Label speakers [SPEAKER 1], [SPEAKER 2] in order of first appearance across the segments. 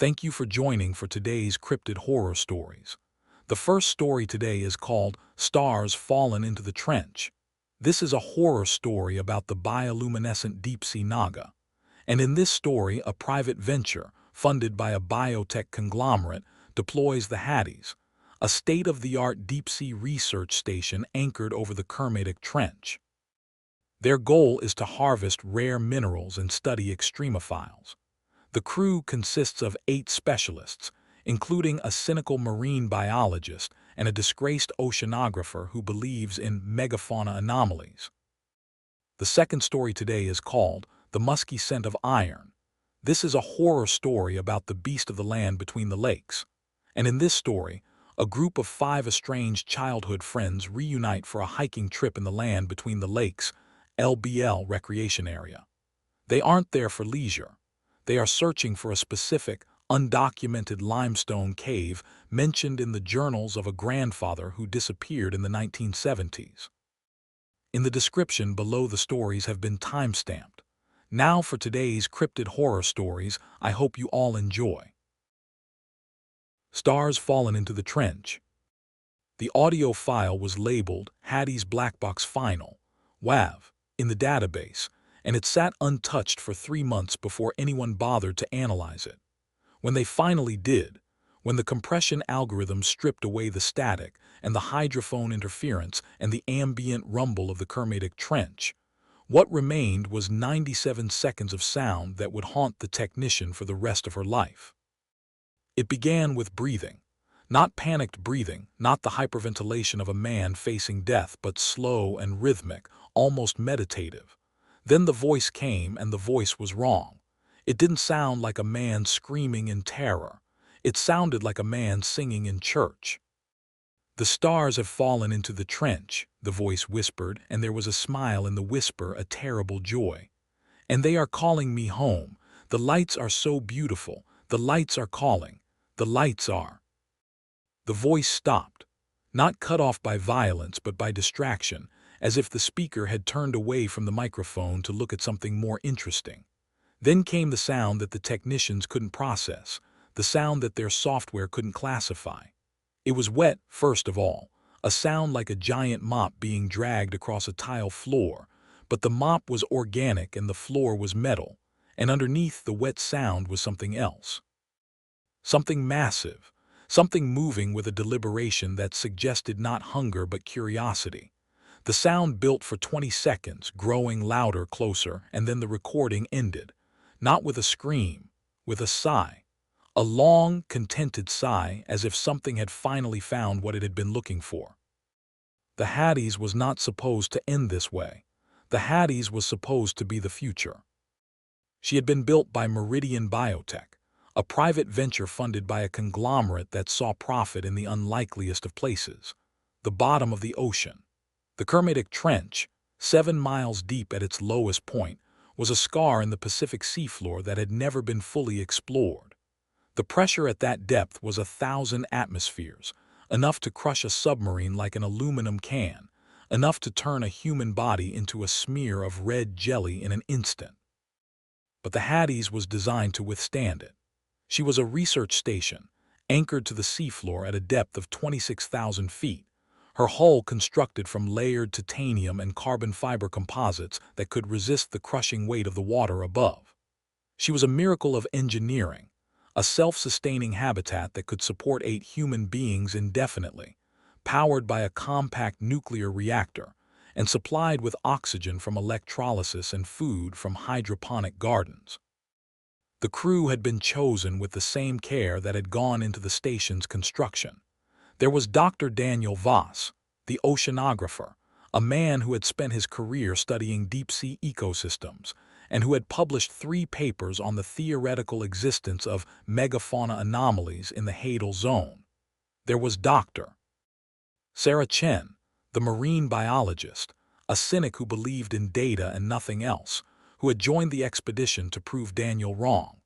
[SPEAKER 1] Thank you for joining for today's Cryptid Horror Stories. The first story today is called Stars Fallen into the Trench. This is a horror story about the bioluminescent deep-sea Naga. And in this story, a private venture, funded by a biotech conglomerate, deploys the Hadis, a state-of-the-art deep-sea research station anchored over the Kermadec Trench. Their goal is to harvest rare minerals and study extremophiles. The crew consists of 8 specialists, including a cynical marine biologist and a disgraced oceanographer who believes in megafauna anomalies. The second story today is called The Musky Scent of Iron. This is a horror story about the beast of the land between the lakes. And in this story, a group of 5 estranged childhood friends reunite for a hiking trip in the land between the lakes, LBL recreation area. They aren't there for leisure. They are searching for a specific, undocumented limestone cave mentioned in the journals of a grandfather who disappeared in the 1970s. In the description below, the stories have been time-stamped. Now for today's Cryptid Horror Stories, I hope you all enjoy. Stars Fallen into the Trench. The audio file was labeled Hadis Black Box Final, WAV, in the database, and it sat untouched for 3 months before anyone bothered to analyze it. When they finally did, when the compression algorithm stripped away the static and the hydrophone interference and the ambient rumble of the Kermadec Trench, what remained was 97 seconds of sound that would haunt the technician for the rest of her life. It began with breathing. Not panicked breathing, not the hyperventilation of a man facing death, but slow and rhythmic, almost meditative. Then the voice came, and the voice was wrong. It didn't sound like a man screaming in terror. It sounded like a man singing in church. "The stars have fallen into the trench," the voice whispered, and there was a smile in the whisper, a terrible joy. "And they are calling me home. The lights are so beautiful. The lights are calling. The lights are." The voice stopped, not cut off by violence but by distraction, as if the speaker had turned away from the microphone to look at something more interesting. Then came the sound that the technicians couldn't process, the sound that their software couldn't classify. It was wet, first of all, a sound like a giant mop being dragged across a tile floor, but the mop was organic and the floor was metal, and underneath the wet sound was something else. Something massive, something moving with a deliberation that suggested not hunger but curiosity. The sound built for 20 seconds, growing louder, closer, and then the recording ended. Not with a scream, with a sigh. A long, contented sigh, as if something had finally found what it had been looking for. The Hadis was not supposed to end this way. The Hadis was supposed to be the future. She had been built by Meridian Biotech, a private venture funded by a conglomerate that saw profit in the unlikeliest of places, the bottom of the ocean. The Kermadec Trench, 7 miles deep at its lowest point, was a scar in the Pacific seafloor that had never been fully explored. The pressure at that depth was 1,000 atmospheres, enough to crush a submarine like an aluminum can, enough to turn a human body into a smear of red jelly in an instant. But the Hadis was designed to withstand it. She was a research station, anchored to the seafloor at a depth of 26,000 feet. Her hull constructed from layered titanium and carbon fiber composites that could resist the crushing weight of the water above. She was a miracle of engineering, a self-sustaining habitat that could support 8 human beings indefinitely, powered by a compact nuclear reactor, and supplied with oxygen from electrolysis and food from hydroponic gardens. The crew had been chosen with the same care that had gone into the station's construction. There was Dr. Daniel Voss, the oceanographer, a man who had spent his career studying deep-sea ecosystems and who had published 3 papers on the theoretical existence of megafauna anomalies in the Hadal Zone. There was Dr. Sarah Chen, the marine biologist, a cynic who believed in data and nothing else, who had joined the expedition to prove Daniel wrong.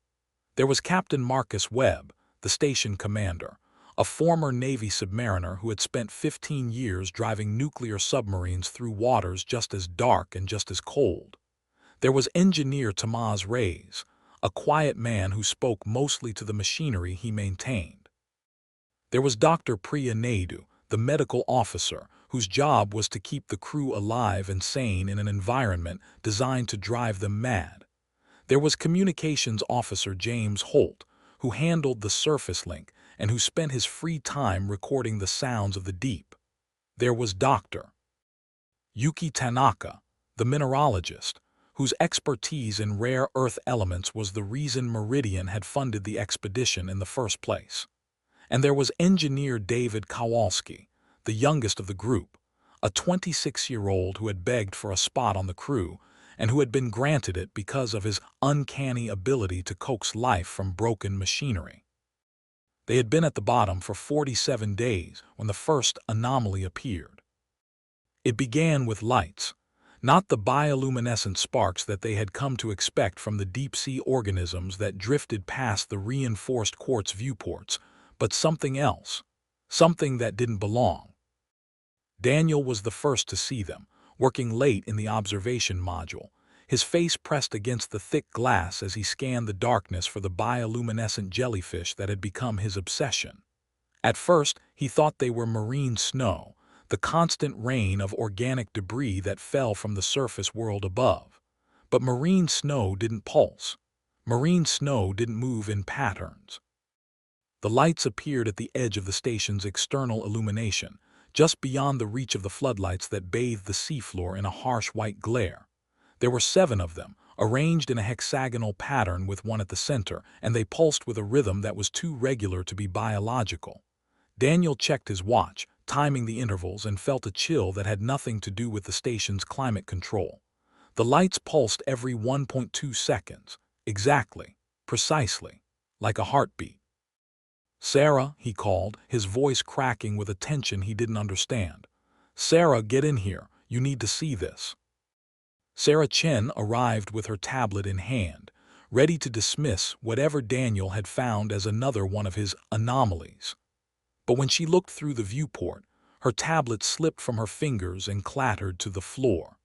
[SPEAKER 1] There was Captain Marcus Webb, the station commander, a former Navy submariner who had spent 15 years driving nuclear submarines through waters just as dark and just as cold. There was engineer Tamaz Reyes, a quiet man who spoke mostly to the machinery he maintained. There was Dr. Priya Naidu, the medical officer, whose job was to keep the crew alive and sane in an environment designed to drive them mad. There was Communications Officer James Holt, who handled the surface link and who spent his free time recording the sounds of the deep. There was Dr. Yuki Tanaka, the mineralogist, whose expertise in rare earth elements was the reason Meridian had funded the expedition in the first place. And there was engineer David Kowalski, the youngest of the group, a 26-year-old who had begged for a spot on the crew and who had been granted it because of his uncanny ability to coax life from broken machinery. They had been at the bottom for 47 days when the first anomaly appeared. It began with lights, not the bioluminescent sparks that they had come to expect from the deep-sea organisms that drifted past the reinforced quartz viewports, but something else, something that didn't belong. Daniel was the first to see them, working late in the observation module, his face pressed against the thick glass as he scanned the darkness for the bioluminescent jellyfish that had become his obsession. At first, he thought they were marine snow, the constant rain of organic debris that fell from the surface world above. But marine snow didn't pulse. Marine snow didn't move in patterns. The lights appeared at the edge of the station's external illumination, just beyond the reach of the floodlights that bathed the seafloor in a harsh white glare. There were 7 of them, arranged in a hexagonal pattern with one at the center, and they pulsed with a rhythm that was too regular to be biological. Daniel checked his watch, timing the intervals, and felt a chill that had nothing to do with the station's climate control. The lights pulsed every 1.2 seconds, exactly, precisely, like a heartbeat. "Sarah," he called, his voice cracking with a tension he didn't understand. "Sarah, get in here. You need to see this." Sarah Chen arrived with her tablet in hand, ready to dismiss whatever Daniel had found as another one of his anomalies. But when she looked through the viewport, her tablet slipped from her fingers and clattered to the floor.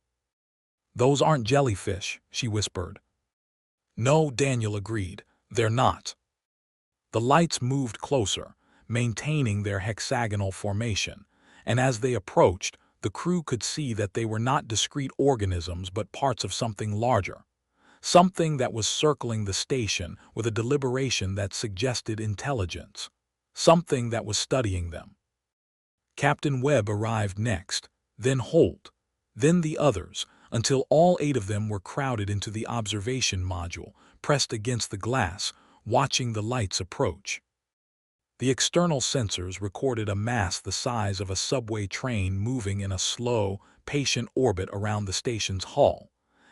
[SPEAKER 1] "Those aren't jellyfish," she whispered. "No," Daniel agreed, "they're not." The lights moved closer, maintaining their hexagonal formation, and as they approached, the crew could see that they were not discrete organisms but parts of something larger, something that was circling the station with a deliberation that suggested intelligence, something that was studying them. Captain Webb arrived next, then Holt, then the others, until all 8 of them were crowded into the observation module, pressed against the glass, watching the lights approach. The external sensors recorded a mass the size of a subway train moving in a slow, patient orbit around the station's hull,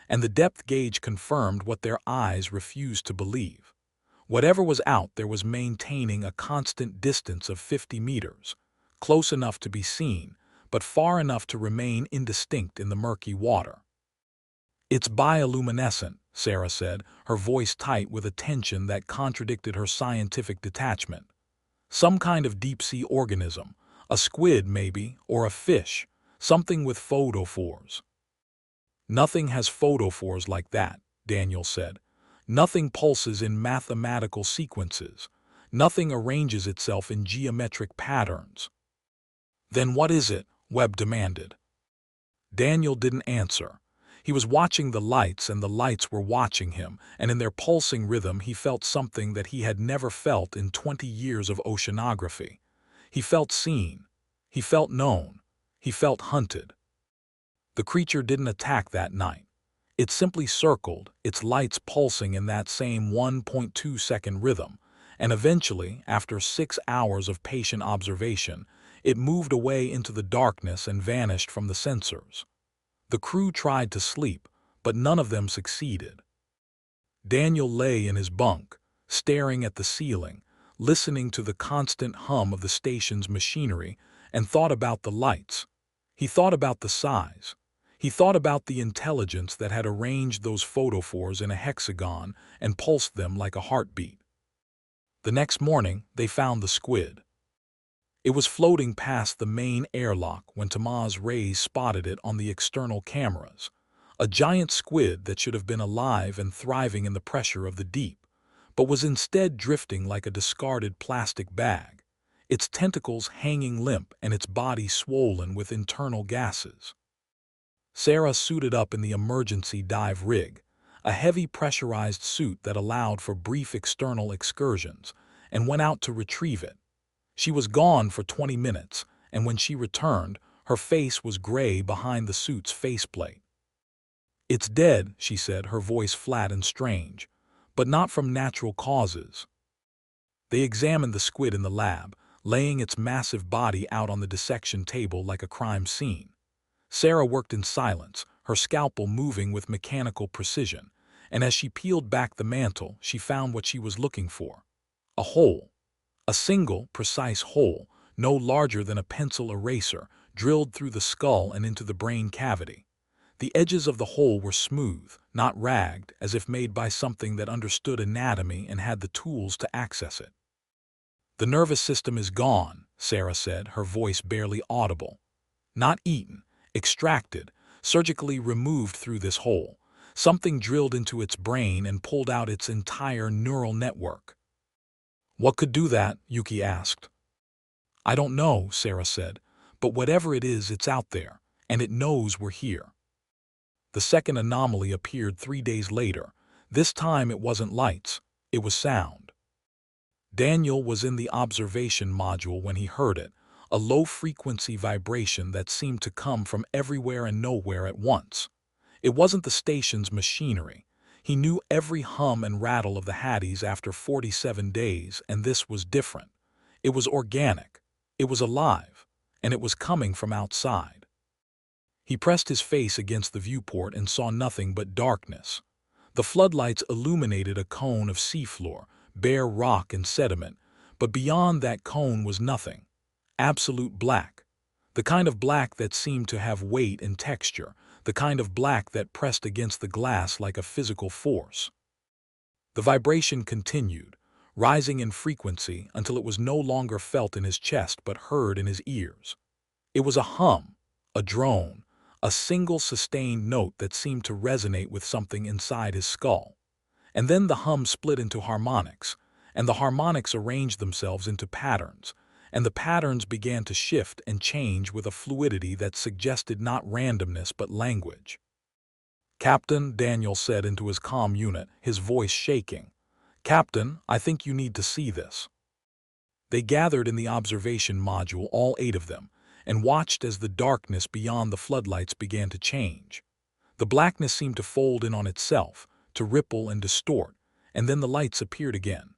[SPEAKER 1] and the depth gauge confirmed what their eyes refused to believe. Whatever was out there was maintaining a constant distance of 50 meters, close enough to be seen, but far enough to remain indistinct in the murky water. "It's bioluminescent," Sarah said, her voice tight with a tension that contradicted her scientific detachment. "Some kind of deep-sea organism, a squid maybe, or a fish, something with photophores." "Nothing has photophores like that," Daniel said. "Nothing pulses in mathematical sequences. Nothing arranges itself in geometric patterns." "Then what is it?" Webb demanded. Daniel didn't answer. He was watching the lights and the lights were watching him, and in their pulsing rhythm he felt something that he had never felt in 20 years of oceanography. He felt seen. He felt known. He felt hunted. The creature didn't attack that night. It simply circled, its lights pulsing in that same 1.2-second rhythm, and eventually, after 6 hours of patient observation, it moved away into the darkness and vanished from the sensors. The crew tried to sleep, but none of them succeeded. Daniel lay in his bunk, staring at the ceiling, listening to the constant hum of the station's machinery, and thought about the lights. He thought about the size. He thought about the intelligence that had arranged those photophores in a hexagon and pulsed them like a heartbeat. The next morning, they found the squid. It was floating past the main airlock when Tomas' rays spotted it on the external cameras, A giant squid that should have been alive and thriving in the pressure of the deep, but was instead drifting like a discarded plastic bag, its tentacles hanging limp and its body swollen with internal gases. Sarah suited up in the emergency dive rig, a heavy pressurized suit that allowed for brief external excursions, and went out to retrieve it. She was gone for 20 minutes, and when she returned, her face was gray behind the suit's faceplate. "It's dead," she said, her voice flat and strange, "but not from natural causes." They examined the squid in the lab, laying its massive body out on the dissection table like a crime scene. Sarah worked in silence, her scalpel moving with mechanical precision, and as she peeled back the mantle, she found what she was looking for. A hole. A single, precise hole, no larger than a pencil eraser, drilled through the skull and into the brain cavity. The edges of the hole were smooth, not ragged, as if made by something that understood anatomy and had the tools to access it. "The nervous system is gone," Sarah said, her voice barely audible. "Not eaten, extracted, surgically removed through this hole. Something drilled into its brain and pulled out its entire neural network." "What could do that?" Yuki asked. "I don't know," Sarah said, "but whatever it is, it's out there, and it knows we're here." The second anomaly appeared 3 days later. This time it wasn't lights, it was sound. Daniel was in the observation module when he heard it, a low-frequency vibration that seemed to come from everywhere and nowhere at once. It wasn't the station's machinery. He knew every hum and rattle of the Hadis after 47 days, and this was different. It was organic, it was alive, and it was coming from outside. He pressed his face against the viewport and saw nothing but darkness. The floodlights illuminated a cone of seafloor, bare rock and sediment, but beyond that cone was nothing. Absolute black. The kind of black that seemed to have weight and texture, the kind of black that pressed against the glass like a physical force. The vibration continued, rising in frequency until it was no longer felt in his chest but heard in his ears. It was a hum, a drone, a single sustained note that seemed to resonate with something inside his skull. And then the hum split into harmonics, and the harmonics arranged themselves into patterns, and the patterns began to shift and change with a fluidity that suggested not randomness but language. "Captain," Daniel said into his comm unit, his voice shaking. "Captain, I think you need to see this." They gathered in the observation module, all 8 of them, and watched as the darkness beyond the floodlights began to change. The blackness seemed to fold in on itself, to ripple and distort, and then the lights appeared again.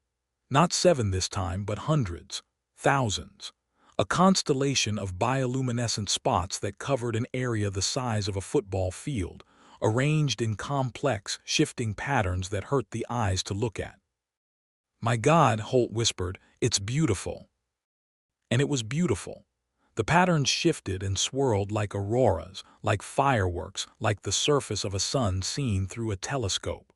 [SPEAKER 1] Not 7 this time, but hundreds, thousands. A constellation of bioluminescent spots that covered an area the size of a football field, arranged in complex, shifting patterns that hurt the eyes to look at. "My God," Holt whispered, "it's beautiful." And it was beautiful. The patterns shifted and swirled like auroras, like fireworks, like the surface of a sun seen through a telescope.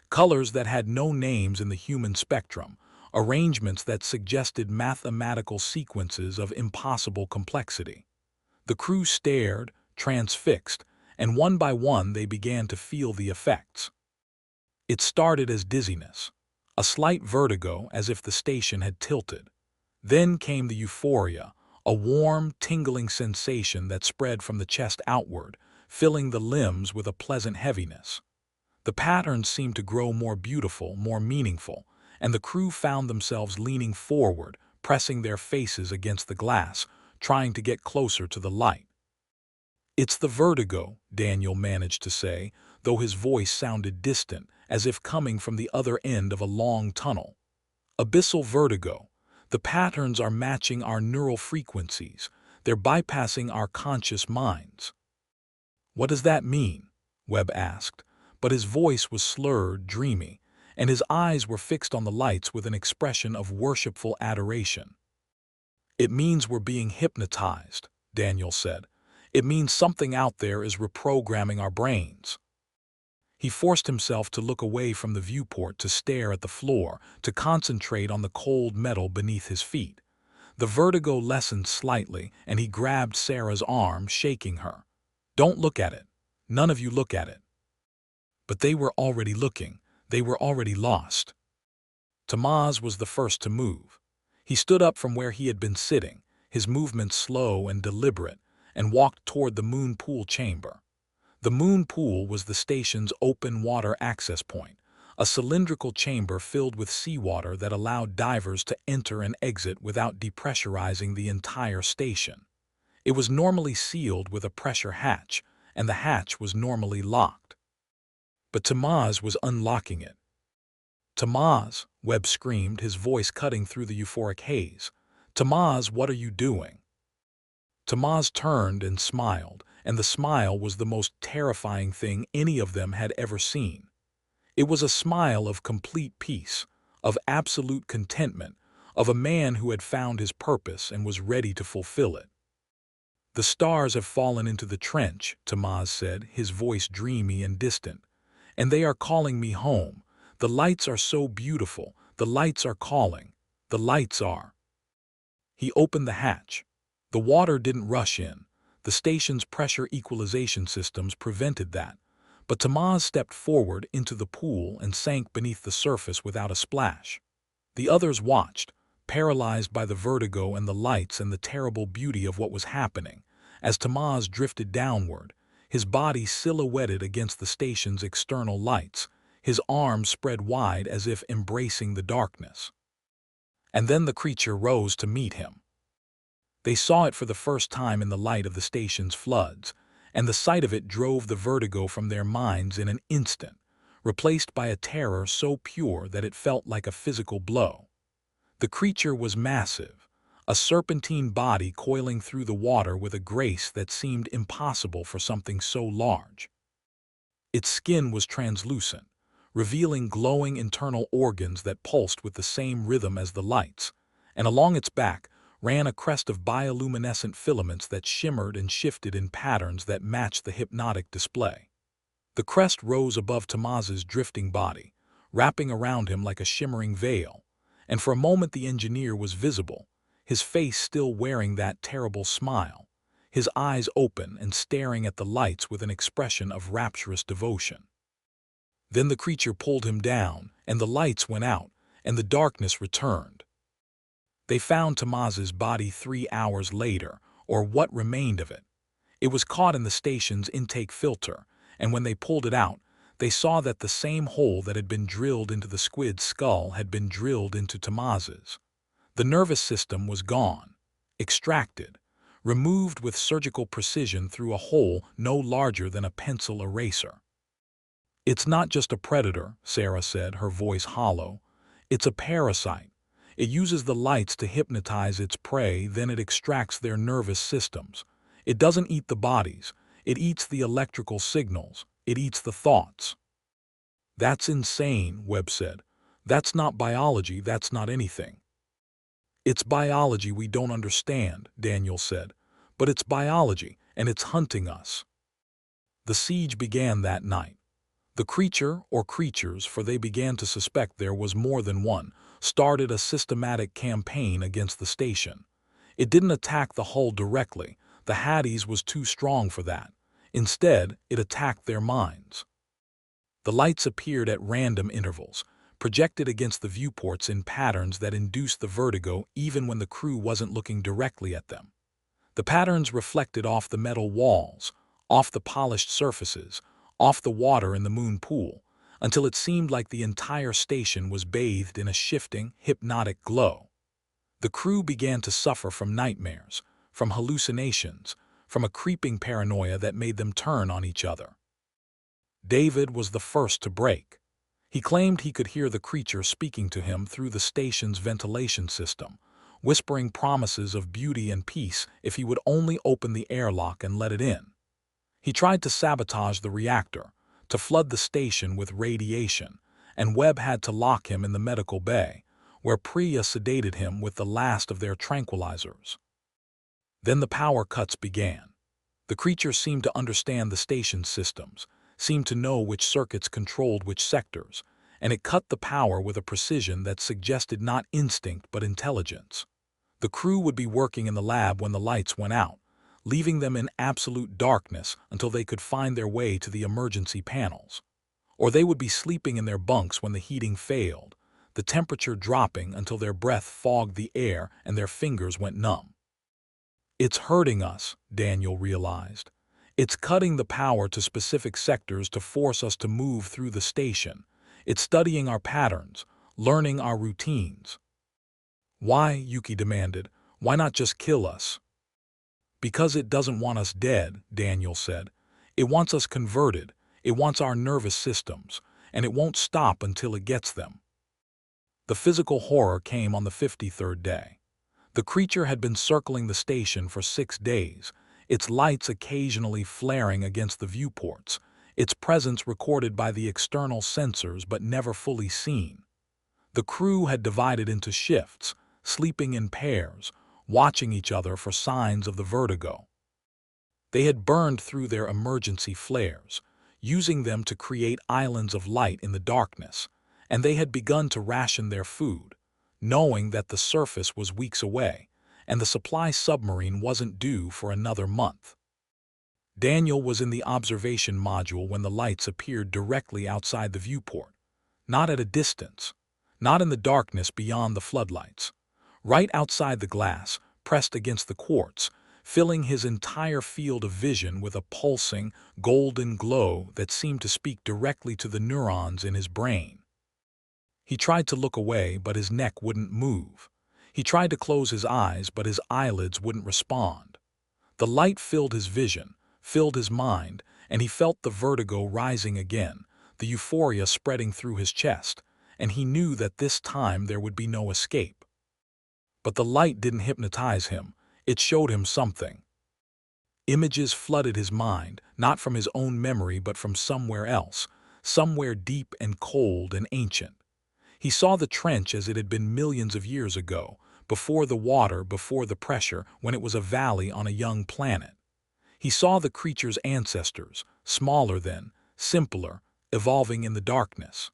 [SPEAKER 1] Colors that had no names in the human spectrum, arrangements that suggested mathematical sequences of impossible complexity. The crew stared, transfixed, and one by one they began to feel the effects. It started as dizziness, a slight vertigo as if the station had tilted. Then came the euphoria, a warm, tingling sensation that spread from the chest outward, filling the limbs with a pleasant heaviness. The patterns seemed to grow more beautiful, more meaningful, and the crew found themselves leaning forward, pressing their faces against the glass, trying to get closer to the light. "It's the vertigo," Daniel managed to say, though his voice sounded distant, as if coming from the other end of a long tunnel. "Abyssal vertigo. The patterns are matching our neural frequencies. They're bypassing our conscious minds." "What does that mean?" Webb asked, but his voice was slurred, dreamy, and his eyes were fixed on the lights with an expression of worshipful adoration. "It means we're being hypnotized," Daniel said. "It means something out there is reprogramming our brains." He forced himself to look away from the viewport, to stare at the floor, to concentrate on the cold metal beneath his feet. The vertigo lessened slightly, and he grabbed Sarah's arm, shaking her. "Don't look at it. None of you look at it. But they were already looking. They were already lost. Tamaz was the first to move. He stood up from where he had been sitting, his movements slow and deliberate, and walked toward the moon pool chamber. The moon pool was the station's open water access point, a cylindrical chamber filled with seawater that allowed divers to enter and exit without depressurizing the entire station. It was normally sealed with a pressure hatch, and the hatch was normally locked. But Tamaz was unlocking it. "Tamaz," Webb screamed, his voice cutting through the euphoric haze. "Tamaz, what are you doing?" Tamaz turned and smiled, and the smile was the most terrifying thing any of them had ever seen. It was a smile of complete peace, of absolute contentment, of a man who had found his purpose and was ready to fulfill it. "The stars have fallen into the trench," Tamaz said, his voice dreamy and distant, "and they are calling me home. The lights are so beautiful. The lights are calling. The lights are." He opened the hatch. The water didn't rush in. The station's pressure equalization systems prevented that. But Tamaz stepped forward into the pool and sank beneath the surface without a splash. The others watched, paralyzed by the vertigo and the lights and the terrible beauty of what was happening, as Tamaz drifted downward, his body silhouetted against the station's external lights, his arms spread wide as if embracing the darkness. And then the creature rose to meet him. They saw it for the first time in the light of the station's floods, and the sight of it drove the vertigo from their minds in an instant, replaced by a terror so pure that it felt like a physical blow. The creature was massive, a serpentine body coiling through the water with a grace that seemed impossible for something so large. Its skin was translucent, revealing glowing internal organs that pulsed with the same rhythm as the lights, and along its back ran a crest of bioluminescent filaments that shimmered and shifted in patterns that matched the hypnotic display. The crest rose above Tamaz's drifting body, wrapping around him like a shimmering veil, and for a moment the engineer was visible, his face still wearing that terrible smile, his eyes open and staring at the lights with an expression of rapturous devotion. Then the creature pulled him down, and the lights went out, and the darkness returned. They found Tamaz's body 3 hours later, or what remained of it. It was caught in the station's intake filter, and when they pulled it out, they saw that the same hole that had been drilled into the squid's skull had been drilled into Tamaz's. The nervous system was gone, extracted, removed with surgical precision through a hole no larger than a pencil eraser. "It's not just a predator," Sarah said, her voice hollow. "It's a parasite. It uses the lights to hypnotize its prey, then it extracts their nervous systems. It doesn't eat the bodies. It eats the electrical signals. It eats the thoughts." "That's insane," Webb said. "That's not biology, that's not anything." "It's biology we don't understand," Daniel said. "But it's biology, and it's hunting us." The siege began that night. The creature, or creatures, for they began to suspect there was more than one, started a systematic campaign against the station. It didn't attack the hull directly. The Hadis was too strong for that. Instead, it attacked their minds. The lights appeared at random intervals, projected against the viewports in patterns that induced the vertigo even when the crew wasn't looking directly at them. The patterns reflected off the metal walls, off the polished surfaces, off the water in the moon pool, until it seemed like the entire station was bathed in a shifting, hypnotic glow. The crew began to suffer from nightmares, from hallucinations, from a creeping paranoia that made them turn on each other. David was the first to break. He claimed he could hear the creature speaking to him through the station's ventilation system, whispering promises of beauty and peace if he would only open the airlock and let it in. He tried to sabotage the reactor, to flood the station with radiation, and Webb had to lock him in the medical bay, where Priya sedated him with the last of their tranquilizers. Then the power cuts began. The creature seemed to understand the station's systems, seemed to know which circuits controlled which sectors, and it cut the power with a precision that suggested not instinct but intelligence. The crew would be working in the lab when the lights went out, leaving them in absolute darkness until they could find their way to the emergency panels. or they would be sleeping in their bunks when the heating failed, the temperature dropping until their breath fogged the air and their fingers went numb. It's hurting us, Daniel realized. It's cutting the power to specific sectors to force us to move through the station. It's studying our patterns, learning our routines. Why, Yuki demanded, why not just kill us? Because it doesn't want us dead, Daniel said. It wants us converted, it wants our nervous systems, and it won't stop until it gets them. The physical horror came on the 53rd day. The creature had been circling the station for 6 days, its lights occasionally flaring against the viewports, its presence recorded by the external sensors but never fully seen. The crew had divided into shifts, sleeping in pairs, watching each other for signs of the vertigo. They had burned through their emergency flares, using them to create islands of light in the darkness, and they had begun to ration their food, knowing that the surface was weeks away, and the supply submarine wasn't due for another month. Daniel was in the observation module when the lights appeared directly outside the viewport, not at a distance, not in the darkness beyond the floodlights. Right outside the glass, pressed against the quartz, filling his entire field of vision with a pulsing, golden glow that seemed to speak directly to the neurons in his brain. He tried to look away, but his neck wouldn't move. He tried to close his eyes, but his eyelids wouldn't respond. The light filled his vision, filled his mind, and he felt the vertigo rising again, the euphoria spreading through his chest, and he knew that this time there would be no escape. But the light didn't hypnotize him, it showed him something. Images flooded his mind, not from his own memory but from somewhere else, somewhere deep and cold and ancient. He saw the trench as it had been millions of years ago, before the water, before the pressure, when it was a valley on a young planet. He saw the creature's ancestors, smaller then, simpler, evolving in the darkness.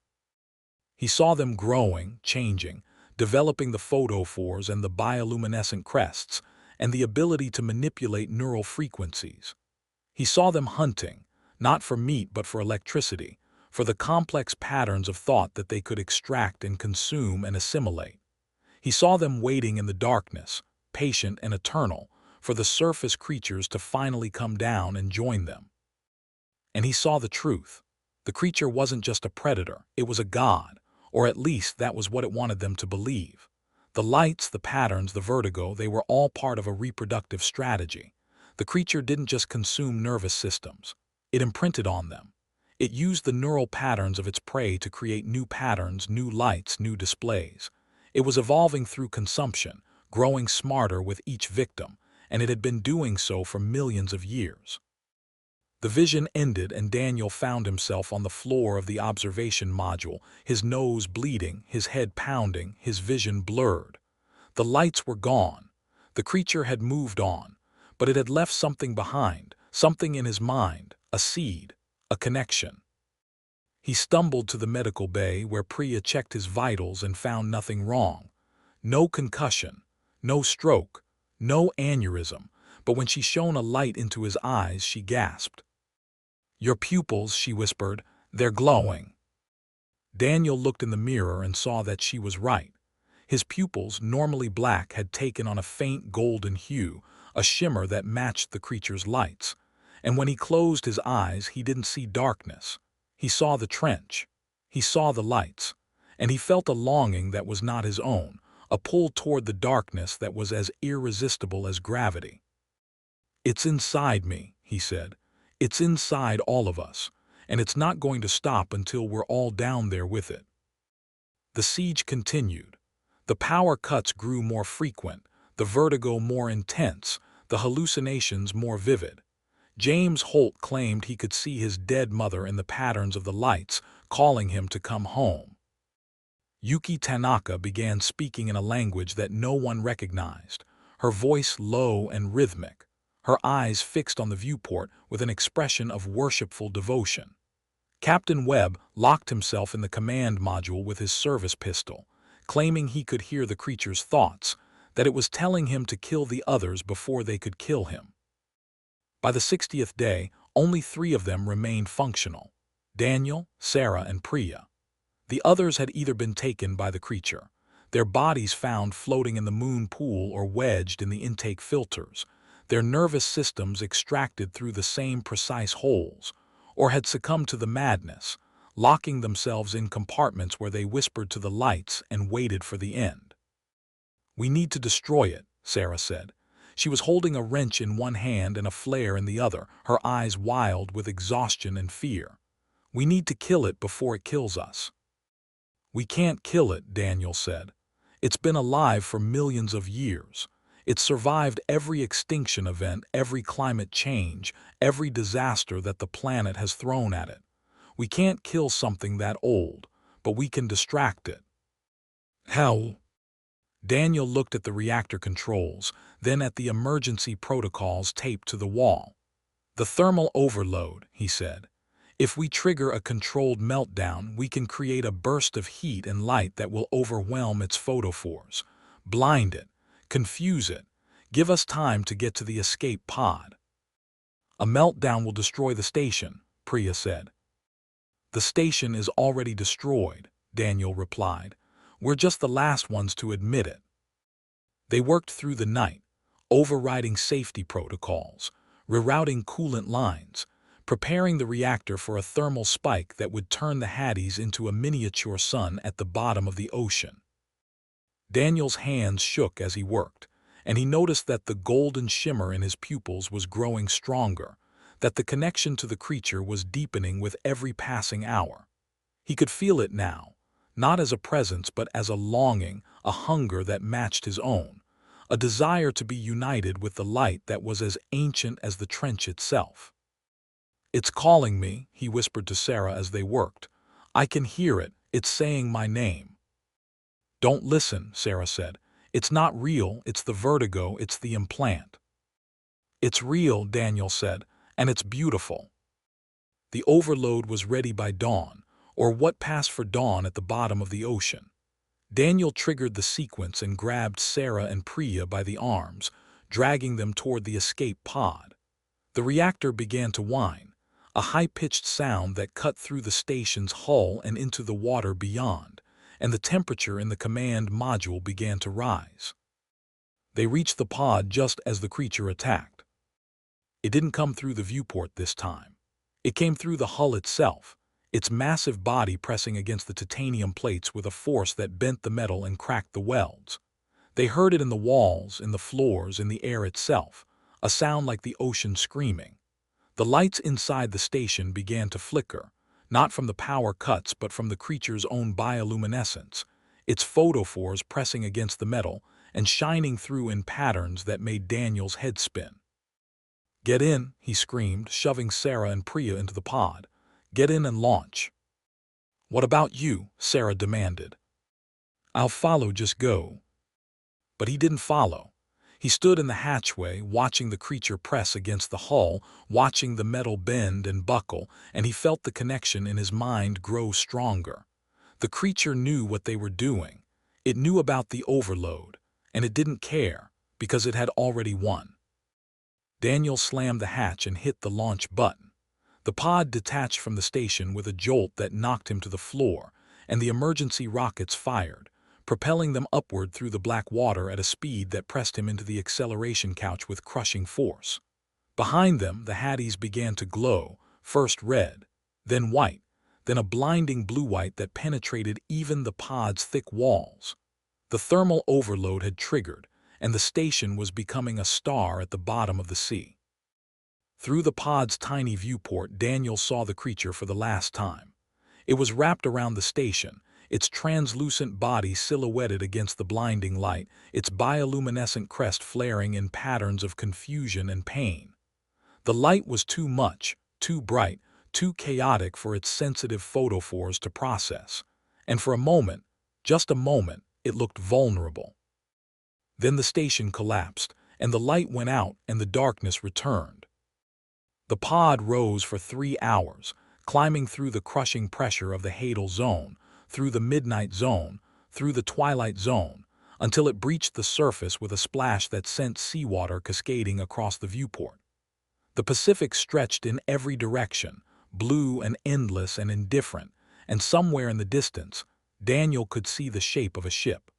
[SPEAKER 1] He saw them growing, changing, developing the photophores and the bioluminescent crests, and the ability to manipulate neural frequencies. He saw them hunting, not for meat but for electricity, for the complex patterns of thought that they could extract and consume and assimilate. He saw them waiting in the darkness, patient and eternal, for the surface creatures to finally come down and join them. And he saw the truth. The creature wasn't just a predator, it was a god, or at least that was what it wanted them to believe. The lights, the patterns, the vertigo, they were all part of a reproductive strategy. The creature didn't just consume nervous systems, it imprinted on them. It used the neural patterns of its prey to create new patterns, new lights, new displays. It was evolving through consumption, growing smarter with each victim, and it had been doing so for millions of years. The vision ended and Daniel found himself on the floor of the observation module, his nose bleeding, his head pounding, his vision blurred. The lights were gone. The creature had moved on, but it had left something behind, something in his mind, a seed, a connection. He stumbled to the medical bay where Priya checked his vitals and found nothing wrong. No concussion, no stroke, no aneurysm, but when she shone a light into his eyes, she gasped. "Your pupils," she whispered, "they're glowing." Daniel looked in the mirror and saw that she was right. His pupils, normally black, had taken on a faint golden hue, a shimmer that matched the creature's lights. And when he closed his eyes, he didn't see darkness. He saw the trench. He saw the lights. And he felt a longing that was not his own, a pull toward the darkness that was as irresistible as gravity. "It's inside me," he said. "It's inside all of us, and it's not going to stop until we're all down there with it." The siege continued. The power cuts grew more frequent, the vertigo more intense, the hallucinations more vivid. James Holt claimed he could see his dead mother in the patterns of the lights, calling him to come home. Yuki Tanaka began speaking in a language that no one recognized, her voice low and rhythmic, her eyes fixed on the viewport with an expression of worshipful devotion. Captain Webb locked himself in the command module with his service pistol, claiming he could hear the creature's thoughts, that it was telling him to kill the others before they could kill him. By the 60th day, only 3 of them remained functional. Daniel, Sarah, and Priya. The others had either been taken by the creature, their bodies found floating in the moon pool or wedged in the intake filters, their nervous systems extracted through the same precise holes, or had succumbed to the madness, locking themselves in compartments where they whispered to the lights and waited for the end. "We need to destroy it," Sarah said. She was holding a wrench in one hand and a flare in the other, her eyes wild with exhaustion and fear. "We need to kill it before it kills us." "We can't kill it," Daniel said. "It's been alive for millions of years. It's survived every extinction event, every climate change, every disaster that the planet has thrown at it. We can't kill something that old, but we can distract it." "How?" Daniel looked at the reactor controls, then at the emergency protocols taped to the wall. "The thermal overload," he said. "If we trigger a controlled meltdown, we can create a burst of heat and light that will overwhelm its photophores, blind it, confuse it, give us time to get to the escape pod." "A meltdown will destroy the station," Priya said. "The station is already destroyed," Daniel replied. "We're just the last ones to admit it." They worked through the night, overriding safety protocols, rerouting coolant lines, preparing the reactor for a thermal spike that would turn the Hadis into a miniature sun at the bottom of the ocean. Daniel's hands shook as he worked, and he noticed that the golden shimmer in his pupils was growing stronger, that the connection to the creature was deepening with every passing hour. He could feel it now, not as a presence but as a longing, a hunger that matched his own, a desire to be united with the light that was as ancient as the trench itself. "It's calling me," he whispered to Sarah as they worked. "I can hear it, it's saying my name." "Don't listen," Sarah said. "It's not real, it's the vertigo, it's the implant." "It's real," Daniel said, "and it's beautiful." The overload was ready by dawn, or what passed for dawn at the bottom of the ocean. Daniel triggered the sequence and grabbed Sarah and Priya by the arms, dragging them toward the escape pod. The reactor began to whine, a high-pitched sound that cut through the station's hull and into the water beyond, and the temperature in the command module began to rise. They reached the pod just as the creature attacked. It didn't come through the viewport this time. It came through the hull itself, its massive body pressing against the titanium plates with a force that bent the metal and cracked the welds. They heard it in the walls, in the floors, in the air itself, a sound like the ocean screaming. The lights inside the station began to flicker, not from the power cuts but from the creature's own bioluminescence, its photophores pressing against the metal and shining through in patterns that made Daniel's head spin. "Get in," he screamed, shoving Sarah and Priya into the pod. "Get in and launch." "What about you?" Sarah demanded. "I'll follow, just go." But he didn't follow. He stood in the hatchway, watching the creature press against the hull, watching the metal bend and buckle, and he felt the connection in his mind grow stronger. The creature knew what they were doing. It knew about the overload, and it didn't care, because it had already won. Daniel slammed the hatch and hit the launch button. The pod detached from the station with a jolt that knocked him to the floor, and the emergency rockets fired, propelling them upward through the black water at a speed that pressed him into the acceleration couch with crushing force. Behind them, the Hadis began to glow, first red, then white, then a blinding blue-white that penetrated even the pod's thick walls. The thermal overload had triggered, and the station was becoming a star at the bottom of the sea. Through the pod's tiny viewport, Daniel saw the creature for the last time. It was wrapped around the station, its translucent body silhouetted against the blinding light, its bioluminescent crest flaring in patterns of confusion and pain. The light was too much, too bright, too chaotic for its sensitive photophores to process, and for a moment, just a moment, it looked vulnerable. Then the station collapsed, and the light went out and the darkness returned. The pod rose for 3 hours, climbing through the crushing pressure of the Hadal zone, through the midnight zone, through the twilight zone, until it breached the surface with a splash that sent seawater cascading across the viewport. The Pacific stretched in every direction, blue and endless and indifferent, and somewhere in the distance, Daniel could see the shape of a ship.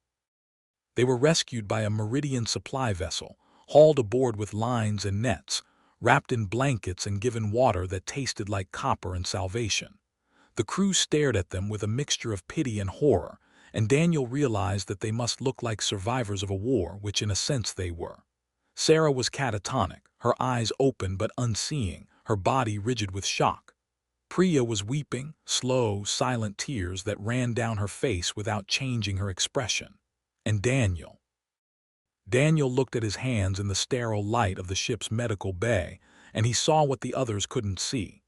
[SPEAKER 1] They were rescued by a Meridian supply vessel, hauled aboard with lines and nets, wrapped in blankets and given water that tasted like copper and salvation. The crew stared at them with a mixture of pity and horror, and Daniel realized that they must look like survivors of a war, which in a sense they were. Sarah was catatonic, her eyes open but unseeing, her body rigid with shock. Priya was weeping, slow, silent tears that ran down her face without changing her expression. And Daniel looked at his hands in the sterile light of the ship's medical bay, and he saw what the others couldn't see.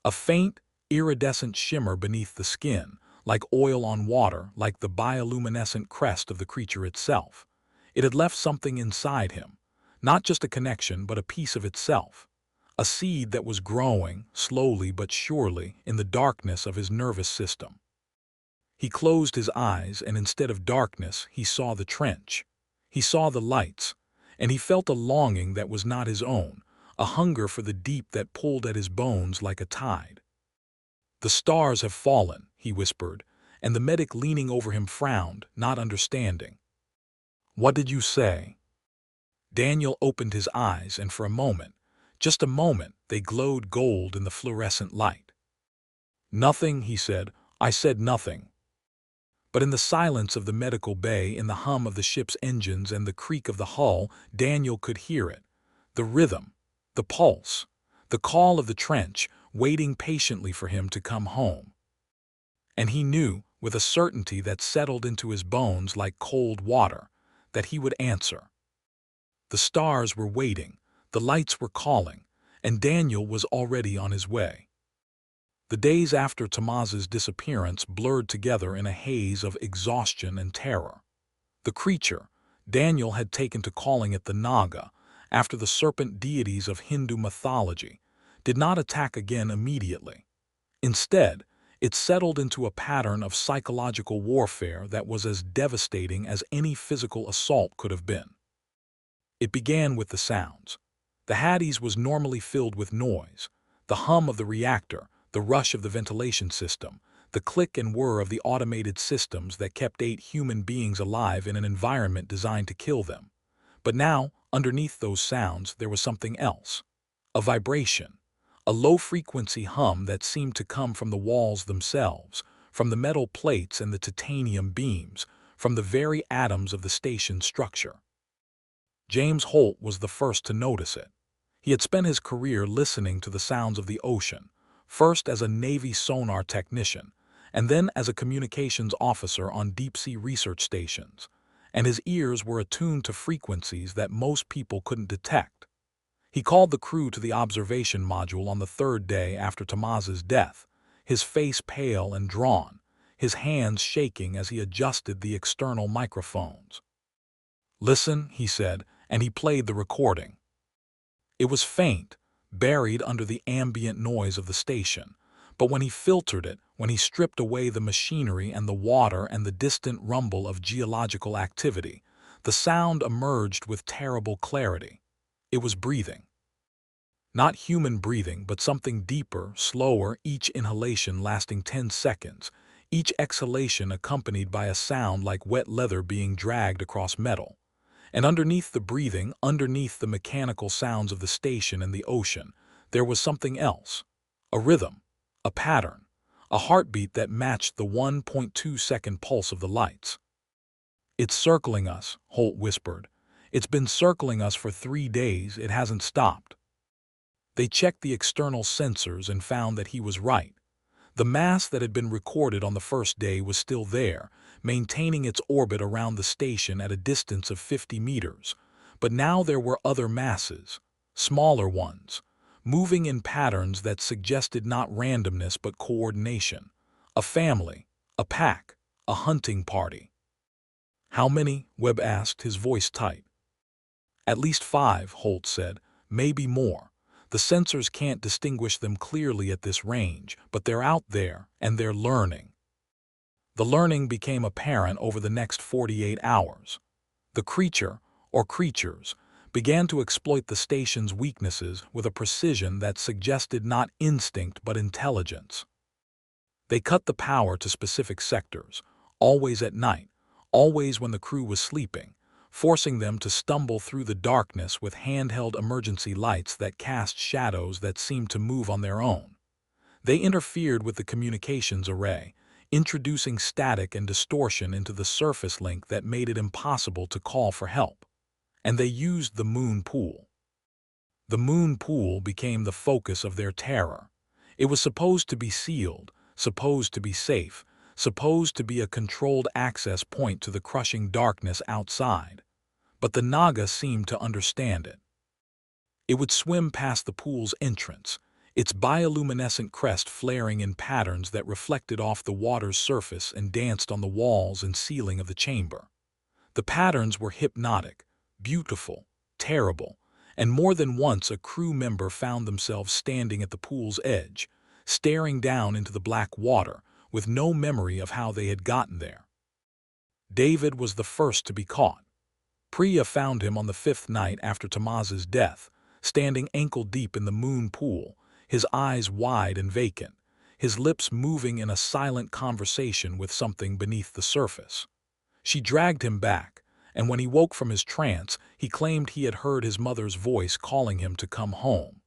[SPEAKER 1] A faint, iridescent shimmer beneath the skin, like oil on water, like the bioluminescent crest of the creature itself. It had left something inside him, not just a connection but a piece of itself. A seed that was growing, slowly but surely, in the darkness of his nervous system. He closed his eyes, and instead of darkness, he saw the trench. He saw the lights, and he felt a longing that was not his own, a hunger for the deep that pulled at his bones like a tide. "The stars have fallen," he whispered, and the medic leaning over him frowned, not understanding. "What did you say?" Daniel opened his eyes, and for a moment, just a moment, they glowed gold in the fluorescent light. "Nothing," he said. "I said nothing." But in the silence of the medical bay, in the hum of the ship's engines and the creak of the hull, Daniel could hear it. The rhythm, the pulse, the call of the trench, waiting patiently for him to come home. And he knew, with a certainty that settled into his bones like cold water, that he would answer. The stars were waiting, the lights were calling, and Daniel was already on his way. The days after Tamaz's disappearance blurred together in a haze of exhaustion and terror. The creature, Daniel had taken to calling it the Naga, after the serpent deities of Hindu mythology, did not attack again immediately. Instead, it settled into a pattern of psychological warfare that was as devastating as any physical assault could have been. It began with the sounds. The Hadis was normally filled with noise, the hum of the reactor, the rush of the ventilation system, the click and whir of the automated systems that kept 8 human beings alive in an environment designed to kill them. But now, underneath those sounds, there was something else. A vibration, a low-frequency hum that seemed to come from the walls themselves, from the metal plates and the titanium beams, from the very atoms of the station's structure. James Holt was the first to notice it. He had spent his career listening to the sounds of the ocean, first as a Navy sonar technician, and then as a communications officer on deep-sea research stations, and his ears were attuned to frequencies that most people couldn't detect. He called the crew to the observation module on the 3rd day after Tamaz's death, his face pale and drawn, his hands shaking as he adjusted the external microphones. "Listen," he said, and he played the recording. It was faint, buried under the ambient noise of the station, but when he filtered it, when he stripped away the machinery and the water and the distant rumble of geological activity, the sound emerged with terrible clarity. It was breathing. Not human breathing, but something deeper, slower, each inhalation lasting 10 seconds, each exhalation accompanied by a sound like wet leather being dragged across metal. And underneath the breathing, underneath the mechanical sounds of the station and the ocean, there was something else. A rhythm, a pattern, a heartbeat that matched the 1.2-second pulse of the lights. "It's circling us," Holt whispered. "It's been circling us for 3 days, it hasn't stopped." They checked the external sensors and found that he was right. The mass that had been recorded on the first day was still there, maintaining its orbit around the station at a distance of 50 meters. But now there were other masses, smaller ones, moving in patterns that suggested not randomness but coordination. A family, a pack, a hunting party. "How many?" Webb asked, his voice tight. "At least 5, Holt said, "maybe more. The sensors can't distinguish them clearly at this range, but they're out there, and they're learning." The learning became apparent over the next 48 hours. The creature, or creatures, began to exploit the station's weaknesses with a precision that suggested not instinct but intelligence. They cut the power to specific sectors, always at night, always when the crew was sleeping, forcing them to stumble through the darkness with handheld emergency lights that cast shadows that seemed to move on their own. They interfered with the communications array, introducing static and distortion into the surface link that made it impossible to call for help. And they used the moon pool. The moon pool became the focus of their terror. It was supposed to be sealed, supposed to be safe, supposed to be a controlled access point to the crushing darkness outside. But the Naga seemed to understand it. It would swim past the pool's entrance, its bioluminescent crest flaring in patterns that reflected off the water's surface and danced on the walls and ceiling of the chamber. The patterns were hypnotic, beautiful, terrible, and more than once a crew member found themselves standing at the pool's edge, staring down into the black water, with no memory of how they had gotten there. David was the first to be caught. Priya found him on the 5th night after Tamaz's death, standing ankle-deep in the moon pool, his eyes wide and vacant, his lips moving in a silent conversation with something beneath the surface. She dragged him back, and when he woke from his trance, he claimed he had heard his mother's voice calling him to come home.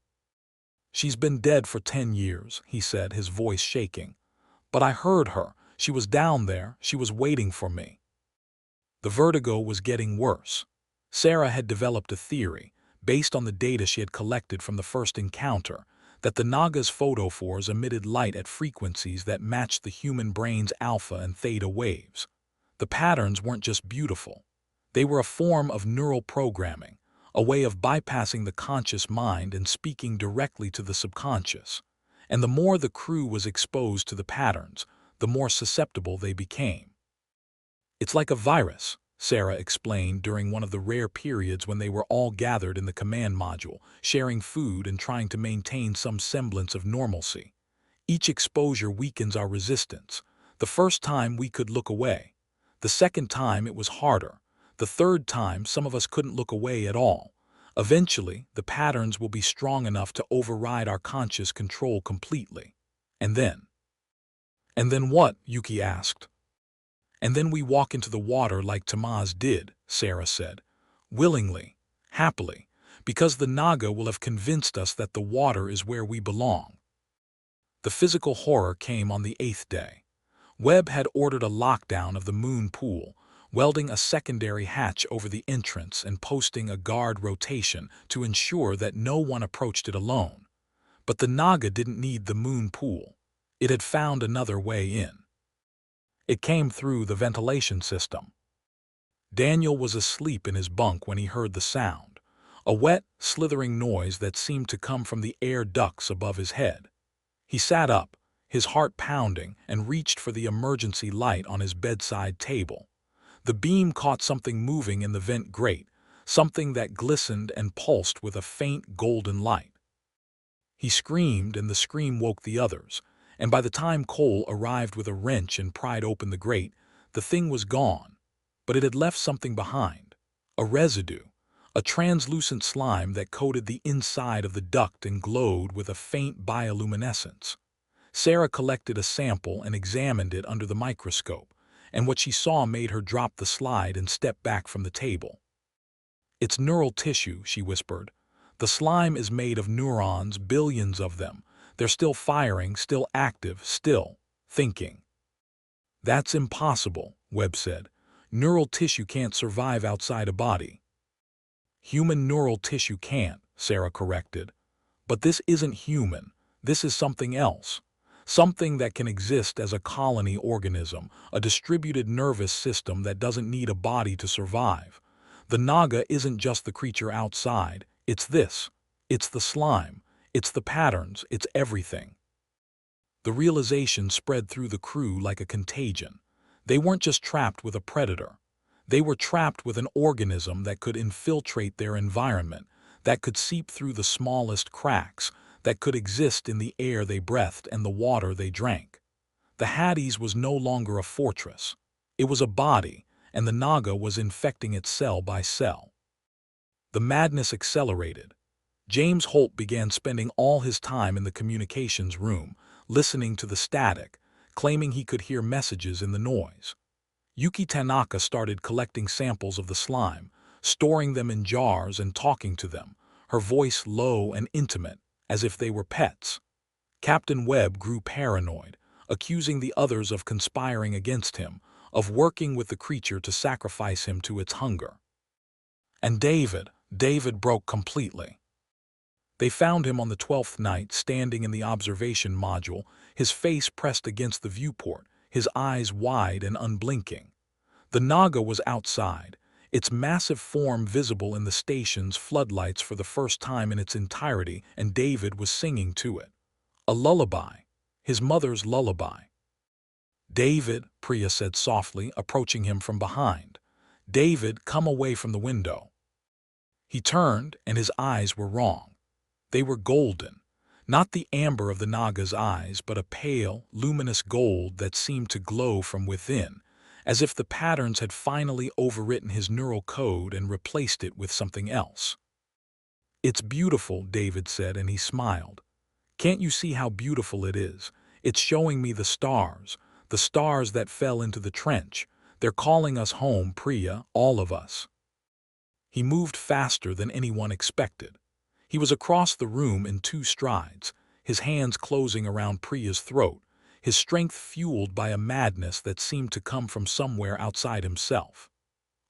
[SPEAKER 1] "She's been dead for 10 years, he said, his voice shaking. "But I heard her. She was down there. She was waiting for me." The vertigo was getting worse. Sarah had developed a theory, based on the data she had collected from the first encounter, that the Naga's photophores emitted light at frequencies that matched the human brain's alpha and theta waves. The patterns weren't just beautiful. They were a form of neural programming, a way of bypassing the conscious mind and speaking directly to the subconscious. And the more the crew was exposed to the patterns, the more susceptible they became. "It's like a virus," Sarah explained during one of the rare periods when they were all gathered in the command module, sharing food and trying to maintain some semblance of normalcy. "Each exposure weakens our resistance. The first time we could look away. The second time it was harder. The third time some of us couldn't look away at all. Eventually, the patterns will be strong enough to override our conscious control completely. And then?" "And then what?" Yuki asked. "And then we walk into the water like Tamaz did," Sarah said. "Willingly, happily, because the Naga will have convinced us that the water is where we belong." The physical horror came on the 8th day. Webb had ordered a lockdown of the moon pool, welding a secondary hatch over the entrance and posting a guard rotation to ensure that no one approached it alone. But the Naga didn't need the moon pool. It had found another way in. It came through the ventilation system. Daniel was asleep in his bunk when he heard the sound, a wet, slithering noise that seemed to come from the air ducts above his head. He sat up, his heart pounding, and reached for the emergency light on his bedside table. The beam caught something moving in the vent grate, something that glistened and pulsed with a faint golden light. He screamed, and the scream woke the others, and by the time Cole arrived with a wrench and pried open the grate, the thing was gone. But it had left something behind, a residue, a translucent slime that coated the inside of the duct and glowed with a faint bioluminescence. Sarah collected a sample and examined it under the microscope, and what she saw made her drop the slide and step back from the table. "It's neural tissue," she whispered. "The slime is made of neurons, billions of them. They're still firing, still active, still thinking." "That's impossible," Webb said. "Neural tissue can't survive outside a body." "Human neural tissue can't," Sarah corrected. "But this isn't human. This is something else. Something that can exist as a colony organism, a distributed nervous system that doesn't need a body to survive. The Naga isn't just the creature outside, it's this. It's the slime. It's the patterns, it's everything." The realization spread through the crew like a contagion. They weren't just trapped with a predator. They were trapped with an organism that could infiltrate their environment, that could seep through the smallest cracks, that could exist in the air they breathed and the water they drank. The Hadis was no longer a fortress. It was a body, and the Naga was infecting it cell by cell. The madness accelerated. James Holt began spending all his time in the communications room, listening to the static, claiming he could hear messages in the noise. Yuki Tanaka started collecting samples of the slime, storing them in jars and talking to them, her voice low and intimate, as if they were pets. Captain Webb grew paranoid, accusing the others of conspiring against him, of working with the creature to sacrifice him to its hunger. And David broke completely. They found him on the 12th night, standing in the observation module, his face pressed against the viewport, his eyes wide and unblinking. The Naga was outside, its massive form visible in the station's floodlights for the first time in its entirety, and David was singing to it. A lullaby, his mother's lullaby. "David," Priya said softly, approaching him from behind. "David, come away from the window." He turned, and his eyes were wrong. They were golden, not the amber of the Naga's eyes, but a pale, luminous gold that seemed to glow from within, as if the patterns had finally overwritten his neural code and replaced it with something else. "It's beautiful," David said, and he smiled. "Can't you see how beautiful it is? It's showing me the stars that fell into the trench. They're calling us home, Priya, all of us." He moved faster than anyone expected. He was across the room in 2 strides, his hands closing around Priya's throat, his strength fueled by a madness that seemed to come from somewhere outside himself.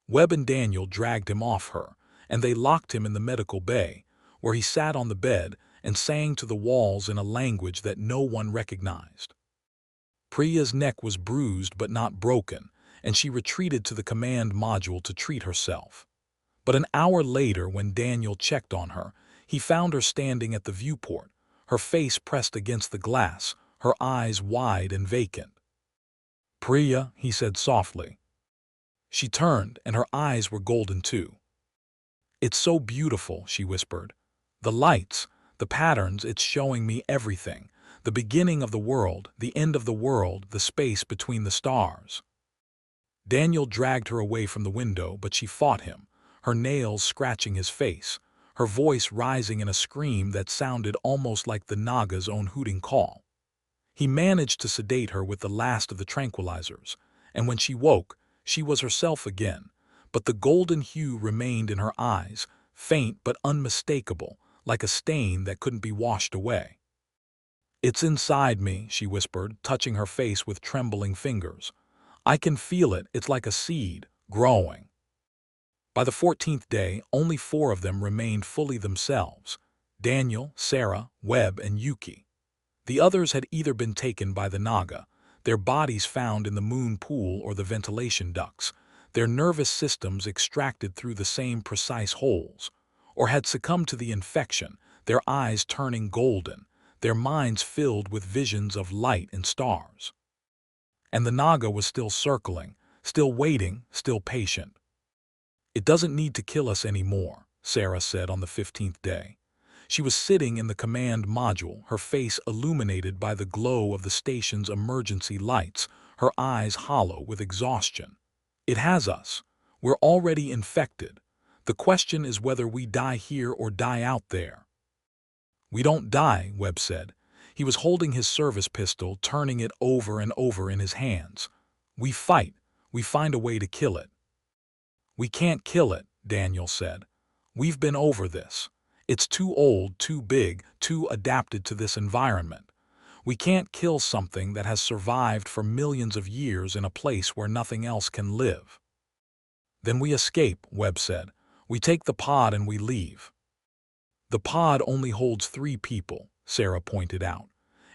[SPEAKER 1] Webb and Daniel dragged him off her, and they locked him in the medical bay, where he sat on the bed and sang to the walls in a language that no one recognized. Priya's neck was bruised but not broken, and she retreated to the command module to treat herself. But an hour later, when Daniel checked on her, he found her standing at the viewport, her face pressed against the glass, her eyes wide and vacant. "Priya," he said softly. She turned, and her eyes were golden too. "It's so beautiful," she whispered. "The lights, the patterns, it's showing me everything. The beginning of the world, the end of the world, the space between the stars." Daniel dragged her away from the window, but she fought him, her nails scratching his face, her voice rising in a scream that sounded almost like the Naga's own hooting call. He managed to sedate her with the last of the tranquilizers, and when she woke, she was herself again, but the golden hue remained in her eyes, faint but unmistakable, like a stain that couldn't be washed away. "It's inside me," she whispered, touching her face with trembling fingers. "I can feel it, it's like a seed, growing." By the 14th day, only 4 of them remained fully themselves: Daniel, Sarah, Webb, and Yuki. The others had either been taken by the Naga, their bodies found in the moon pool or the ventilation ducts, their nervous systems extracted through the same precise holes, or had succumbed to the infection, their eyes turning golden, their minds filled with visions of light and stars. And the Naga was still circling, still waiting, still patient. "It doesn't need to kill us anymore," Sarah said on the 15th day. She was sitting in the command module, her face illuminated by the glow of the station's emergency lights, her eyes hollow with exhaustion. "It has us. We're already infected. The question is whether we die here or die out there." "We don't die," Webb said. He was holding his service pistol, turning it over and over in his hands. "We fight. We find a way to kill it." "We can't kill it," Daniel said. "We've been over this. It's too old, too big, too adapted to this environment. We can't kill something that has survived for millions of years in a place where nothing else can live." "Then we escape," Webb said. "We take the pod and we leave." "The pod only holds 3 people," Sarah pointed out,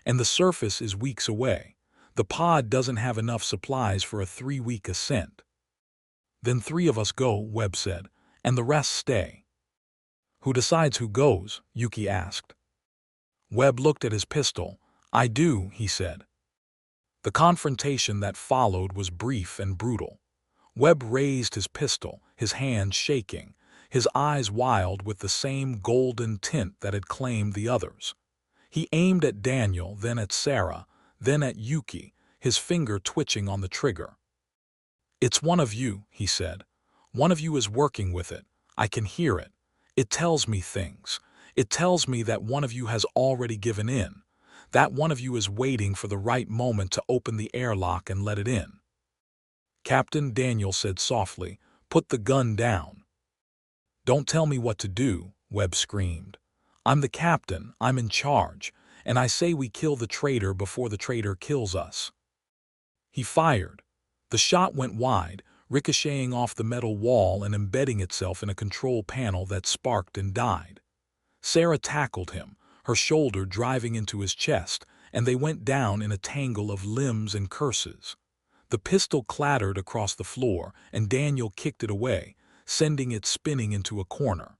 [SPEAKER 1] "and the surface is weeks away. The pod doesn't have enough supplies for a 3-week ascent." "Then 3 of us go," Webb said, "and the rest stay." "Who decides who goes?" Yuki asked. Webb looked at his pistol. "I do," he said. The confrontation that followed was brief and brutal. Webb raised his pistol, his hands shaking, his eyes wild with the same golden tint that had claimed the others. He aimed at Daniel, then at Sarah, then at Yuki, his finger twitching on the trigger. "It's one of you," he said. "One of you is working with it. I can hear it. It tells me things. It tells me that one of you has already given in. That one of you is waiting for the right moment to open the airlock and let it in." Captain Daniel said softly, "Put the gun down." "Don't tell me what to do," Webb screamed. "I'm the captain, I'm in charge, and I say we kill the traitor before the traitor kills us." He fired. The shot went wide, ricocheting off the metal wall and embedding itself in a control panel that sparked and died. Sarah tackled him, her shoulder driving into his chest, and they went down in a tangle of limbs and curses. The pistol clattered across the floor, and Daniel kicked it away, sending it spinning into a corner.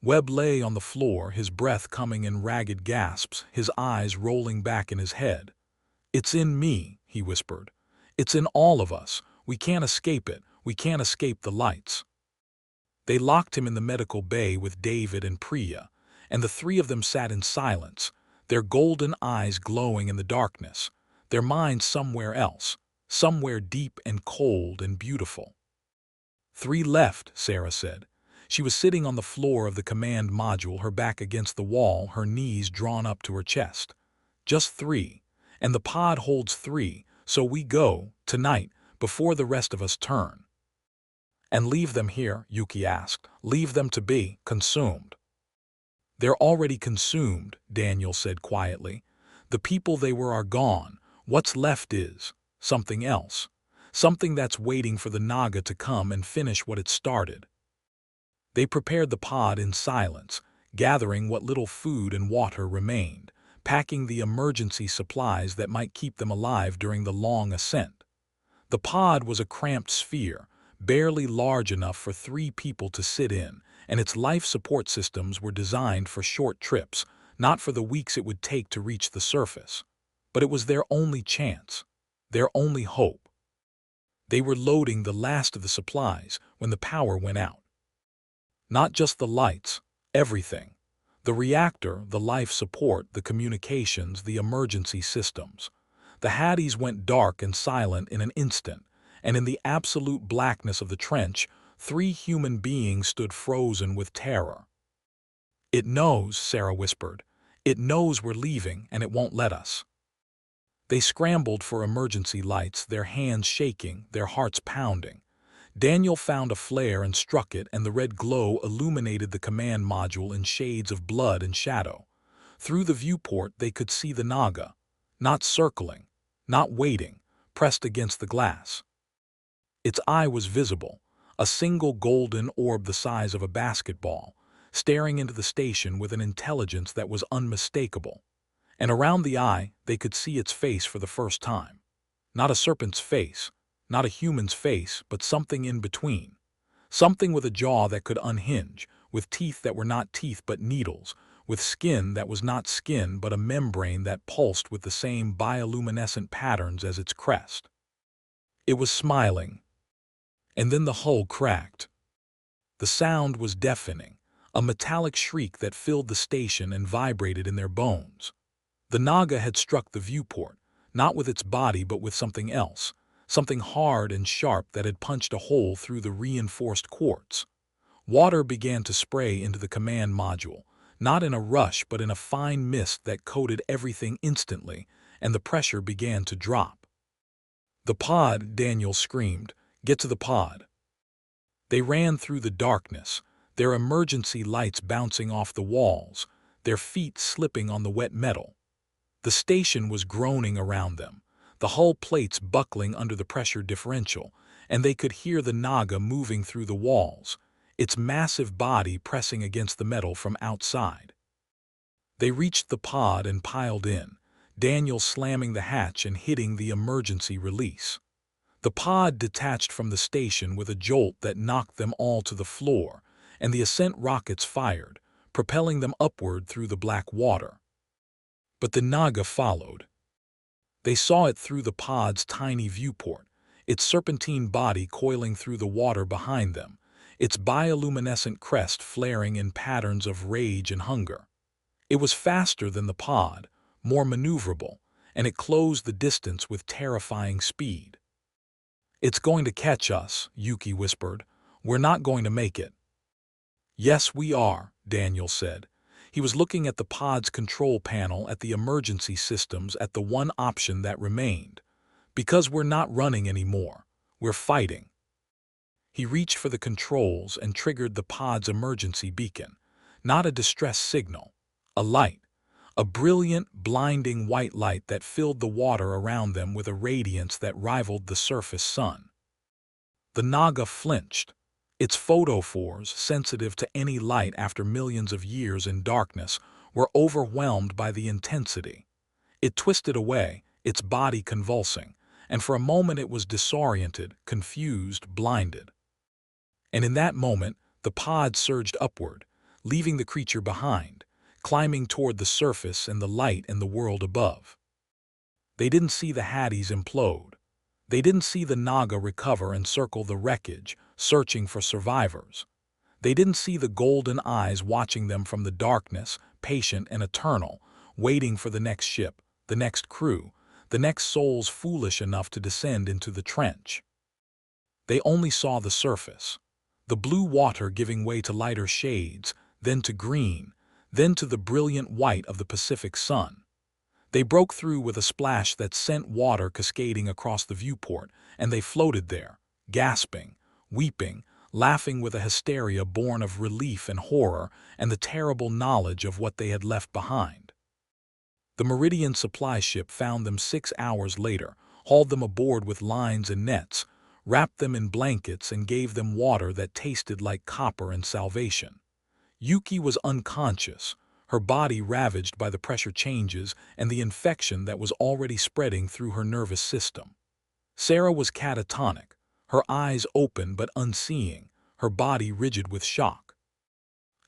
[SPEAKER 1] Webb lay on the floor, his breath coming in ragged gasps, his eyes rolling back in his head. "It's in me," he whispered. "It's in all of us. We can't escape it. We can't escape the lights." They locked him in the medical bay with David and Priya, and the three of them sat in silence, their golden eyes glowing in the darkness, their minds somewhere else, somewhere deep and cold and beautiful. "Three left," Sarah said. She was sitting on the floor of the command module, her back against the wall, her knees drawn up to her chest. "Just three. And the pod holds three, so we go, tonight, before the rest of us turn." "And leave them here?" Yuki asked. "Leave them to be consumed?" "They're already consumed," Daniel said quietly. "The people they were are gone. What's left is something else. Something that's waiting for the Naga to come and finish what it started." They prepared the pod in silence, gathering what little food and water remained, packing the emergency supplies that might keep them alive during the long ascent. The pod was a cramped sphere, barely large enough for 3 people to sit in, and its life support systems were designed for short trips, not for the weeks it would take to reach the surface. But it was their only chance, their only hope. They were loading the last of the supplies when the power went out. Not just the lights, everything. The reactor, the life support, the communications, the emergency systems. The Hadis went dark and silent in an instant, and in the absolute blackness of the trench, 3 human beings stood frozen with terror. "It knows," Sarah whispered. "It knows we're leaving, and it won't let us." They scrambled for emergency lights, their hands shaking, their hearts pounding. Daniel found a flare and struck it, and the red glow illuminated the command module in shades of blood and shadow. Through the viewport they could see the Naga, not circling, not waiting, pressed against the glass. Its eye was visible, a single golden orb the size of a basketball, staring into the station with an intelligence that was unmistakable. And around the eye they could see its face for the first time. Not a serpent's face, not a human's face, but something in between. Something with a jaw that could unhinge, with teeth that were not teeth but needles, with skin that was not skin but a membrane that pulsed with the same bioluminescent patterns as its crest. It was smiling. And then the hull cracked. The sound was deafening, a metallic shriek that filled the station and vibrated in their bones. The Naga had struck the viewport, not with its body but with something else, something hard and sharp that had punched a hole through the reinforced quartz. Water began to spray into the command module, not in a rush but in a fine mist that coated everything instantly, and the pressure began to drop. "The pod," Daniel screamed. "Get to the pod." They ran through the darkness, their emergency lights bouncing off the walls, their feet slipping on the wet metal. The station was groaning around them, the hull plates buckling under the pressure differential, and they could hear the Naga moving through the walls, its massive body pressing against the metal from outside. They reached the pod and piled in, Daniel slamming the hatch and hitting the emergency release. The pod detached from the station with a jolt that knocked them all to the floor, and the ascent rockets fired, propelling them upward through the black water. But the Naga followed. They saw it through the pod's tiny viewport, its serpentine body coiling through the water behind them, its bioluminescent crest flaring in patterns of rage and hunger. It was faster than the pod, more maneuverable, and it closed the distance with terrifying speed. "It's going to catch us," Yuki whispered. "We're not going to make it." "Yes, we are," Daniel said. He was looking at the pod's control panel, at the emergency systems, at the one option that remained. "Because we're not running anymore. We're fighting." He reached for the controls and triggered the pod's emergency beacon. Not a distress signal. A light. A brilliant, blinding white light that filled the water around them with a radiance that rivaled the surface sun. The Naga flinched. Its photophores, sensitive to any light after millions of years in darkness, were overwhelmed by the intensity. It twisted away, its body convulsing, and for a moment it was disoriented, confused, blinded. And in that moment, the pod surged upward, leaving the creature behind, climbing toward the surface and the light and the world above. They didn't see the Hadis implode. They didn't see the Naga recover and circle the wreckage, searching for survivors. They didn't see the golden eyes watching them from the darkness, patient and eternal, waiting for the next ship, the next crew, the next souls foolish enough to descend into the trench. They only saw the surface, the blue water giving way to lighter shades, then to green, then to the brilliant white of the Pacific sun. They broke through with a splash that sent water cascading across the viewport, and they floated there, gasping, weeping, laughing with a hysteria born of relief and horror and the terrible knowledge of what they had left behind. The Meridian supply ship found them 6 hours later, hauled them aboard with lines and nets, wrapped them in blankets and gave them water that tasted like copper and salvation. Yuki was unconscious, her body ravaged by the pressure changes and the infection that was already spreading through her nervous system. Sarah was catatonic, her eyes open but unseeing, her body rigid with shock.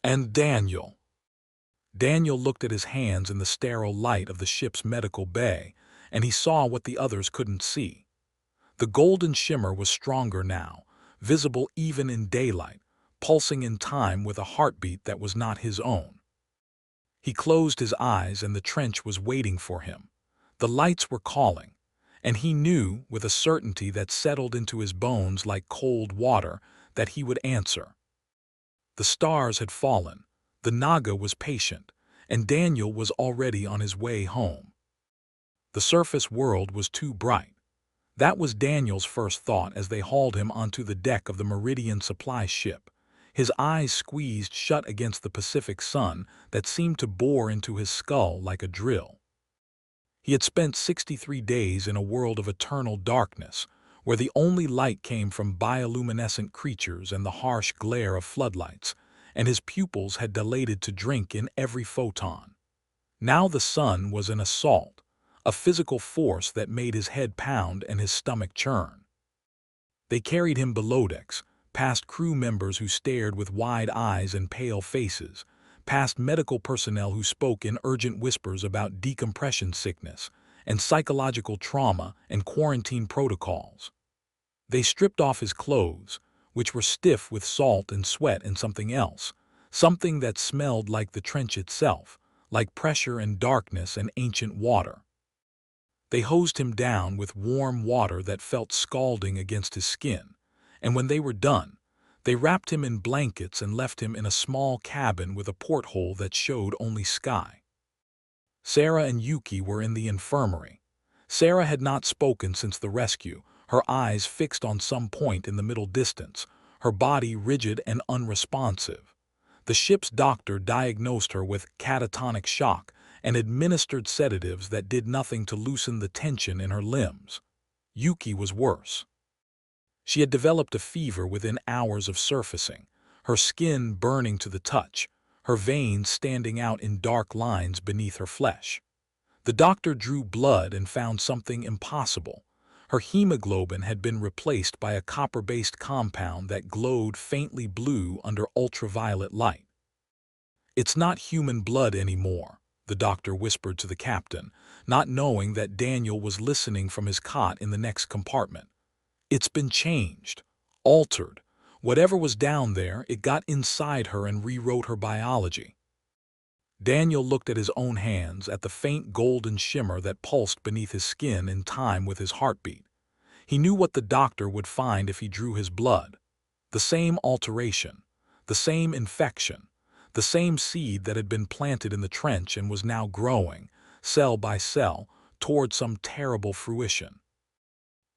[SPEAKER 1] And Daniel. Daniel looked at his hands in the sterile light of the ship's medical bay, and he saw what the others couldn't see. The golden shimmer was stronger now, visible even in daylight, pulsing in time with a heartbeat that was not his own. He closed his eyes and the trench was waiting for him. The lights were calling, and he knew, with a certainty that settled into his bones like cold water, that he would answer. The stars had fallen, the Naga was patient, and Daniel was already on his way home. The surface world was too bright. That was Daniel's first thought as they hauled him onto the deck of the Meridian supply ship, his eyes squeezed shut against the Pacific sun that seemed to bore into his skull like a drill. He had spent 63 days in a world of eternal darkness, where the only light came from bioluminescent creatures and the harsh glare of floodlights, and his pupils had dilated to drink in every photon. Now the sun was an assault, a physical force that made his head pound and his stomach churn. They carried him below decks, past crew members who stared with wide eyes and pale faces, past medical personnel who spoke in urgent whispers about decompression sickness and psychological trauma and quarantine protocols. They stripped off his clothes, which were stiff with salt and sweat and something else, something that smelled like the trench itself, like pressure and darkness and ancient water. They hosed him down with warm water that felt scalding against his skin, and when they were done, they wrapped him in blankets and left him in a small cabin with a porthole that showed only sky. Sarah and Yuki were in the infirmary. Sarah had not spoken since the rescue, her eyes fixed on some point in the middle distance, her body rigid and unresponsive. The ship's doctor diagnosed her with catatonic shock and administered sedatives that did nothing to loosen the tension in her limbs. Yuki was worse. She had developed a fever within hours of surfacing, her skin burning to the touch, her veins standing out in dark lines beneath her flesh. The doctor drew blood and found something impossible. Her hemoglobin had been replaced by a copper-based compound that glowed faintly blue under ultraviolet light. "It's not human blood anymore," the doctor whispered to the captain, not knowing that Daniel was listening from his cot in the next compartment. "It's been changed, altered. Whatever was down there, it got inside her and rewrote her biology." Daniel looked at his own hands, at the faint golden shimmer that pulsed beneath his skin in time with his heartbeat. He knew what the doctor would find if he drew his blood. The same alteration, The same infection. The same seed that had been planted in the trench and was now growing, cell by cell, toward some terrible fruition.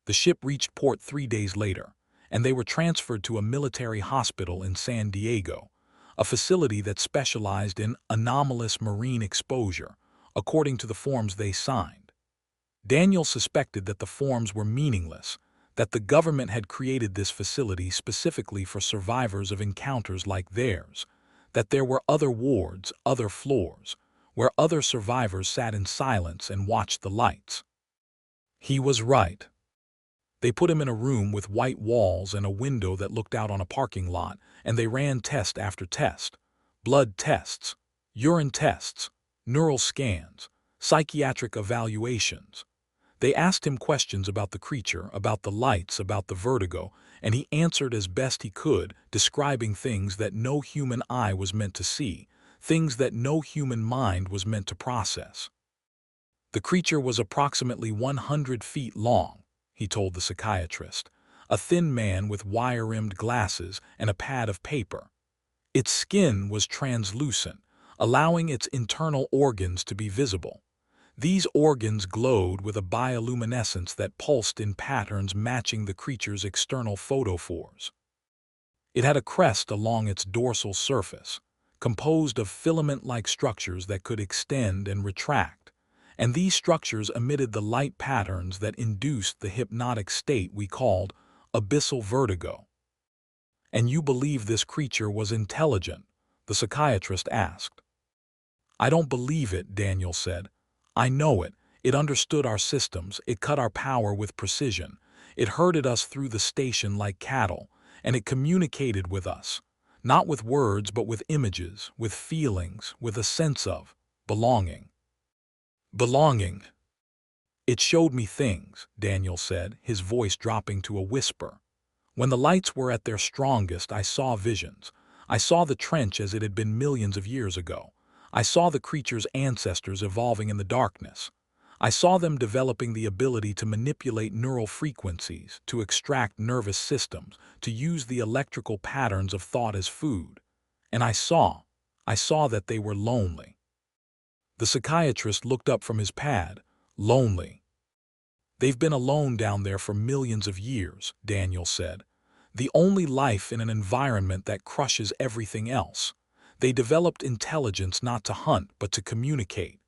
[SPEAKER 1] The ship reached port 3 days later, and they were transferred to a military hospital in San Diego, a facility that specialized in anomalous marine exposure, according to the forms they signed. Daniel suspected that the forms were meaningless, that the government had created this facility specifically for survivors of encounters like theirs, that there were other wards, other floors, where other survivors sat in silence and watched the lights. He was right. They put him in a room with white walls and a window that looked out on a parking lot, and they ran test after test. Blood tests, urine tests, neural scans, psychiatric evaluations. They asked him questions about the creature, about the lights, about the vertigo, and he answered as best he could, describing things that no human eye was meant to see, things that no human mind was meant to process. The creature was approximately 100 feet long, he told the psychiatrist, a thin man with wire-rimmed glasses and a pad of paper. Its skin was translucent, allowing its internal organs to be visible. These organs glowed with a bioluminescence that pulsed in patterns matching the creature's external photophores. It had a crest along its dorsal surface, composed of filament-like structures that could extend and retract, and these structures emitted the light patterns that induced the hypnotic state we called abyssal vertigo. "And you believe this creature was intelligent?" the psychiatrist asked. "I don't believe it," Daniel said. "I know it. It understood our systems, it cut our power with precision, it herded us through the station like cattle, and it communicated with us, not with words but with images, with feelings, with a sense of belonging." Belonging. "It showed me things," Daniel said, his voice dropping to a whisper. "When the lights were at their strongest, I saw visions. I saw the trench as it had been millions of years ago. I saw the creature's ancestors evolving in the darkness. I saw them developing the ability to manipulate neural frequencies, to extract nervous systems, to use the electrical patterns of thought as food. And I saw that they were lonely." The psychiatrist looked up from his pad. "Lonely." "They've been alone down there for millions of years," Daniel said. "The only life in an environment that crushes everything else. They developed intelligence not to hunt but to communicate.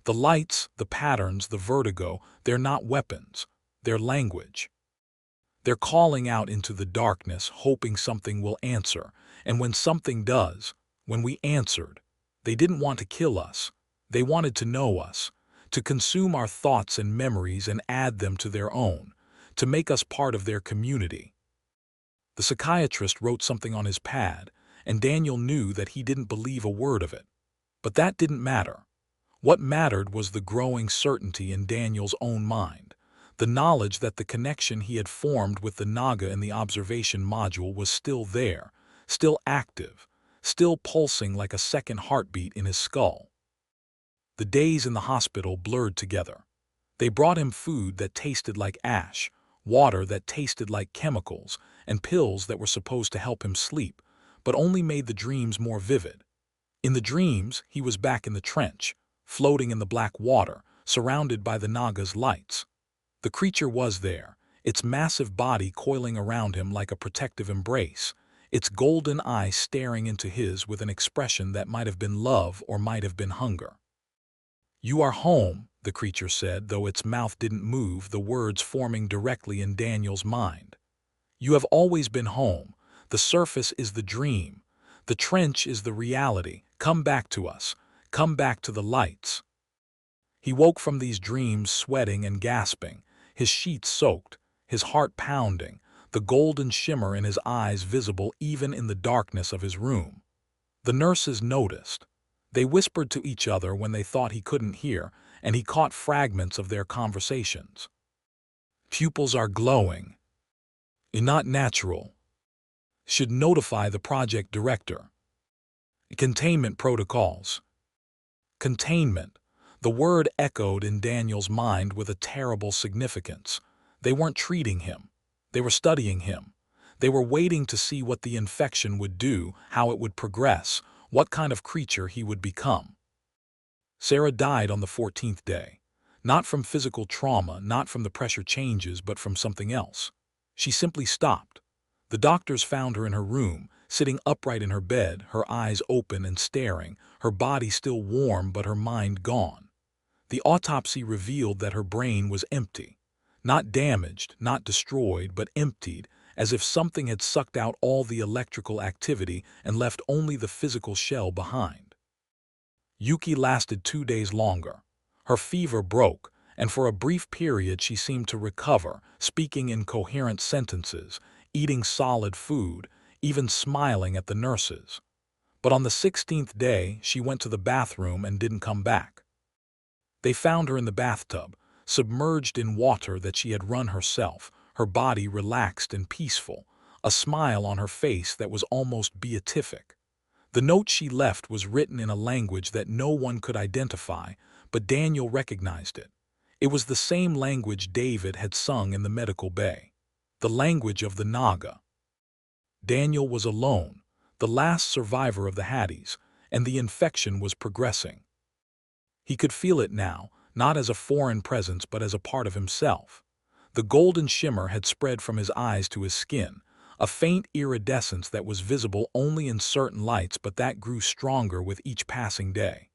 [SPEAKER 1] The lights, the patterns, the vertigo, they're not weapons. They're language. They're calling out into the darkness, hoping something will answer. And when something does, when we answered, they didn't want to kill us. They wanted to know us, to consume our thoughts and memories and add them to their own, to make us part of their community." The psychiatrist wrote something on his pad, and Daniel knew that he didn't believe a word of it. But that didn't matter. What mattered was the growing certainty in Daniel's own mind, the knowledge that the connection he had formed with the Naga in the observation module was still there, still active, still pulsing like a second heartbeat in his skull. The days in the hospital blurred together. They brought him food that tasted like ash, water that tasted like chemicals, and pills that were supposed to help him sleep, but only made the dreams more vivid. In the dreams, he was back in the trench, floating in the black water, surrounded by the Naga's lights. The creature was there, its massive body coiling around him like a protective embrace, its golden eye staring into his with an expression that might have been love or might have been hunger. "You are home," the creature said, though its mouth didn't move, the words forming directly in Daniel's mind. "You have always been home. The surface is the dream. The trench is the reality. Come back to us. Come back to the lights." He woke from these dreams sweating and gasping, his sheets soaked, his heart pounding, the golden shimmer in his eyes visible even in the darkness of his room. The nurses noticed. They whispered to each other when they thought he couldn't hear, and he caught fragments of their conversations. "Pupils are glowing. Not natural. Should notify the project director. Containment protocols." Containment. The word echoed in Daniel's mind with a terrible significance. They weren't treating him. They were studying him. They were waiting to see what the infection would do, how it would progress, what kind of creature he would become. Sarah died on the 14th day. Not from physical trauma, not from the pressure changes, but from something else. She simply stopped. The doctors found her in her room, sitting upright in her bed, her eyes open and staring, her body still warm but her mind gone. The autopsy revealed that her brain was empty. Not damaged, not destroyed, but emptied, as if something had sucked out all the electrical activity and left only the physical shell behind. Yuki lasted 2 days longer. Her fever broke, and for a brief period she seemed to recover, speaking in coherent sentences, eating solid food, even smiling at the nurses. But on the 16th day, she went to the bathroom and didn't come back. They found her in the bathtub, submerged in water that she had run herself, her body relaxed and peaceful, a smile on her face that was almost beatific. The note she left was written in a language that no one could identify, but Daniel recognized it. It was the same language David had sung in the medical bay, the language of the Naga. Daniel was alone, the last survivor of the Hadis, and the infection was progressing. He could feel it now, not as a foreign presence but as a part of himself. The golden shimmer had spread from his eyes to his skin, a faint iridescence that was visible only in certain lights but that grew stronger with each passing day.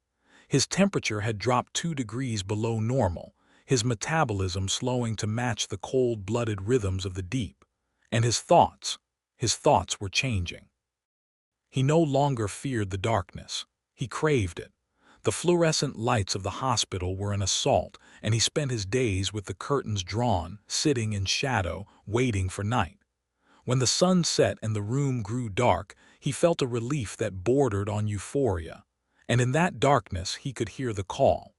[SPEAKER 1] His temperature had dropped 2 degrees below normal, his metabolism slowing to match the cold-blooded rhythms of the deep. And his thoughts were changing. He no longer feared the darkness. He craved it. The fluorescent lights of the hospital were an assault, and he spent his days with the curtains drawn, sitting in shadow, waiting for night. When the sun set and the room grew dark, he felt a relief that bordered on euphoria, and in that darkness he could hear the call.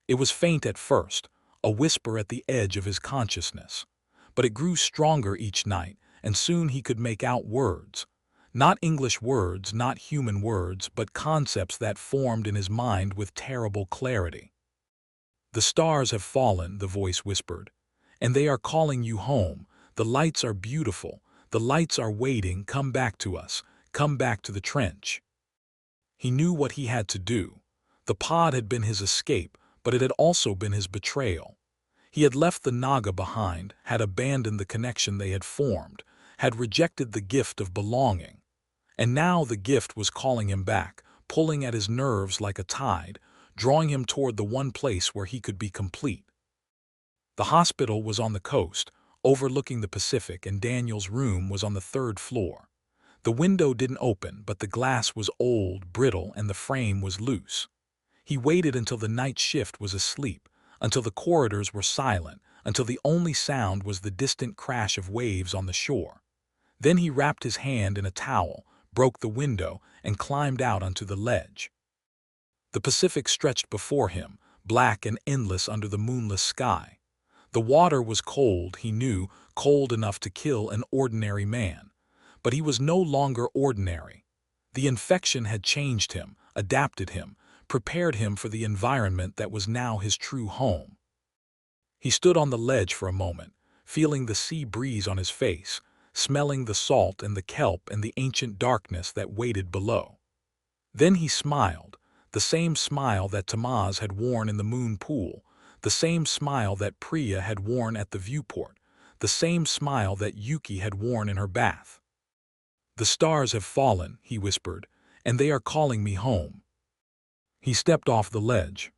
[SPEAKER 1] It was faint at first, a whisper at the edge of his consciousness, but it grew stronger each night, and soon he could make out words. Not English words, not human words, but concepts that formed in his mind with terrible clarity. "The stars have fallen," the voice whispered, "and they are calling you home. The lights are beautiful. The lights are waiting. Come back to us. Come back to the trench." He knew what he had to do. The pod had been his escape, but it had also been his betrayal. He had left the Naga behind, had abandoned the connection they had formed, had rejected the gift of belonging. And now the gift was calling him back, pulling at his nerves like a tide, drawing him toward the one place where he could be complete. The hospital was on the coast, overlooking the Pacific, and Daniel's room was on the 3rd floor. The window didn't open, but the glass was old, brittle, and the frame was loose. He waited until the night shift was asleep, until the corridors were silent, until the only sound was the distant crash of waves on the shore. Then he wrapped his hand in a towel, broke the window, and climbed out onto the ledge. The Pacific stretched before him, black and endless under the moonless sky. The water was cold, he knew, cold enough to kill an ordinary man. But he was no longer ordinary. The infection had changed him, adapted him, prepared him for the environment that was now his true home. He stood on the ledge for a moment, feeling the sea breeze on his face, smelling the salt and the kelp and the ancient darkness that waited below. Then he smiled, the same smile that Tamaz had worn in the moon pool, the same smile that Priya had worn at the viewport, the same smile that Yuki had worn in her bath. "The stars have fallen," he whispered, "and they are calling me home." He stepped off the ledge.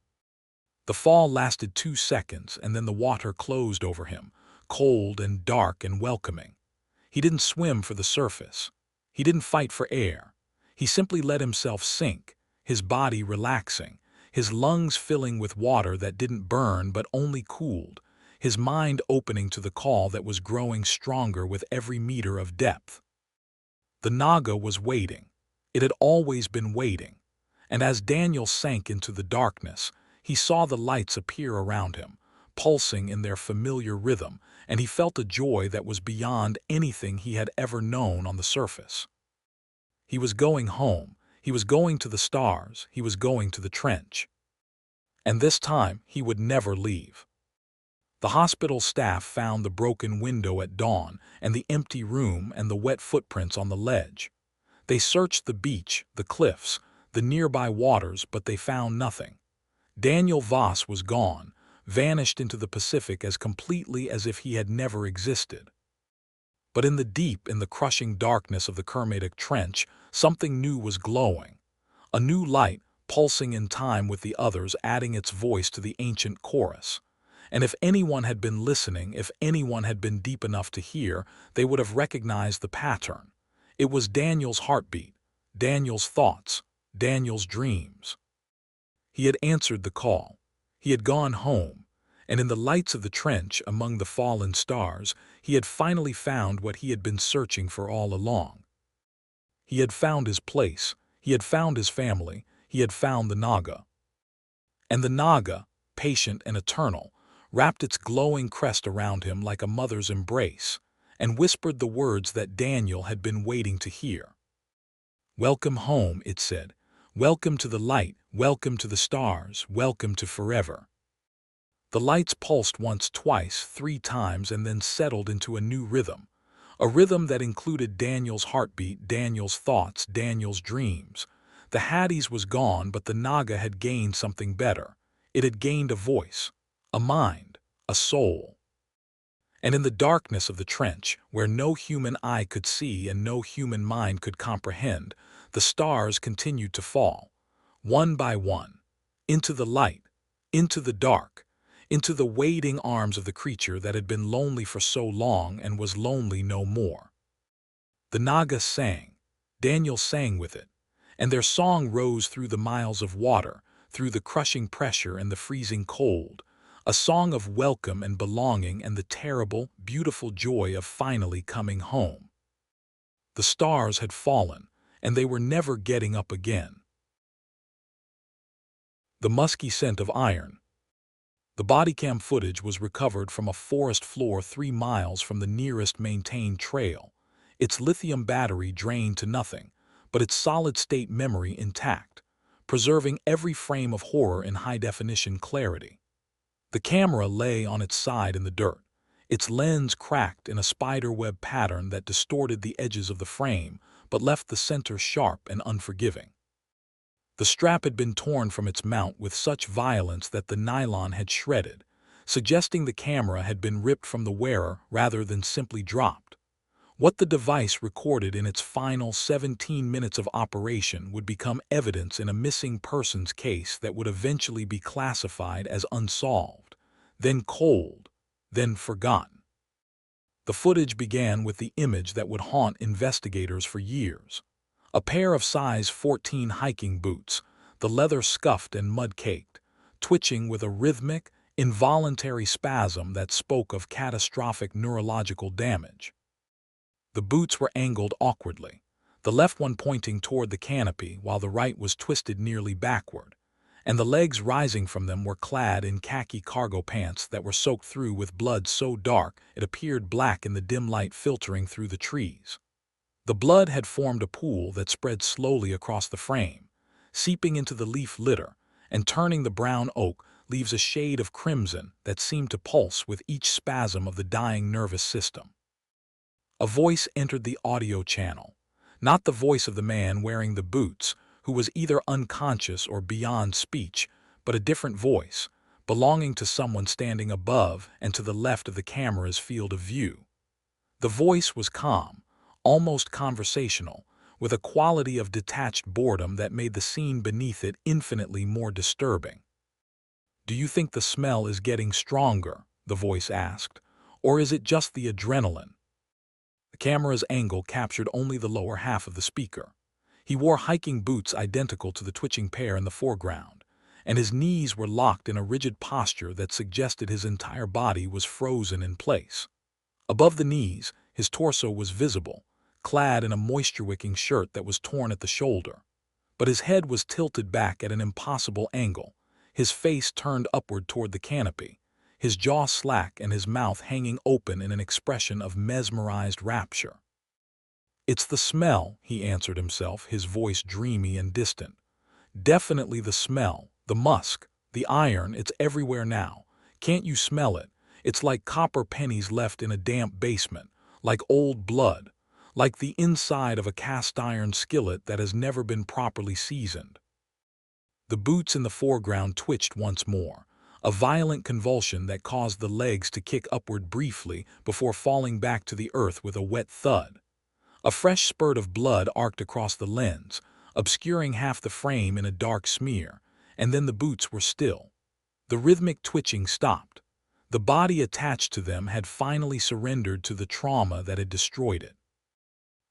[SPEAKER 1] The fall lasted 2 seconds, and then the water closed over him, cold and dark and welcoming. He didn't swim for the surface. He didn't fight for air. He simply let himself sink, his body relaxing, his lungs filling with water that didn't burn but only cooled, his mind opening to the call that was growing stronger with every meter of depth. The Naga was waiting. It had always been waiting. And as Daniel sank into the darkness, he saw the lights appear around him, pulsing in their familiar rhythm, and he felt a joy that was beyond anything he had ever known on the surface. He was going home. He was going to the stars. He was going to the trench. And this time, he would never leave. The hospital staff found the broken window at dawn and the empty room and the wet footprints on the ledge. They searched the beach, the cliffs, the nearby waters, but they found nothing. Daniel Voss was gone, vanished into the Pacific as completely as if he had never existed. But in the crushing darkness of the Kermadec Trench, something new was glowing. A new light, pulsing in time with the others, adding its voice to the ancient chorus. And if anyone had been listening, if anyone had been deep enough to hear, they would have recognized the pattern. It was Daniel's heartbeat, Daniel's thoughts, Daniel's dreams. He had answered the call. He had gone home, and in the lights of the trench, among the fallen stars, he had finally found what he had been searching for all along. He had found his place, he had found his family, he had found the Naga. And the Naga, patient and eternal, wrapped its glowing crest around him like a mother's embrace, and whispered the words that Daniel had been waiting to hear. "Welcome home," it said. "Welcome to the light, welcome to the stars, welcome to forever." The lights pulsed once, twice, 3 times, and then settled into a new rhythm. A rhythm that included Daniel's heartbeat, Daniel's thoughts, Daniel's dreams. The Hadis was gone, but the Naga had gained something better. It had gained a voice, a mind, a soul. And in the darkness of the trench, where no human eye could see and no human mind could comprehend, the stars continued to fall, one by one, into the light, into the dark, into the waiting arms of the creature that had been lonely for so long and was lonely no more. The Naga sang, Daniel sang with it, and their song rose through the miles of water, through the crushing pressure and the freezing cold, a song of welcome and belonging and the terrible, beautiful joy of finally coming home. The stars had fallen, and they were never getting up again. The Musky Scent of Iron. The bodycam footage was recovered from a forest floor 3 miles from the nearest maintained trail, its lithium battery drained to nothing, but its solid-state memory intact, preserving every frame of horror in high-definition clarity. The camera lay on its side in the dirt, its lens cracked in a spiderweb pattern that distorted the edges of the frame but left the center sharp and unforgiving. The strap had been torn from its mount with such violence that the nylon had shredded, suggesting the camera had been ripped from the wearer rather than simply dropped. What the device recorded in its final 17 minutes of operation would become evidence in a missing persons case that would eventually be classified as unsolved, then cold, then forgotten. The footage began with the image that would haunt investigators for years. A pair of size 14 hiking boots, the leather scuffed and mud-caked, twitching with a rhythmic, involuntary spasm that spoke of catastrophic neurological damage. The boots were angled awkwardly, the left one pointing toward the canopy while the right was twisted nearly backward, and the legs rising from them were clad in khaki cargo pants that were soaked through with blood so dark it appeared black in the dim light filtering through the trees. The blood had formed a pool that spread slowly across the frame, seeping into the leaf litter and turning the brown oak leaves a shade of crimson that seemed to pulse with each spasm of the dying nervous system. A voice entered the audio channel, not the voice of the man wearing the boots, who was either unconscious or beyond speech, but a different voice, belonging to someone standing above and to the left of the camera's field of view. The voice was calm, almost conversational, with a quality of detached boredom that made the scene beneath it infinitely more disturbing. "Do you think the smell is getting stronger?" the voice asked, "or is it just the adrenaline?" The camera's angle captured only the lower half of the speaker. He wore hiking boots identical to the twitching pair in the foreground, and his knees were locked in a rigid posture that suggested his entire body was frozen in place. Above the knees, his torso was visible, clad in a moisture-wicking shirt that was torn at the shoulder. But his head was tilted back at an impossible angle, his face turned upward toward the canopy, his jaw slack and his mouth hanging open in an expression of mesmerized rapture. "It's the smell," he answered himself, his voice dreamy and distant. "Definitely the smell, the musk, the iron, it's everywhere now. Can't you smell it? It's like copper pennies left in a damp basement, like old blood, like the inside of a cast-iron skillet that has never been properly seasoned. The boots in the foreground twitched once more, a violent convulsion that caused the legs to kick upward briefly before falling back to the earth with a wet thud. A fresh spurt of blood arced across the lens, obscuring half the frame in a dark smear, and then the boots were still. The rhythmic twitching stopped. The body attached to them had finally surrendered to the trauma that had destroyed it.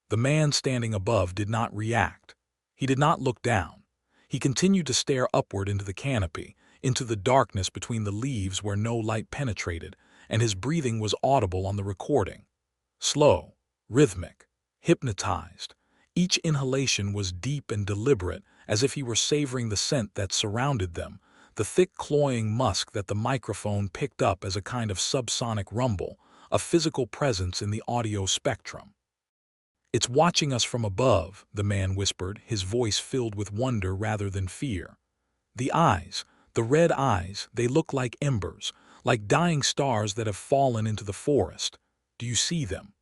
[SPEAKER 1] The man standing above did not react. He did not look down. He continued to stare upward into the canopy, into the darkness between the leaves where no light penetrated, and his breathing was audible on the recording. Slow, rhythmic, hypnotized. Each inhalation was deep and deliberate, as if he were savoring the scent that surrounded them, the thick cloying musk that the microphone picked up as a kind of subsonic rumble, a physical presence in the audio spectrum. "It's watching us from above," the man whispered, his voice filled with wonder rather than fear. "The eyes, the red eyes, they look like embers, like dying stars that have fallen into the forest. Do you see them?"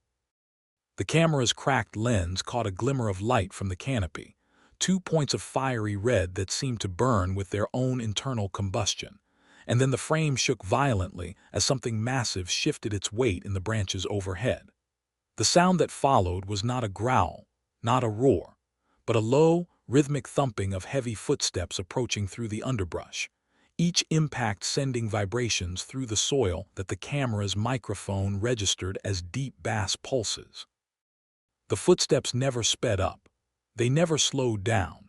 [SPEAKER 1] The camera's cracked lens caught a glimmer of light from the canopy, 2 points of fiery red that seemed to burn with their own internal combustion, and then the frame shook violently as something massive shifted its weight in the branches overhead. The sound that followed was not a growl, not a roar, but a low, rhythmic thumping of heavy footsteps approaching through the underbrush, each impact sending vibrations through the soil that the camera's microphone registered as deep bass pulses. The footsteps never sped up. They never slowed down.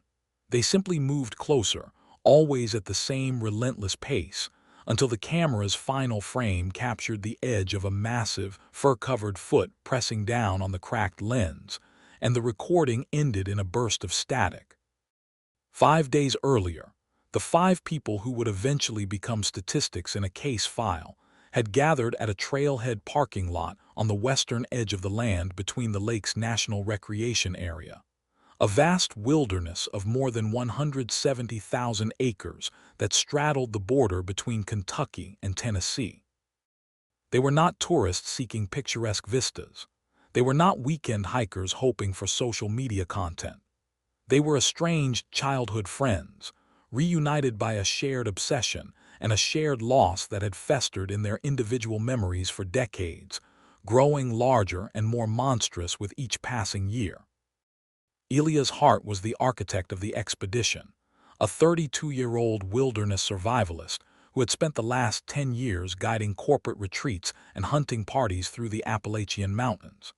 [SPEAKER 1] They simply moved closer, always at the same relentless pace, until the camera's final frame captured the edge of a massive, fur-covered foot pressing down on the cracked lens, and the recording ended in a burst of static. 5 days earlier, the 5 people who would eventually become statistics in a case file had gathered at a trailhead parking lot on the western edge of the land between the lake's national recreation area, a vast wilderness of more than 170,000 acres that straddled the border between Kentucky and Tennessee. They were not tourists seeking picturesque vistas. They were not weekend hikers hoping for social media content. They were estranged childhood friends, reunited by a shared obsession and a shared loss that had festered in their individual memories for decades, growing larger and more monstrous with each passing year. Elias Hart was the architect of the expedition, a 32-year-old wilderness survivalist who had spent the last 10 years guiding corporate retreats and hunting parties through the Appalachian Mountains.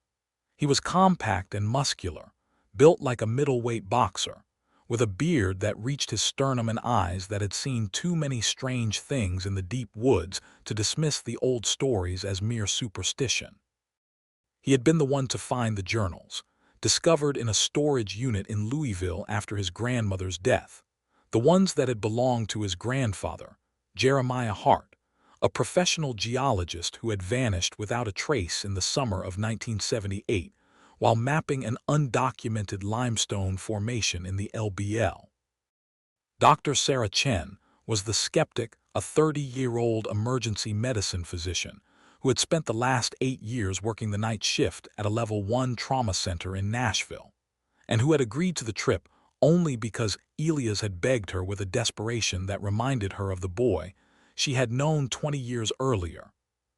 [SPEAKER 1] He was compact and muscular, built like a middleweight boxer, with a beard that reached his sternum and eyes that had seen too many strange things in the deep woods to dismiss the old stories as mere superstition. He had been the one to find the journals, discovered in a storage unit in Louisville after his grandmother's death, the ones that had belonged to his grandfather, Jeremiah Hart, a professional geologist who had vanished without a trace in the summer of 1978 while mapping an undocumented limestone formation in the LBL. Dr. Sarah Chen was the skeptic, a 30-year-old emergency medicine physician who had spent the last 8 years working the night shift at a Level 1 trauma center in Nashville, and who had agreed to the trip only because Elias had begged her with a desperation that reminded her of the boy she had known 20 years earlier,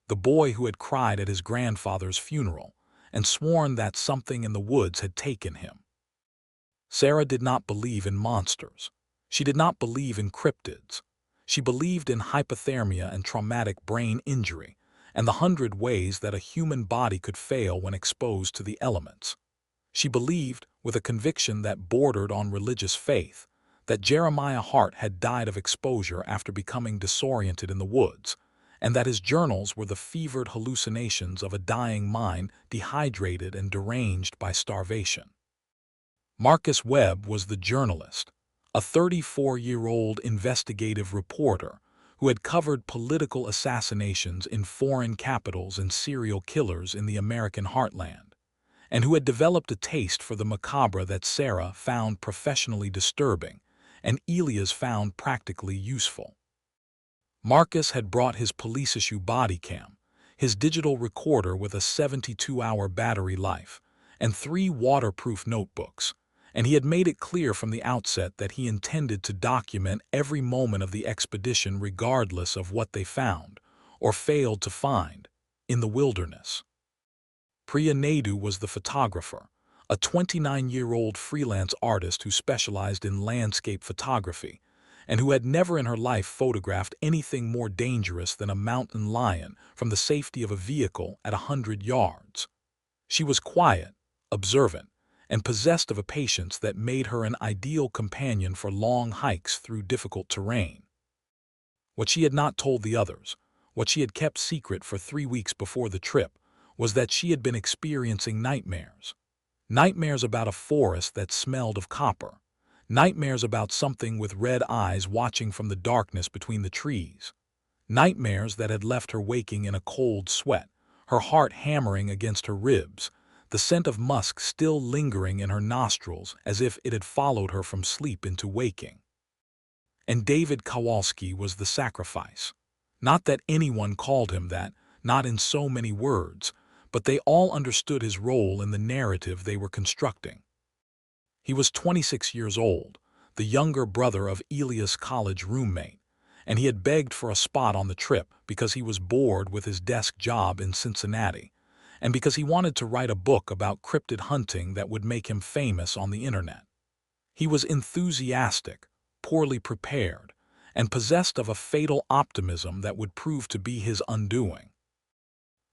[SPEAKER 1] the boy who had cried at his grandfather's funeral and sworn that something in the woods had taken him. Sarah did not believe in monsters. She did not believe in cryptids. She believed in hypothermia and traumatic brain injury, and the 100 ways that a human body could fail when exposed to the elements. She believed, with a conviction that bordered on religious faith, that Jeremiah Hart had died of exposure after becoming disoriented in the woods, and that his journals were the fevered hallucinations of a dying mind dehydrated and deranged by starvation. Marcus Webb was the journalist, a 34-year-old investigative reporter who had covered political assassinations in foreign capitals and serial killers in the American heartland, and who had developed a taste for the macabre that Sarah found professionally disturbing and Elias found practically useful. Marcus had brought his police-issue body cam, his digital recorder with a 72-hour battery life, and 3 waterproof notebooks, and he had made it clear from the outset that he intended to document every moment of the expedition regardless of what they found, or failed to find, in the wilderness. Priya Naidu was the photographer, a 29-year-old freelance artist who specialized in landscape photography, and who had never in her life photographed anything more dangerous than a mountain lion from the safety of a vehicle at 100 yards. She was quiet, observant, and possessed of a patience that made her an ideal companion for long hikes through difficult terrain. What she had not told the others, what she had kept secret for 3 weeks before the trip, was that she had been experiencing nightmares. Nightmares about a forest that smelled of copper. Nightmares about something with red eyes watching from the darkness between the trees. Nightmares that had left her waking in a cold sweat, her heart hammering against her ribs, the scent of musk still lingering in her nostrils as if it had followed her from sleep into waking. And David Kowalski was the sacrifice. Not that anyone called him that, not in so many words, but they all understood his role in the narrative they were constructing. He was 26 years old, the younger brother of Elias' college roommate, and he had begged for a spot on the trip because he was bored with his desk job in Cincinnati, and because he wanted to write a book about cryptid hunting that would make him famous on the internet. He was enthusiastic, poorly prepared, and possessed of a fatal optimism that would prove to be his undoing.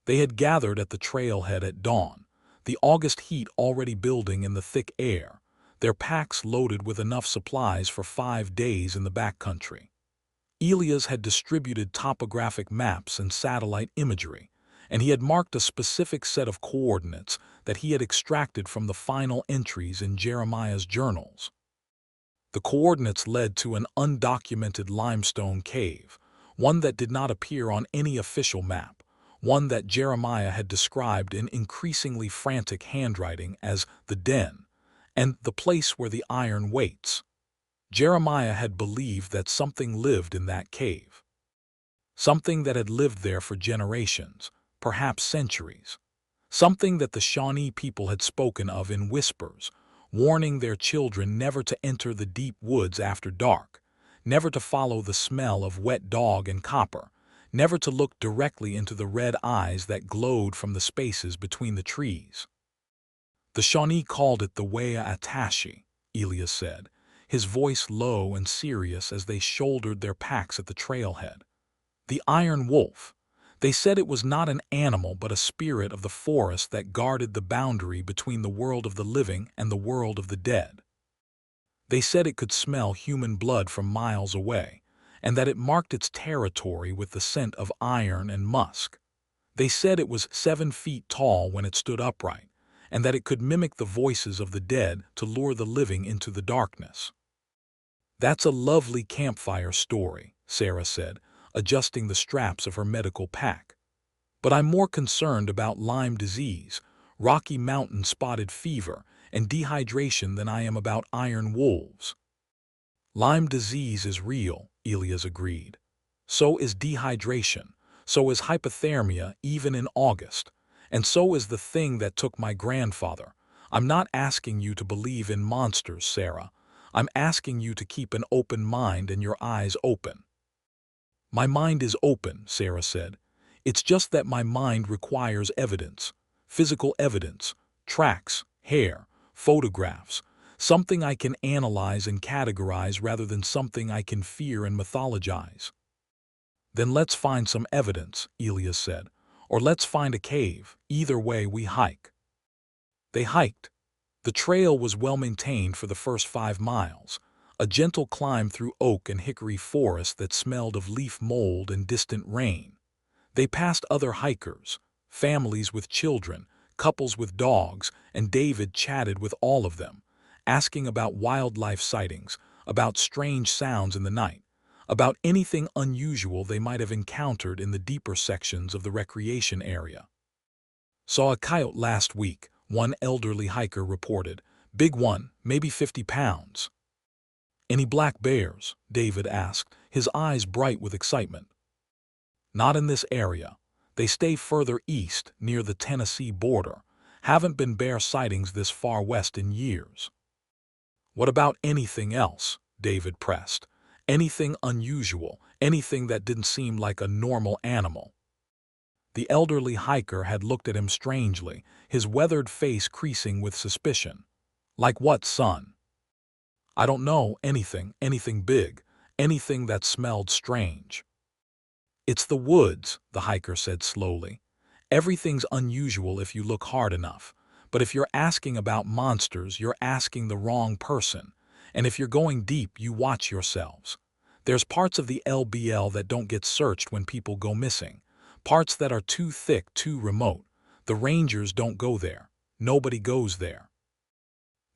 [SPEAKER 1] They had gathered at the trailhead at dawn, the August heat already building in the thick air, their packs loaded with enough supplies for 5 days in the backcountry. Elias had distributed topographic maps and satellite imagery, and he had marked a specific set of coordinates that he had extracted from the final entries in Jeremiah's journals. The coordinates led to an undocumented limestone cave, one that did not appear on any official map, one that Jeremiah had described in increasingly frantic handwriting as the den, and the place where the iron waits. Jeremiah had believed that something lived in that cave. Something that had lived there for generations, perhaps centuries. Something that the Shawnee people had spoken of in whispers, warning their children never to enter the deep woods after dark, never to follow the smell of wet dog and copper, never to look directly into the red eyes that glowed from the spaces between the trees. The Shawnee called it the Wea Atashi, Elias said, his voice low and serious as they shouldered their packs at the trailhead. The iron wolf. They said it was not an animal but a spirit of the forest that guarded the boundary between the world of the living and the world of the dead. They said it could smell human blood from miles away, and that it marked its territory with the scent of iron and musk. They said it was 7 feet tall when it stood upright, and that it could mimic the voices of the dead to lure the living into the darkness. "That's a lovely campfire story," Sarah said, adjusting the straps of her medical pack. "But I'm more concerned about Lyme disease, Rocky Mountain spotted fever, and dehydration than I am about iron wolves." "Lyme disease is real," Elias agreed. "So is dehydration, so is hypothermia even in August. And so is the thing that took my grandfather. I'm not asking you to believe in monsters, Sarah. I'm asking you to keep an open mind and your eyes open." "My mind is open," Sarah said. "It's just that my mind requires evidence, physical evidence, tracks, hair, photographs, something I can analyze and categorize rather than something I can fear and mythologize." "Then let's find some evidence," Elias said. "Or let's find a cave. Either way, we hike." They hiked. The trail was well maintained for the first 5 miles, a gentle climb through oak and hickory forest that smelled of leaf mold and distant rain. They passed other hikers, families with children, couples with dogs, and David chatted with all of them, asking about wildlife sightings, about strange sounds in the night, about anything unusual they might have encountered in the deeper sections of the recreation area. "Saw a coyote last week," one elderly hiker reported. "Big one, maybe 50 pounds. "Any black bears?" David asked, his eyes bright with excitement. "Not in this area. They stay further east, near the Tennessee border. Haven't been bear sightings this far west in years. What about anything else? David pressed. Anything unusual, anything that didn't seem like a normal animal. The elderly hiker had looked at him strangely, his weathered face creasing with suspicion. Like what, son? I don't know, anything big, anything that smelled strange. It's the woods, the hiker said slowly. Everything's unusual if you look hard enough. But if you're asking about monsters, you're asking the wrong person. And if you're going deep, you watch yourselves. There's parts of the LBL that don't get searched when people go missing. Parts that are too thick, too remote. The rangers don't go there. Nobody goes there.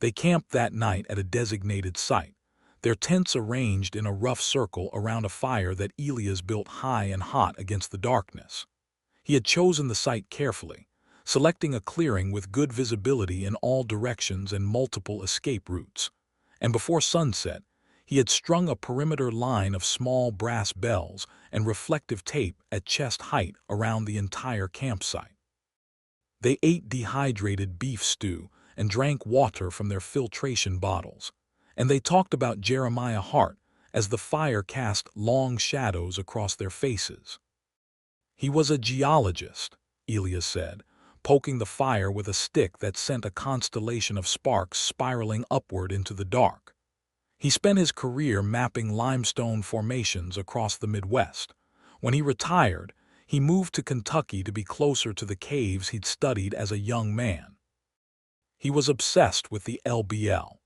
[SPEAKER 1] They camped that night at a designated site, their tents arranged in a rough circle around a fire that Elias built high and hot against the darkness. He had chosen the site carefully, selecting a clearing with good visibility in all directions and multiple escape routes. And before sunset, he had strung a perimeter line of small brass bells and reflective tape at chest height around the entire campsite. They ate dehydrated beef stew and drank water from their filtration bottles, and they talked about Jeremiah Hart as the fire cast long shadows across their faces. He was a geologist, Elias said, poking the fire with a stick that sent a constellation of sparks spiraling upward into the dark. He spent his career mapping limestone formations across the Midwest. When he retired, he moved to Kentucky to be closer to the caves he'd studied as a young man. He was obsessed with the LBL.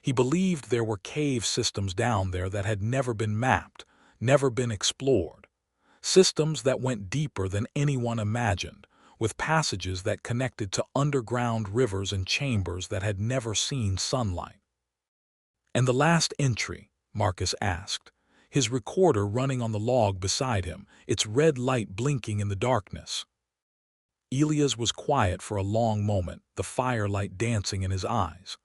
[SPEAKER 1] He believed there were cave systems down there that had never been mapped, never been explored. Systems that went deeper than anyone imagined, with passages that connected to underground rivers and chambers that had never seen sunlight. And the last entry, Marcus asked, his recorder running on the log beside him, its red light blinking in the darkness. Elias was quiet for a long moment, the firelight dancing in his eyes.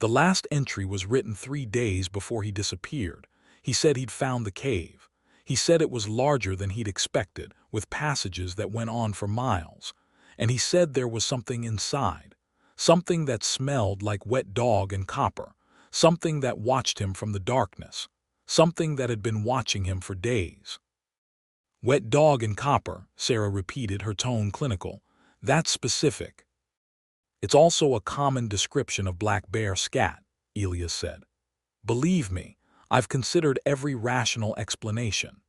[SPEAKER 1] The last entry was written 3 days before he disappeared. He said he'd found the cave. He said it was larger than he'd expected, with passages that went on for miles. And he said there was something inside, something that smelled like wet dog and copper, something that watched him from the darkness, something that had been watching him for days. Wet dog and copper, Sarah repeated, her tone clinical. That's specific. It's also a common description of black bear scat, Elias said. Believe me, I've considered every rational explanation.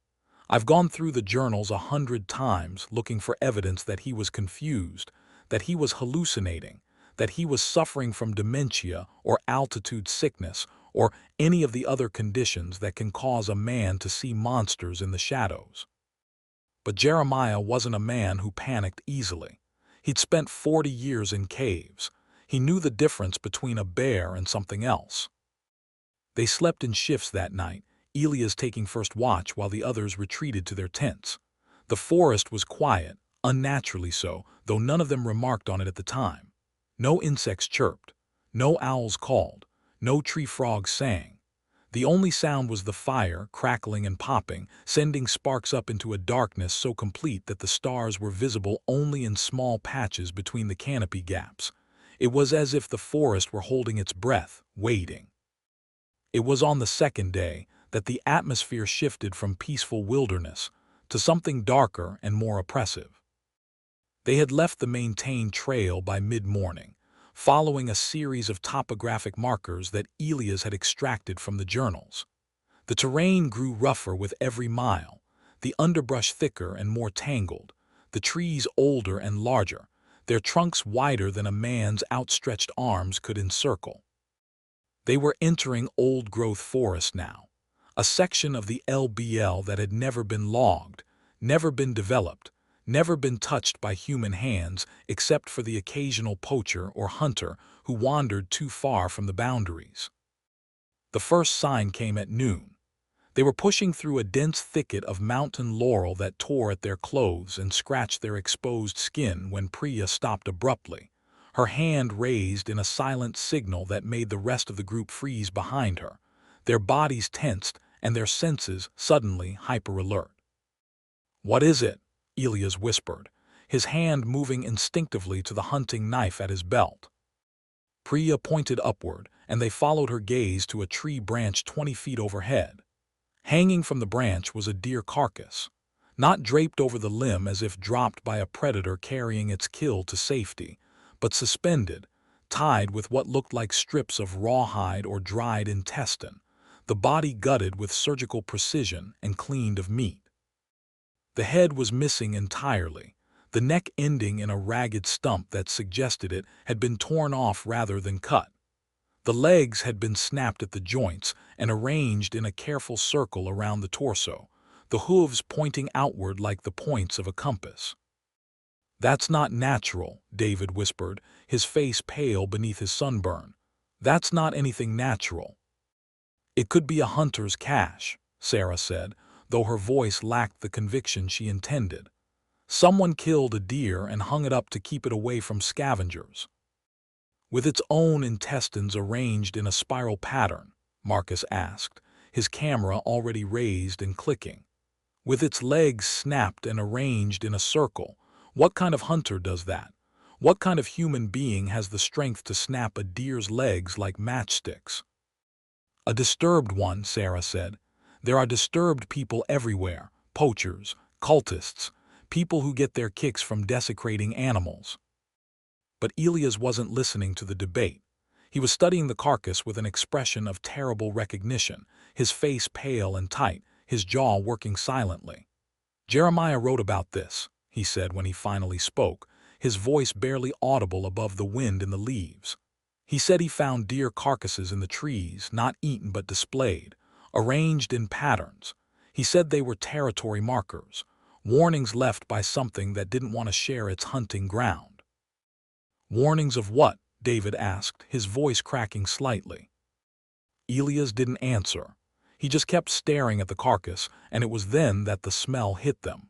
[SPEAKER 1] I've gone through the journals 100 times looking for evidence that he was confused, that he was hallucinating, that he was suffering from dementia or altitude sickness or any of the other conditions that can cause a man to see monsters in the shadows. But Jeremiah wasn't a man who panicked easily. He'd spent 40 years in caves. He knew the difference between a bear and something else. They slept in shifts that night, Elias taking first watch while the others retreated to their tents. The forest was quiet, unnaturally so, though none of them remarked on it at the time. No insects chirped, no owls called, no tree frogs sang. The only sound was the fire crackling and popping, sending sparks up into a darkness so complete that the stars were visible only in small patches between the canopy gaps. It was as if the forest were holding its breath, waiting. It was on the second day that the atmosphere shifted from peaceful wilderness to something darker and more oppressive. They had left the maintained trail by mid-morning, following a series of topographic markers that Elias had extracted from the journals. The terrain grew rougher with every mile, the underbrush thicker and more tangled, the trees older and larger, their trunks wider than a man's outstretched arms could encircle. They were entering old-growth forest now, a section of the LBL that had never been logged, never been developed, never been touched by human hands except for the occasional poacher or hunter who wandered too far from the boundaries. The first sign came at noon. They were pushing through a dense thicket of mountain laurel that tore at their clothes and scratched their exposed skin when Priya stopped abruptly, her hand raised in a silent signal that made the rest of the group freeze behind her, their bodies tensed and their senses suddenly hyper-alert. "What is it?" Elias whispered, his hand moving instinctively to the hunting knife at his belt. Priya pointed upward, and they followed her gaze to a tree branch 20 feet overhead. Hanging from the branch was a deer carcass, not draped over the limb as if dropped by a predator carrying its kill to safety, but suspended, tied with what looked like strips of rawhide or dried intestine, the body gutted with surgical precision and cleaned of meat. The head was missing entirely, the neck ending in a ragged stump that suggested it had been torn off rather than cut. The legs had been snapped at the joints and arranged in a careful circle around the torso, the hooves pointing outward like the points of a compass. "That's not natural," David whispered, his face pale beneath his sunburn. "That's not anything natural." "It could be a hunter's cache," Sarah said, though her voice lacked the conviction she intended. "Someone killed a deer and hung it up to keep it away from scavengers." "With its own intestines arranged in a spiral pattern?" Marcus asked, his camera already raised and clicking. "With its legs snapped and arranged in a circle? What kind of hunter does that? What kind of human being has the strength to snap a deer's legs like matchsticks?" "A disturbed one," Sarah said. "There are disturbed people everywhere, poachers, cultists, people who get their kicks from desecrating animals." But Elias wasn't listening to the debate. He was studying the carcass with an expression of terrible recognition, his face pale and tight, his jaw working silently. "Jeremiah wrote about this," he said when he finally spoke, his voice barely audible above the wind in the leaves. "He said he found deer carcasses in the trees, not eaten but displayed, arranged in patterns. He said they were territory markers, warnings left by something that didn't want to share its hunting ground." "Warnings of what?" David asked, his voice cracking slightly. Elias didn't answer. He just kept staring at the carcass, and it was then that the smell hit them.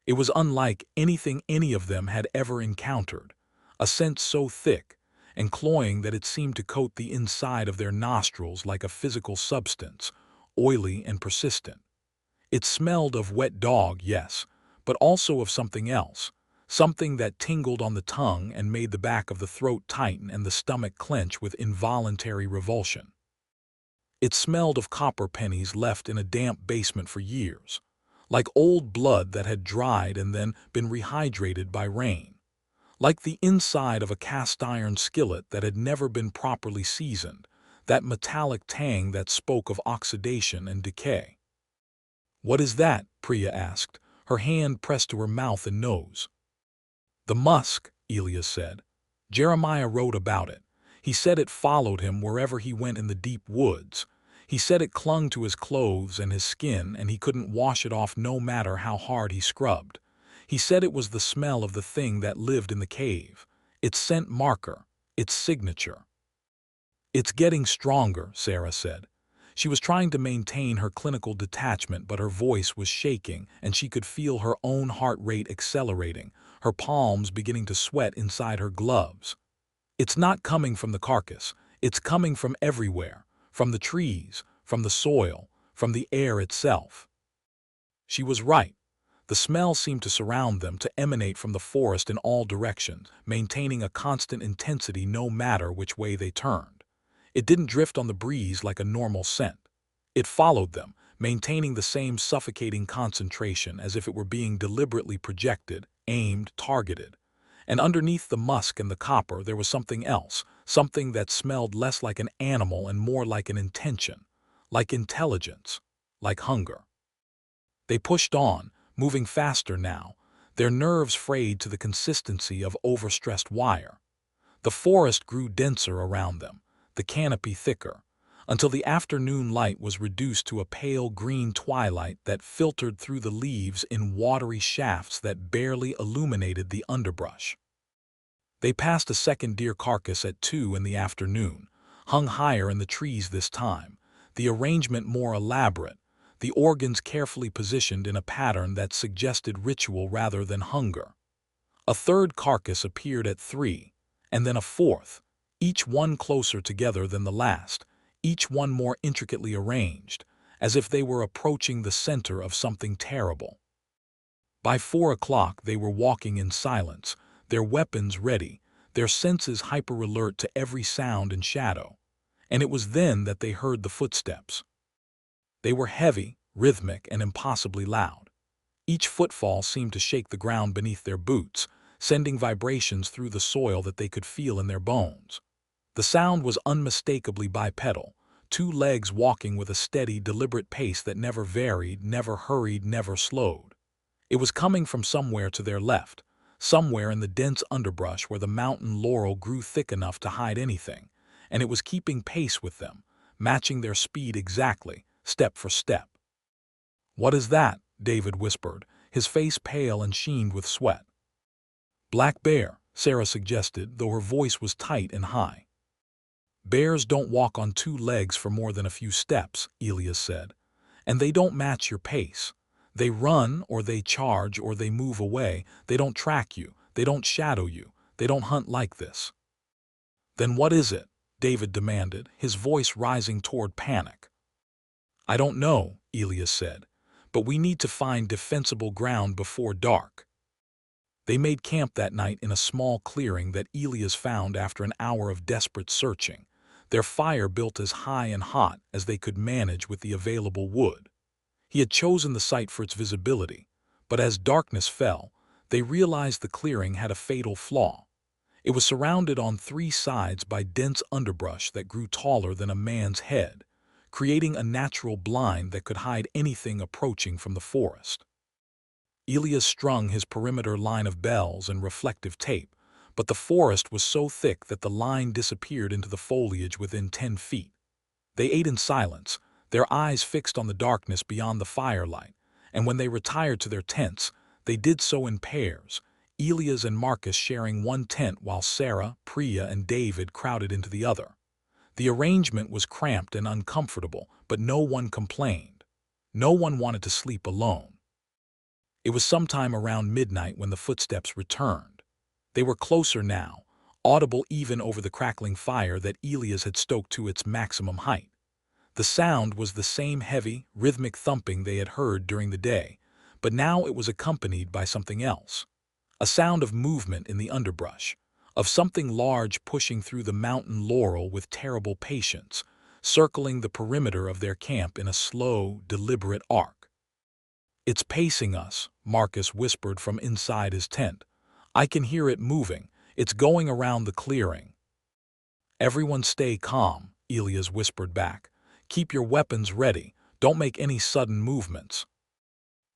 [SPEAKER 1] It was unlike anything any of them had ever encountered, a scent so thick and cloying that it seemed to coat the inside of their nostrils like a physical substance, oily and persistent. It smelled of wet dog, yes, but also of something else, something that tingled on the tongue and made the back of the throat tighten and the stomach clench with involuntary revulsion. It smelled of copper pennies left in a damp basement for years, like old blood that had dried and then been rehydrated by rain, like the inside of a cast-iron skillet that had never been properly seasoned, that metallic tang that spoke of oxidation and decay. "What is that?" Priya asked, her hand pressed to her mouth and nose. "The musk," Elias said. "Jeremiah wrote about it. He said it followed him wherever he went in the deep woods. He said it clung to his clothes and his skin and he couldn't wash it off no matter how hard he scrubbed. He said it was the smell of the thing that lived in the cave, its scent marker, its signature." "It's getting stronger," Sarah said. She was trying to maintain her clinical detachment, but her voice was shaking and she could feel her own heart rate accelerating, her palms beginning to sweat inside her gloves. "It's not coming from the carcass. It's coming from everywhere, from the trees, from the soil, from the air itself." She was right. The smell seemed to surround them, to emanate from the forest in all directions, maintaining a constant intensity no matter which way they turned. It didn't drift on the breeze like a normal scent. It followed them, maintaining the same suffocating concentration as if it were being deliberately projected, aimed, targeted. And underneath the musk and the copper there was something else, something that smelled less like an animal and more like an intention, like intelligence, like hunger. They pushed on, moving faster now, their nerves frayed to the consistency of overstressed wire. The forest grew denser around them, the canopy thicker, until the afternoon light was reduced to a pale green twilight that filtered through the leaves in watery shafts that barely illuminated the underbrush. They passed a second deer carcass at 2 in the afternoon, hung higher in the trees this time, the arrangement more elaborate, the organs carefully positioned in a pattern that suggested ritual rather than hunger. A third carcass appeared at 3, and then a fourth, each one closer together than the last, each one more intricately arranged, as if they were approaching the center of something terrible. By 4 o'clock they were walking in silence, their weapons ready, their senses hyper-alert to every sound and shadow. And it was then that they heard the footsteps. They were heavy, rhythmic, and impossibly loud. Each footfall seemed to shake the ground beneath their boots, sending vibrations through the soil that they could feel in their bones. The sound was unmistakably bipedal, two legs walking with a steady, deliberate pace that never varied, never hurried, never slowed. It was coming from somewhere to their left, somewhere in the dense underbrush where the mountain laurel grew thick enough to hide anything, and it was keeping pace with them, matching their speed exactly, step for step. "What is that?" David whispered, his face pale and sheened with sweat. "Black bear," Sarah suggested, though her voice was tight and high. "Bears don't walk on two legs for more than a few steps," Elias said, "and they don't match your pace. They run, or they charge, or they move away. They don't track you, they don't shadow you, they don't hunt like this." "Then what is it?" David demanded, his voice rising toward panic. "I don't know," Elias said, "but we need to find defensible ground before dark." They made camp that night in a small clearing that Elias found after an hour of desperate searching, their fire built as high and hot as they could manage with the available wood. He had chosen the site for its visibility, but as darkness fell, they realized the clearing had a fatal flaw. It was surrounded on three sides by dense underbrush that grew taller than a man's head, creating a natural blind that could hide anything approaching from the forest. Elias strung his perimeter line of bells and reflective tape, but the forest was so thick that the line disappeared into the foliage within 10 feet. They ate in silence, their eyes fixed on the darkness beyond the firelight, and when they retired to their tents, they did so in pairs, Elias and Marcus sharing one tent while Sarah, Priya, and David crowded into the other. The arrangement was cramped and uncomfortable, but no one complained. No one wanted to sleep alone. It was sometime around midnight when the footsteps returned. They were closer now, audible even over the crackling fire that Elias had stoked to its maximum height. The sound was the same heavy, rhythmic thumping they had heard during the day, but now it was accompanied by something else. A sound of movement in the underbrush, of something large pushing through the mountain laurel with terrible patience, circling the perimeter of their camp in a slow, deliberate arc. "It's pacing us," Marcus whispered from inside his tent. "I can hear it moving. It's going around the clearing." "Everyone stay calm," Elias whispered back. "Keep your weapons ready. Don't make any sudden movements."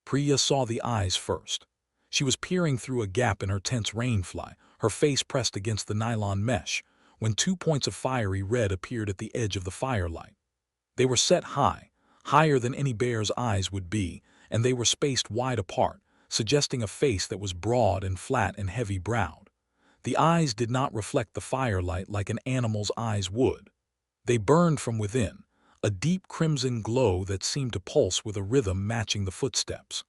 [SPEAKER 1] Priya saw the eyes first. She was peering through a gap in her tent's rainfly, her face pressed against the nylon mesh, when 2 points of fiery red appeared at the edge of the firelight. They were set high, higher than any bear's eyes would be, and they were spaced wide apart, suggesting a face that was broad and flat and heavy-browed. The eyes did not reflect the firelight like an animal's eyes would. They burned from within, a deep crimson glow that seemed to pulse with a rhythm matching the footsteps.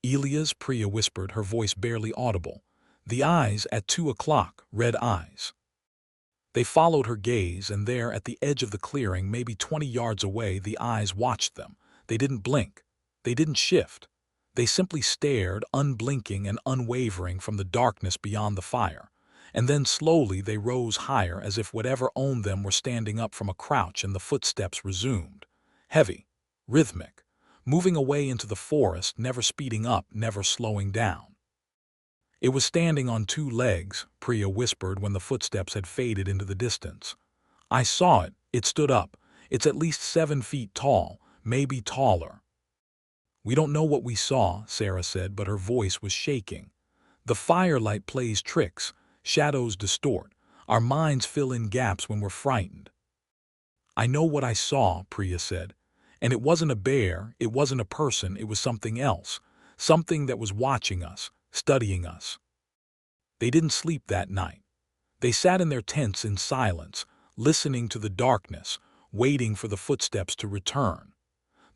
[SPEAKER 1] "Elias," Priya whispered, her voice barely audible. "The eyes at 2 o'clock, red eyes." They followed her gaze, and there, at the edge of the clearing, maybe 20 yards away, the eyes watched them. They didn't blink. They didn't shift. They simply stared, unblinking and unwavering, from the darkness beyond the fire. And then slowly they rose higher, as if whatever owned them were standing up from a crouch, and the footsteps resumed. Heavy, rhythmic, moving away into the forest, never speeding up, never slowing down. "It was standing on 2 legs," Priya whispered when the footsteps had faded into the distance. "I saw it. It stood up. It's at least 7 feet tall, maybe taller." "We don't know what we saw," Sarah said, but her voice was shaking. "The firelight plays tricks. Shadows distort. Our minds fill in gaps when we're frightened." "I know what I saw," Priya said. "And it wasn't a bear, it wasn't a person, it was something else. Something that was watching us, studying us." They didn't sleep that night. They sat in their tents in silence, listening to the darkness, waiting for the footsteps to return.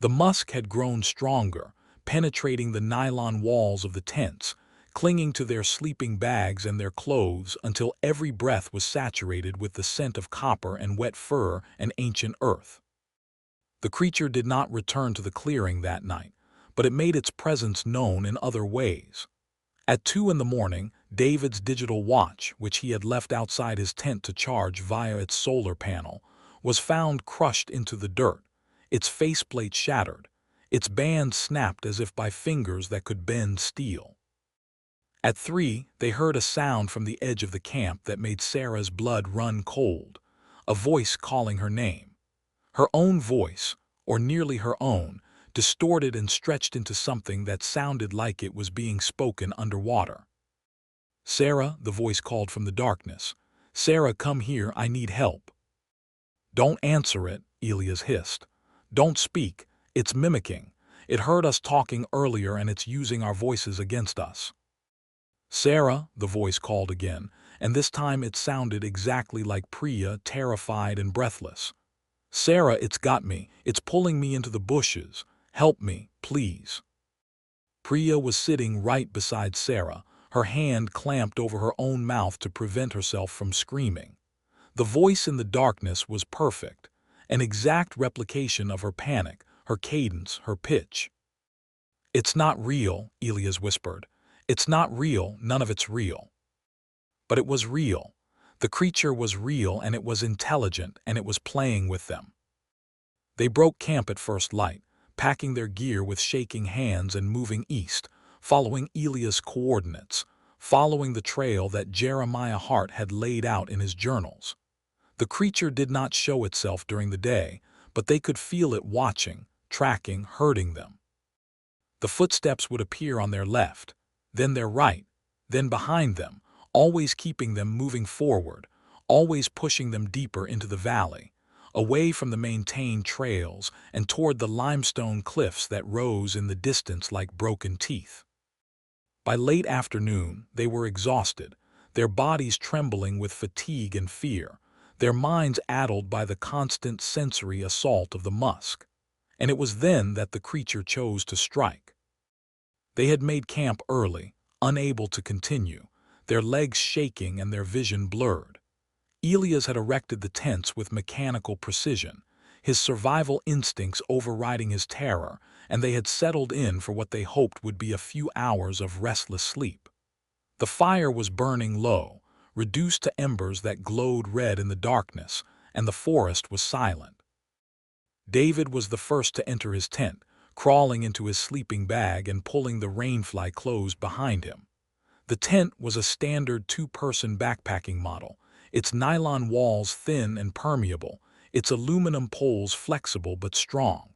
[SPEAKER 1] The musk had grown stronger, penetrating the nylon walls of the tents, clinging to their sleeping bags and their clothes until every breath was saturated with the scent of copper and wet fur and ancient earth. The creature did not return to the clearing that night, but it made its presence known in other ways. At 2 in the morning, David's digital watch, which he had left outside his tent to charge via its solar panel, was found crushed into the dirt, its faceplate shattered, its band snapped as if by fingers that could bend steel. At 3, they heard a sound from the edge of the camp that made Sarah's blood run cold, a voice calling her name. Her own voice, or nearly her own, distorted and stretched into something that sounded like it was being spoken underwater. "Sarah," the voice called from the darkness. "Sarah, come here, I need help." "Don't answer it," Elias hissed. "Don't speak, it's mimicking. It heard us talking earlier and it's using our voices against us." "Sarah," the voice called again, and this time it sounded exactly like Priya, terrified and breathless. "Sarah, it's got me. It's pulling me into the bushes. Help me, please." Priya was sitting right beside Sarah, her hand clamped over her own mouth to prevent herself from screaming. The voice in the darkness was perfect, an exact replication of her panic, her cadence, her pitch. "It's not real," Elias whispered. "It's not real, none of it's real." But it was real. The creature was real, and it was intelligent, and it was playing with them. They broke camp at first light, packing their gear with shaking hands and moving east, following Elias' coordinates, following the trail that Jeremiah Hart had laid out in his journals. The creature did not show itself during the day, but they could feel it watching, tracking, herding them. The footsteps would appear on their left, then their right, then behind them, always keeping them moving forward, always pushing them deeper into the valley, away from the maintained trails and toward the limestone cliffs that rose in the distance like broken teeth. By late afternoon, they were exhausted, their bodies trembling with fatigue and fear, their minds addled by the constant sensory assault of the musk. And it was then that the creature chose to strike. They had made camp early, unable to continue, their legs shaking and their vision blurred. Elias had erected the tents with mechanical precision, his survival instincts overriding his terror, and they had settled in for what they hoped would be a few hours of restless sleep. The fire was burning low, reduced to embers that glowed red in the darkness, and the forest was silent. David was the first to enter his tent, crawling into his sleeping bag and pulling the rainfly closed behind him. The tent was a standard two-person backpacking model, its nylon walls thin and permeable, its aluminum poles flexible but strong.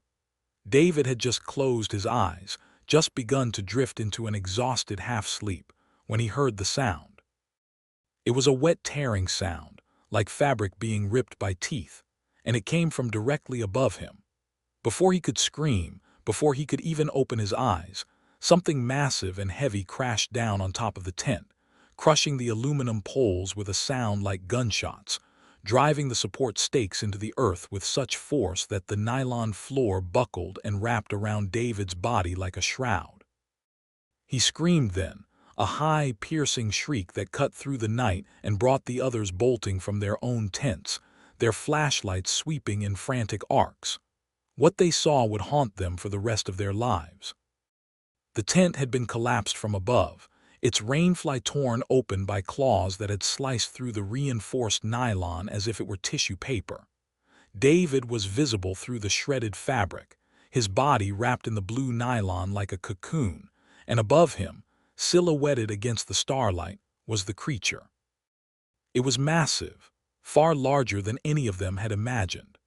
[SPEAKER 1] David had just closed his eyes, just begun to drift into an exhausted half-sleep, when he heard the sound. It was a wet tearing sound, like fabric being ripped by teeth, and it came from directly above him. Before he could scream, before he could even open his eyes, something massive and heavy crashed down on top of the tent, crushing the aluminum poles with a sound like gunshots, driving the support stakes into the earth with such force that the nylon floor buckled and wrapped around David's body like a shroud. He screamed then, a high, piercing shriek that cut through the night and brought the others bolting from their own tents, their flashlights sweeping in frantic arcs. What they saw would haunt them for the rest of their lives. The tent had been collapsed from above, its rainfly torn open by claws that had sliced through the reinforced nylon as if it were tissue paper. David was visible through the shredded fabric, his body wrapped in the blue nylon like a cocoon, and above him, silhouetted against the starlight, was the creature. It was massive, far larger than any of them had imagined.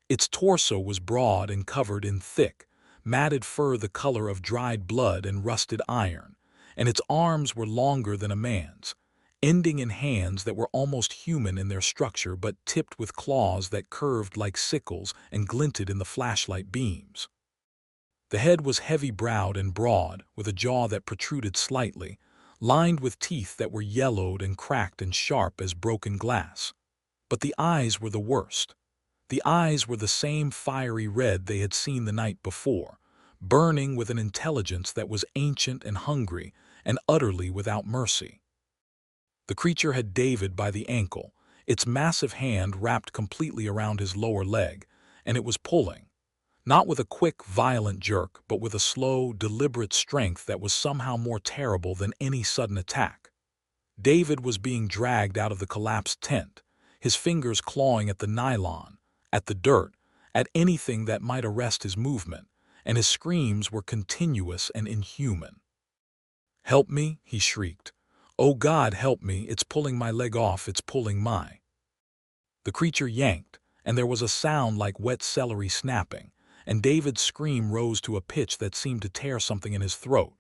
[SPEAKER 1] Its torso was broad and covered in thick, matted fur the color of dried blood and rusted iron, and its arms were longer than a man's, ending in hands that were almost human in their structure but tipped with claws that curved like sickles and glinted in the flashlight beams. The head was heavy-browed and broad, with a jaw that protruded slightly, lined with teeth that were yellowed and cracked and sharp as broken glass. But the eyes were the worst. The eyes were the same fiery red they had seen the night before, burning with an intelligence that was ancient and hungry and utterly without mercy. The creature had David by the ankle, its massive hand wrapped completely around his lower leg, and it was pulling. Not with a quick, violent jerk, but with a slow, deliberate strength that was somehow more terrible than any sudden attack. David was being dragged out of the collapsed tent, his fingers clawing at the nylon, at the dirt, at anything that might arrest his movement, and his screams were continuous and inhuman. "Help me," he shrieked. "Oh God, help me, it's pulling my leg off, it's pulling my—" The creature yanked, and there was a sound like wet celery snapping, and David's scream rose to a pitch that seemed to tear something in his throat.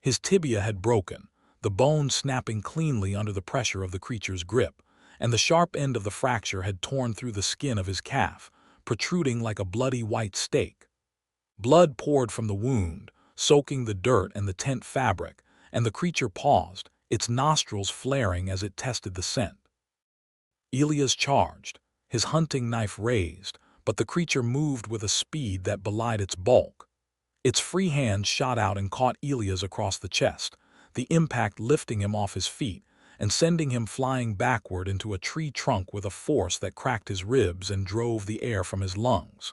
[SPEAKER 1] His tibia had broken, the bone snapping cleanly under the pressure of the creature's grip, and the sharp end of the fracture had torn through the skin of his calf, protruding like a bloody white steak. Blood poured from the wound, soaking the dirt and the tent fabric, and the creature paused, its nostrils flaring as it tested the scent. Elias charged, his hunting knife raised, but the creature moved with a speed that belied its bulk. Its free hand shot out and caught Elias across the chest, the impact lifting him off his feet and sending him flying backward into a tree trunk with a force that cracked his ribs and drove the air from his lungs.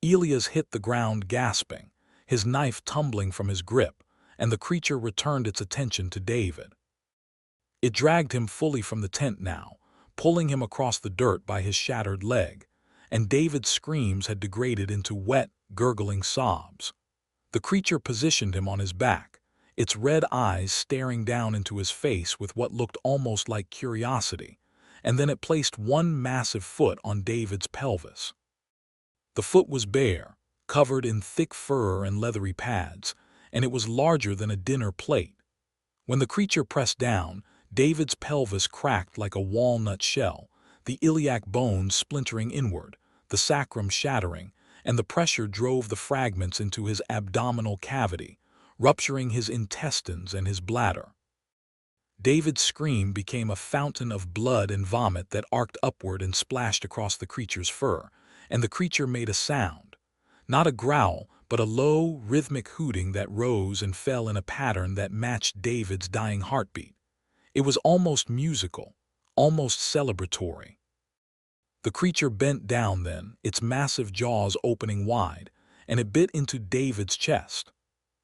[SPEAKER 1] Elias hit the ground gasping, his knife tumbling from his grip, and the creature returned its attention to David. It dragged him fully from the tent now, pulling him across the dirt by his shattered leg, and David's screams had degraded into wet, gurgling sobs. The creature positioned him on his back, its red eyes staring down into his face with what looked almost like curiosity, and then it placed one massive foot on David's pelvis. The foot was bare, covered in thick fur and leathery pads, and it was larger than a dinner plate. When the creature pressed down, David's pelvis cracked like a walnut shell, the iliac bones splintering inward, the sacrum shattering, and the pressure drove the fragments into his abdominal cavity, rupturing his intestines and his bladder. David's scream became a fountain of blood and vomit that arced upward and splashed across the creature's fur, and the creature made a sound. Not a growl, but a low, rhythmic hooting that rose and fell in a pattern that matched David's dying heartbeat. It was almost musical, almost celebratory. The creature bent down then, its massive jaws opening wide, and it bit into David's chest.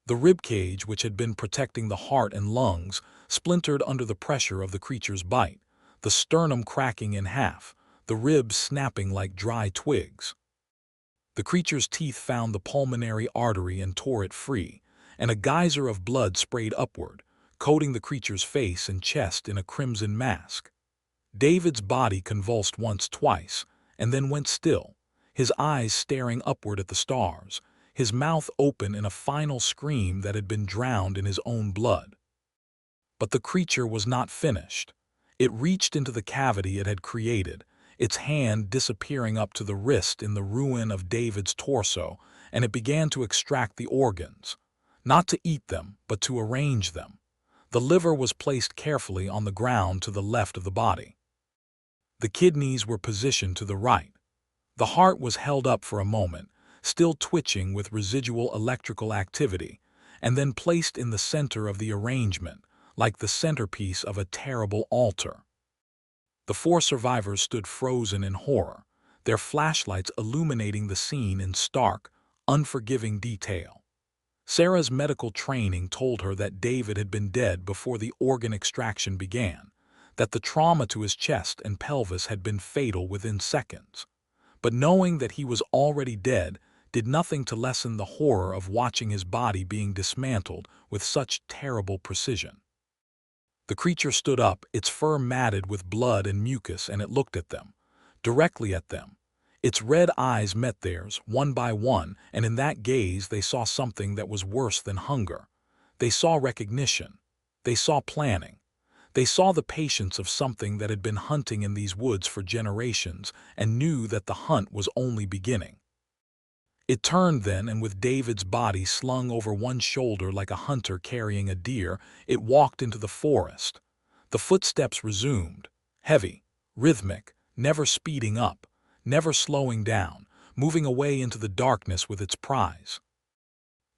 [SPEAKER 1] The ribcage, which had been protecting the heart and lungs, splintered under the pressure of the creature's bite, the sternum cracking in half, the ribs snapping like dry twigs. The creature's teeth found the pulmonary artery and tore it free, and a geyser of blood sprayed upward, coating the creature's face and chest in a crimson mask. David's body convulsed once, twice, and then went still, his eyes staring upward at the stars, his mouth open in a final scream that had been drowned in his own blood. But the creature was not finished. It reached into the cavity it had created, its hand disappearing up to the wrist in the ruin of David's torso, and it began to extract the organs, not to eat them, but to arrange them. The liver was placed carefully on the ground to the left of the body. The kidneys were positioned to the right. The heart was held up for a moment, still twitching with residual electrical activity, and then placed in the center of the arrangement, like the centerpiece of a terrible altar. The four survivors stood frozen in horror, their flashlights illuminating the scene in stark, unforgiving detail. Sarah's medical training told her that David had been dead before the organ extraction began, that the trauma to his chest and pelvis had been fatal within seconds. But knowing that he was already dead did nothing to lessen the horror of watching his body being dismantled with such terrible precision. The creature stood up, its fur matted with blood and mucus, and it looked at them, directly at them. Its red eyes met theirs, one by one, and in that gaze they saw something that was worse than hunger. They saw recognition. They saw planning. They saw the patience of something that had been hunting in these woods for generations and knew that the hunt was only beginning. It turned then, and with David's body slung over one shoulder like a hunter carrying a deer, it walked into the forest. The footsteps resumed, heavy, rhythmic, never speeding up, never slowing down, moving away into the darkness with its prize.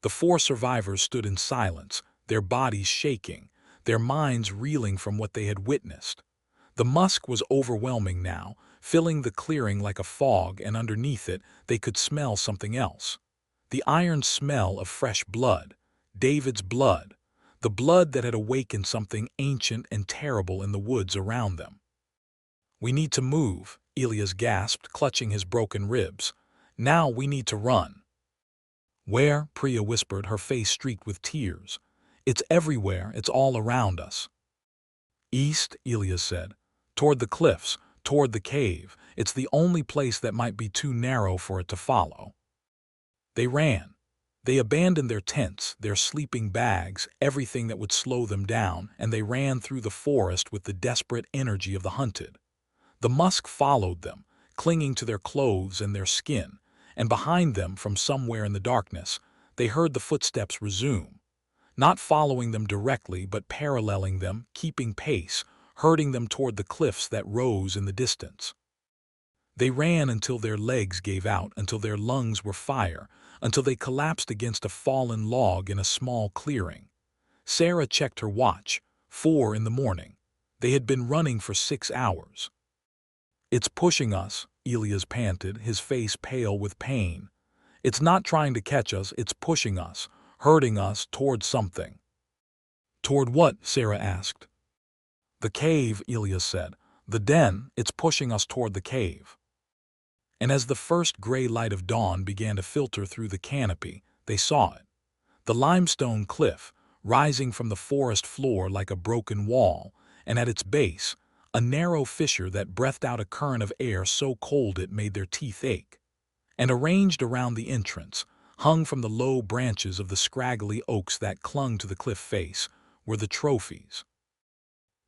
[SPEAKER 1] The four survivors stood in silence, their bodies shaking, their minds reeling from what they had witnessed. The musk was overwhelming now, filling the clearing like a fog, and underneath it they could smell something else. The iron smell of fresh blood, David's blood, the blood that had awakened something ancient and terrible in the woods around them. "We need to move," Elias gasped, clutching his broken ribs. "Now we need to run." "Where?" Priya whispered, her face streaked with tears. "It's everywhere, it's all around us." "East," Elias said. "Toward the cliffs, toward the cave. It's the only place that might be too narrow for it to follow." They ran. They abandoned their tents, their sleeping bags, everything that would slow them down, and they ran through the forest with the desperate energy of the hunted. The musk followed them, clinging to their clothes and their skin, and behind them, from somewhere in the darkness, they heard the footsteps resume, not following them directly but paralleling them, keeping pace, herding them toward the cliffs that rose in the distance. They ran until their legs gave out, until their lungs were fire, until they collapsed against a fallen log in a small clearing. Sarah checked her watch. 4 in the morning. They had been running for 6 hours. "It's pushing us," Elias panted, his face pale with pain. "It's not trying to catch us, it's pushing us, herding us toward something." "Toward what?" Sarah asked. "The cave," Elias said. "The den, it's pushing us toward the cave." And as the first gray light of dawn began to filter through the canopy, they saw it. The limestone cliff, rising from the forest floor like a broken wall, and at its base, a narrow fissure that breathed out a current of air so cold it made their teeth ache. And arranged around the entrance, hung from the low branches of the scraggly oaks that clung to the cliff face, were the trophies.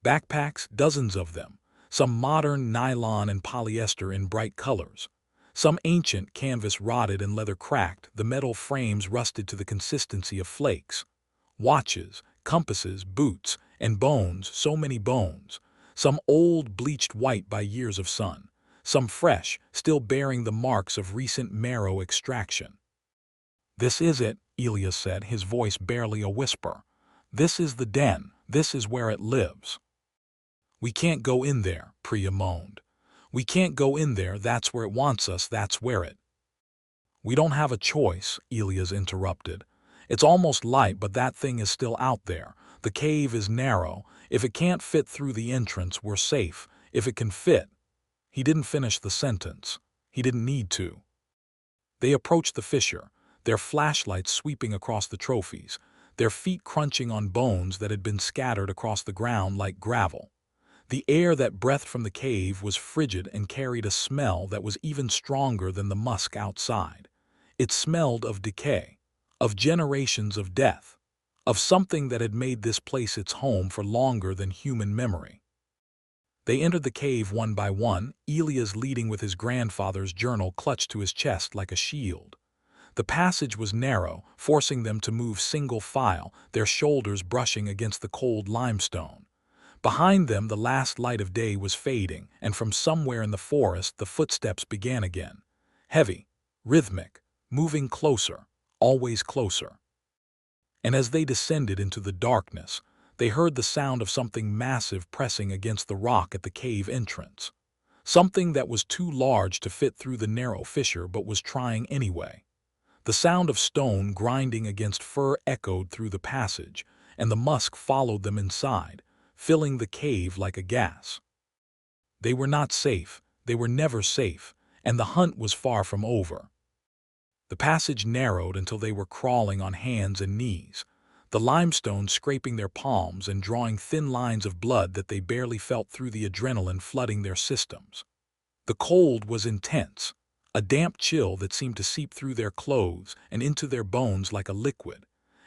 [SPEAKER 1] Backpacks, dozens of them, some modern nylon and polyester in bright colors. Some ancient canvas rotted and leather cracked, the metal frames rusted to the consistency of flakes. Watches, compasses, boots, and bones, so many bones. Some old, bleached white by years of sun. Some fresh, still bearing the marks of recent marrow extraction. "This is it," Elias said, his voice barely a whisper. "This is the den. This is where it lives." "We can't go in there," Priya moaned. "We can't go in there, that's where it wants us, that's where it—" "We don't have a choice," Elias interrupted. "It's almost light, but that thing is still out there. The cave is narrow. If it can't fit through the entrance, we're safe. If it can fit—" He didn't finish the sentence. He didn't need to. They approached the fissure, their flashlights sweeping across the trophies, their feet crunching on bones that had been scattered across the ground like gravel. The air that breathed from the cave was frigid and carried a smell that was even stronger than the musk outside. It smelled of decay, of generations of death, of something that had made this place its home for longer than human memory. They entered the cave one by one, Elias leading with his grandfather's journal clutched to his chest like a shield. The passage was narrow, forcing them to move single file, their shoulders brushing against the cold limestone. Behind them the last light of day was fading, and from somewhere in the forest the footsteps began again. Heavy, rhythmic, moving closer, always closer. And as they descended into the darkness, they heard the sound of something massive pressing against the rock at the cave entrance. Something that was too large to fit through the narrow fissure but was trying anyway. The sound of stone grinding against fur echoed through the passage, and the musk followed them inside, filling the cave like a gas. They were not safe, they were never safe, and the hunt was far from over. The passage narrowed until they were crawling on hands and knees, the limestone scraping their palms and drawing thin lines of blood that they barely felt through the adrenaline flooding their systems. The cold was intense, a damp chill that seemed to seep through their clothes and into their bones like a liquid.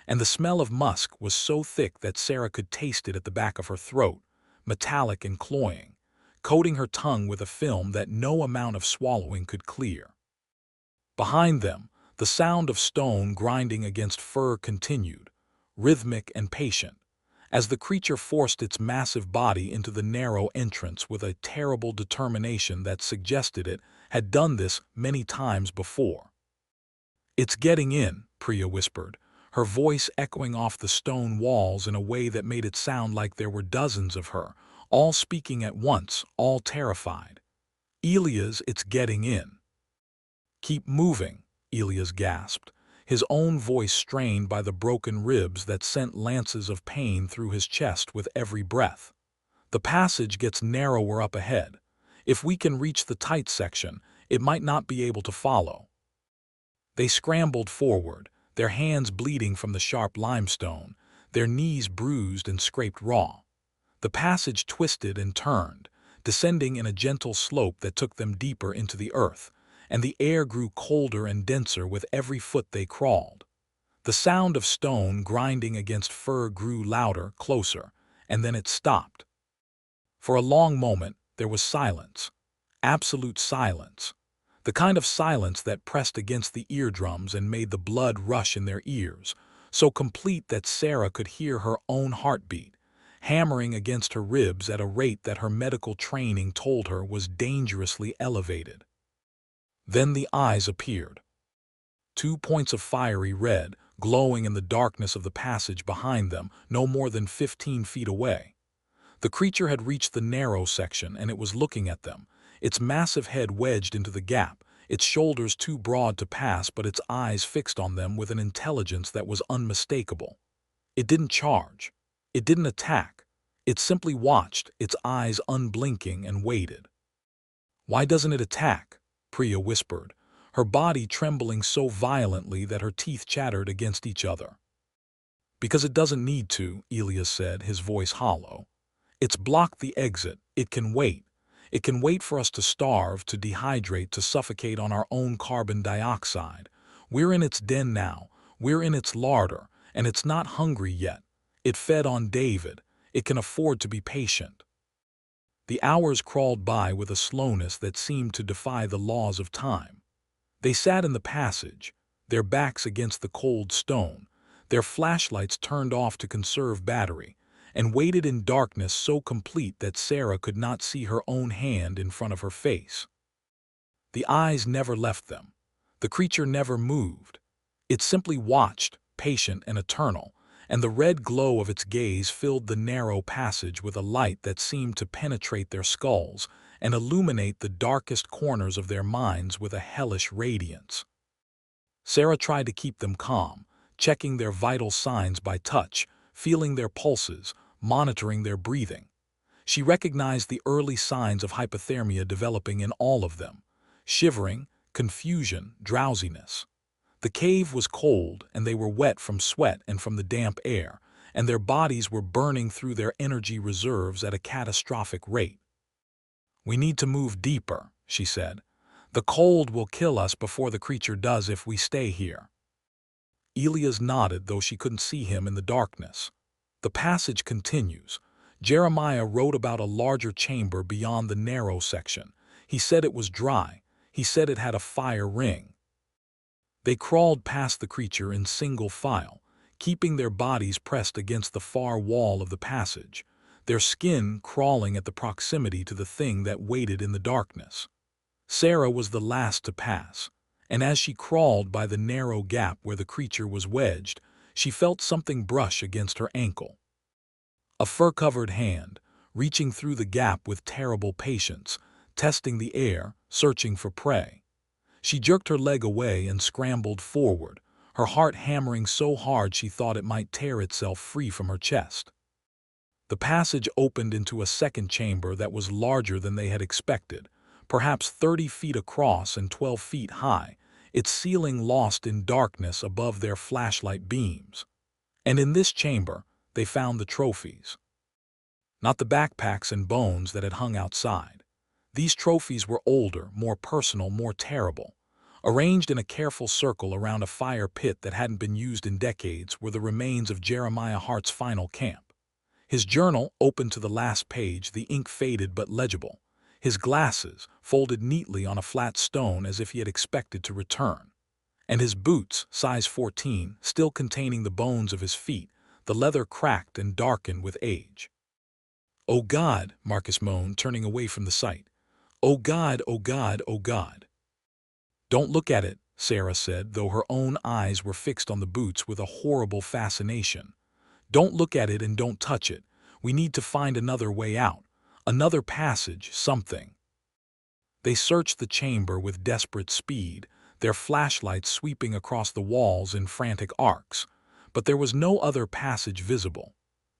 [SPEAKER 1] And the smell of musk was so thick that Sarah could taste it at the back of her throat, metallic and cloying, coating her tongue with a film that no amount of swallowing could clear. Behind them, the sound of stone grinding against fur continued, rhythmic and patient, as the creature forced its massive body into the narrow entrance with a terrible determination that suggested it had done this many times before. "It's getting in," Priya whispered, her voice echoing off the stone walls in a way that made it sound like there were dozens of her, all speaking at once, all terrified. Elias, it's getting in. Keep moving, Elias gasped, his own voice strained by the broken ribs that sent lances of pain through his chest with every breath. The passage gets narrower up ahead. If we can reach the tight section, it might not be able to follow. They scrambled forward, their hands bleeding from the sharp limestone, their knees bruised and scraped raw. The passage twisted and turned, descending in a gentle slope that took them deeper into the earth, and the air grew colder and denser with every foot they crawled. The sound of stone grinding against fur grew louder, closer, and then it stopped. For a long moment, there was silence. Absolute silence. The kind of silence that pressed against the eardrums and made the blood rush in their ears, so complete that Sarah could hear her own heartbeat, hammering against her ribs at a rate that her medical training told her was dangerously elevated. Then the eyes appeared. 2 points of fiery red, glowing in the darkness of the passage behind them, no more than 15 feet away. The creature had reached the narrow section, and it was looking at them, its massive head wedged into the gap, its shoulders too broad to pass, but its eyes fixed on them with an intelligence that was unmistakable. It didn't charge. It didn't attack. It simply watched, its eyes unblinking, and waited. "Why doesn't it attack?" Priya whispered, her body trembling so violently that her teeth chattered against each other. "Because it doesn't need to," Elias said, his voice hollow. "It's blocked the exit. It can wait. It can wait for us to starve, to dehydrate, to suffocate on our own carbon dioxide. We're in its den now. We're in its larder, and it's not hungry yet. It fed on David. It can afford to be patient." The hours crawled by with a slowness that seemed to defy the laws of time. They sat in the passage, their backs against the cold stone, their flashlights turned off to conserve battery, and waited in darkness so complete that Sarah could not see her own hand in front of her face. The eyes never left them. The creature never moved. It simply watched, patient and eternal, and the red glow of its gaze filled the narrow passage with a light that seemed to penetrate their skulls and illuminate the darkest corners of their minds with a hellish radiance. Sarah tried to keep them calm, checking their vital signs by touch, feeling their pulses, monitoring their breathing. She recognized the early signs of hypothermia developing in all of them: shivering, confusion, drowsiness. The cave was cold, and they were wet from sweat and from the damp air, and their bodies were burning through their energy reserves at a catastrophic rate. "We need to move deeper," she said. "The cold will kill us before the creature does if we stay here." Elias nodded, though she couldn't see him in the darkness. The passage continues. Jeremiah wrote about a larger chamber beyond the narrow section. He said it was dry. He said it had a fire ring. They crawled past the creature in single file, keeping their bodies pressed against the far wall of the passage, their skin crawling at the proximity to the thing that waited in the darkness. Sarah was the last to pass, and as she crawled by the narrow gap where the creature was wedged, she felt something brush against her ankle. A fur-covered hand, reaching through the gap with terrible patience, testing the air, searching for prey. She jerked her leg away and scrambled forward, her heart hammering so hard she thought it might tear itself free from her chest. The passage opened into a second chamber that was larger than they had expected, perhaps 30 feet across and 12 feet high, its ceiling lost in darkness above their flashlight beams. And in this chamber, they found the trophies. Not the backpacks and bones that had hung outside. These trophies were older, more personal, more terrible. Arranged in a careful circle around a fire pit that hadn't been used in decades were the remains of Jeremiah Hart's final camp. His journal, open to the last page, the ink faded but legible. His glasses, folded neatly on a flat stone as if he had expected to return. And his boots, size 14, still containing the bones of his feet, the leather cracked and darkened with age. "Oh God," Marcus moaned, turning away from the sight. "Oh God, oh God, oh God." "Don't look at it," Sarah said, though her own eyes were fixed on the boots with a horrible fascination. "Don't look at it and don't touch it. We need to find another way out, another passage, something." They searched the chamber with desperate speed, their flashlights sweeping across the walls in frantic arcs. But there was no other passage visible.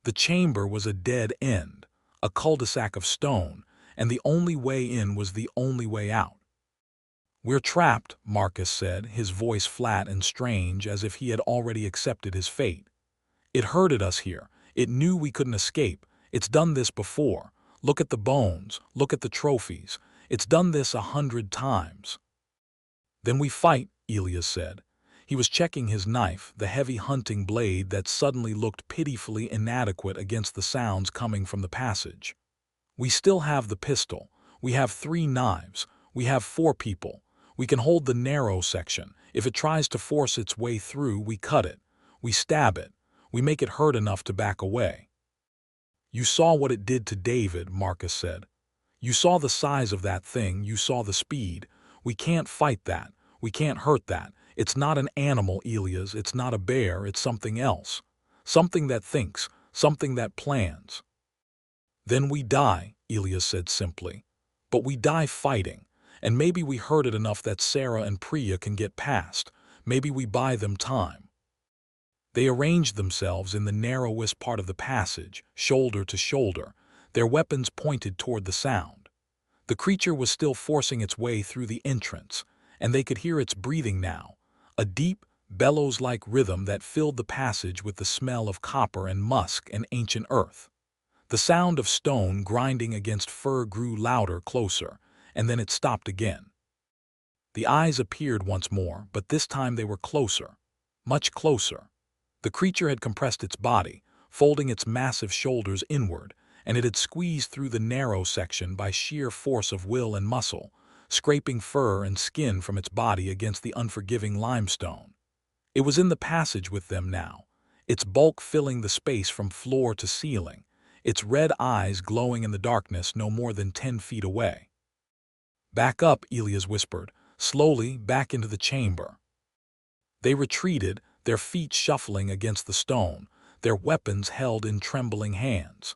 [SPEAKER 1] The chamber was a dead end, a cul-de-sac of stone, and the only way in was the only way out. "We're trapped," Marcus said, his voice flat and strange, as if he had already accepted his fate. "It herded us here. It knew we couldn't escape. It's done this before. Look at the bones. Look at the trophies. It's done this 100 times." "Then we fight," Elias said. He was checking his knife, the heavy hunting blade that suddenly looked pitifully inadequate against the sounds coming from the passage. "We still have the pistol. We have 3 knives. We have 4 people. We can hold the narrow section. If it tries to force its way through, we cut it. We stab it. We make it hurt enough to back away." "You saw what it did to David," Marcus said. "You saw the size of that thing. You saw the speed. We can't fight that. We can't hurt that. It's not an animal, Elias. It's not a bear. It's something else. Something that thinks. Something that plans." "Then we die," Elias said simply. "But we die fighting. And maybe we hurt it enough that Sarah and Priya can get past. Maybe we buy them time." They arranged themselves in the narrowest part of the passage, shoulder to shoulder, their weapons pointed toward the sound. The creature was still forcing its way through the entrance, and they could hear its breathing now, a deep, bellows-like rhythm that filled the passage with the smell of copper and musk and ancient earth. The sound of stone grinding against fur grew louder, closer, and then it stopped again. The eyes appeared once more, but this time they were closer, much closer. The creature had compressed its body, folding its massive shoulders inward, and it had squeezed through the narrow section by sheer force of will and muscle, scraping fur and skin from its body against the unforgiving limestone. It was in the passage with them now, its bulk filling the space from floor to ceiling, its red eyes glowing in the darkness no more than 10 feet away. "Back up," Elias whispered, slowly back into the chamber. They retreated, their feet shuffling against the stone, their weapons held in trembling hands.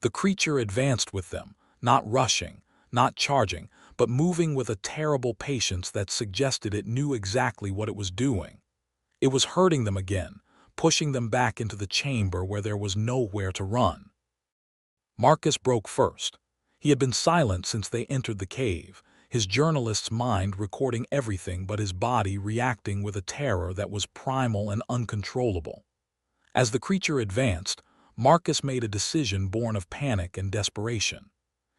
[SPEAKER 1] The creature advanced with them, not rushing, not charging, but moving with a terrible patience that suggested it knew exactly what it was doing. It was hurting them again, pushing them back into the chamber where there was nowhere to run. Marcus broke first. He had been silent since they entered the cave, his journalist's mind recording everything but his body reacting with a terror that was primal and uncontrollable. As the creature advanced, Marcus made a decision born of panic and desperation.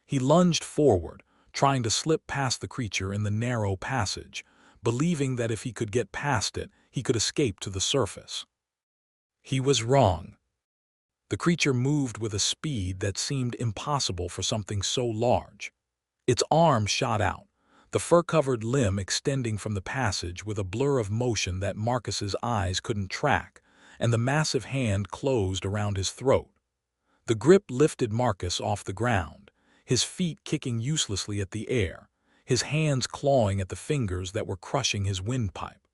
[SPEAKER 1] He lunged forward, trying to slip past the creature in the narrow passage, believing that if he could get past it, he could escape to the surface. He was wrong. The creature moved with a speed that seemed impossible for something so large. Its arm shot out, the fur-covered limb extending from the passage with a blur of motion that Marcus's eyes couldn't track, and the massive hand closed around his throat. The grip lifted Marcus off the ground, his feet kicking uselessly at the air, his hands clawing at the fingers that were crushing his windpipe.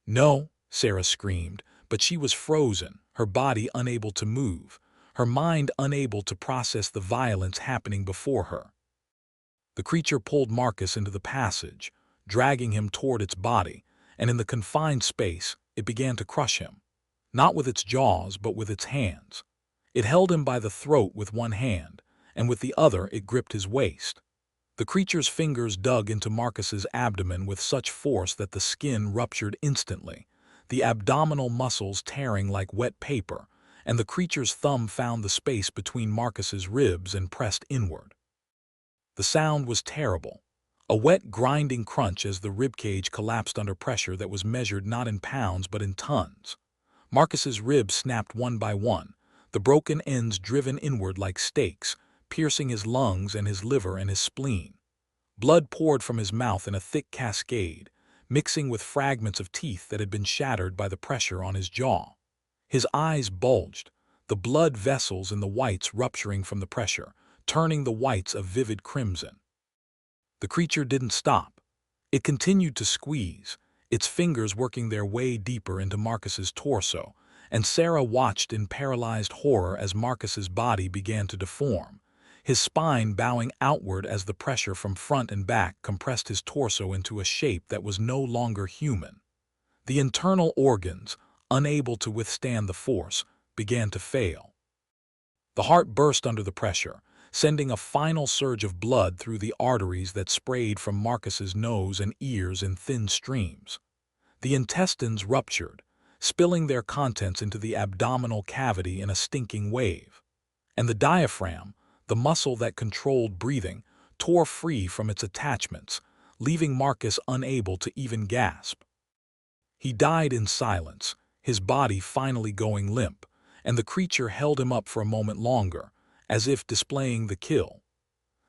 [SPEAKER 1] "No," Sarah screamed, but she was frozen, her body unable to move, her mind unable to process the violence happening before her. The creature pulled Marcus into the passage, dragging him toward its body, and in the confined space, it began to crush him. Not with its jaws, but with its hands. It held him by the throat with one hand, and with the other it gripped his waist. The creature's fingers dug into Marcus's abdomen with such force that the skin ruptured instantly, the abdominal muscles tearing like wet paper, and the creature's thumb found the space between Marcus's ribs and pressed inward. The sound was terrible, a wet grinding crunch as the ribcage collapsed under pressure that was measured not in pounds but in tons. Marcus's ribs snapped one by one, the broken ends driven inward like stakes, piercing his lungs and his liver and his spleen. Blood poured from his mouth in a thick cascade, mixing with fragments of teeth that had been shattered by the pressure on his jaw. His eyes bulged, the blood vessels in the whites rupturing from the pressure, turning the whites a vivid crimson. The creature didn't stop. It continued to squeeze, its fingers working their way deeper into Marcus's torso, and Sarah watched in paralyzed horror as Marcus's body began to deform, his spine bowing outward as the pressure from front and back compressed his torso into a shape that was no longer human. The internal organs, unable to withstand the force, began to fail. The heart burst under the pressure, sending a final surge of blood through the arteries that sprayed from Marcus's nose and ears in thin streams. The intestines ruptured, spilling their contents into the abdominal cavity in a stinking wave. And the diaphragm, the muscle that controlled breathing, tore free from its attachments, leaving Marcus unable to even gasp. He died in silence, his body finally going limp, and the creature held him up for a moment longer, as if displaying the kill.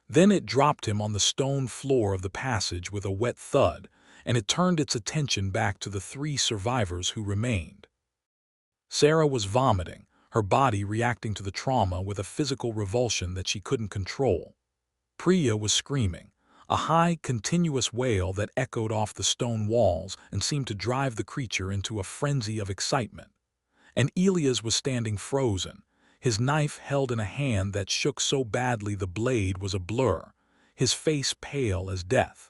[SPEAKER 1] Then it dropped him on the stone floor of the passage with a wet thud, and it turned its attention back to the 3 survivors who remained. Sarah was vomiting, her body reacting to the trauma with a physical revulsion that she couldn't control. Priya was screaming, a high, continuous wail that echoed off the stone walls and seemed to drive the creature into a frenzy of excitement. And Elias was standing frozen, his knife held in a hand that shook so badly the blade was a blur, his face pale as death.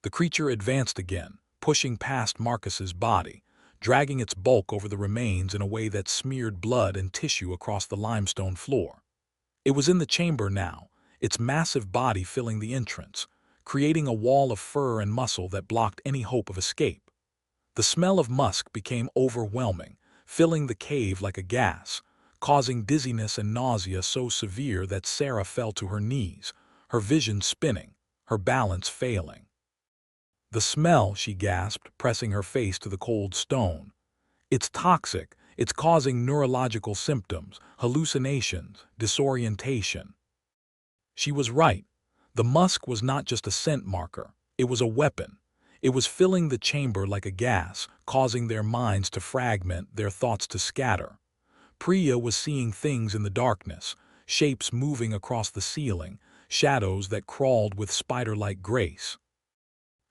[SPEAKER 1] The creature advanced again, pushing past Marcus's body, dragging its bulk over the remains in a way that smeared blood and tissue across the limestone floor. It was in the chamber now, its massive body filling the entrance, creating a wall of fur and muscle that blocked any hope of escape. The smell of musk became overwhelming, filling the cave like a gas, causing dizziness and nausea so severe that Sarah fell to her knees, her vision spinning, her balance failing. "The smell," she gasped, pressing her face to the cold stone. "It's toxic. It's causing neurological symptoms, hallucinations, disorientation." She was right. The musk was not just a scent marker. It was a weapon. It was filling the chamber like a gas, causing their minds to fragment, their thoughts to scatter. Priya was seeing things in the darkness, shapes moving across the ceiling, shadows that crawled with spider-like grace.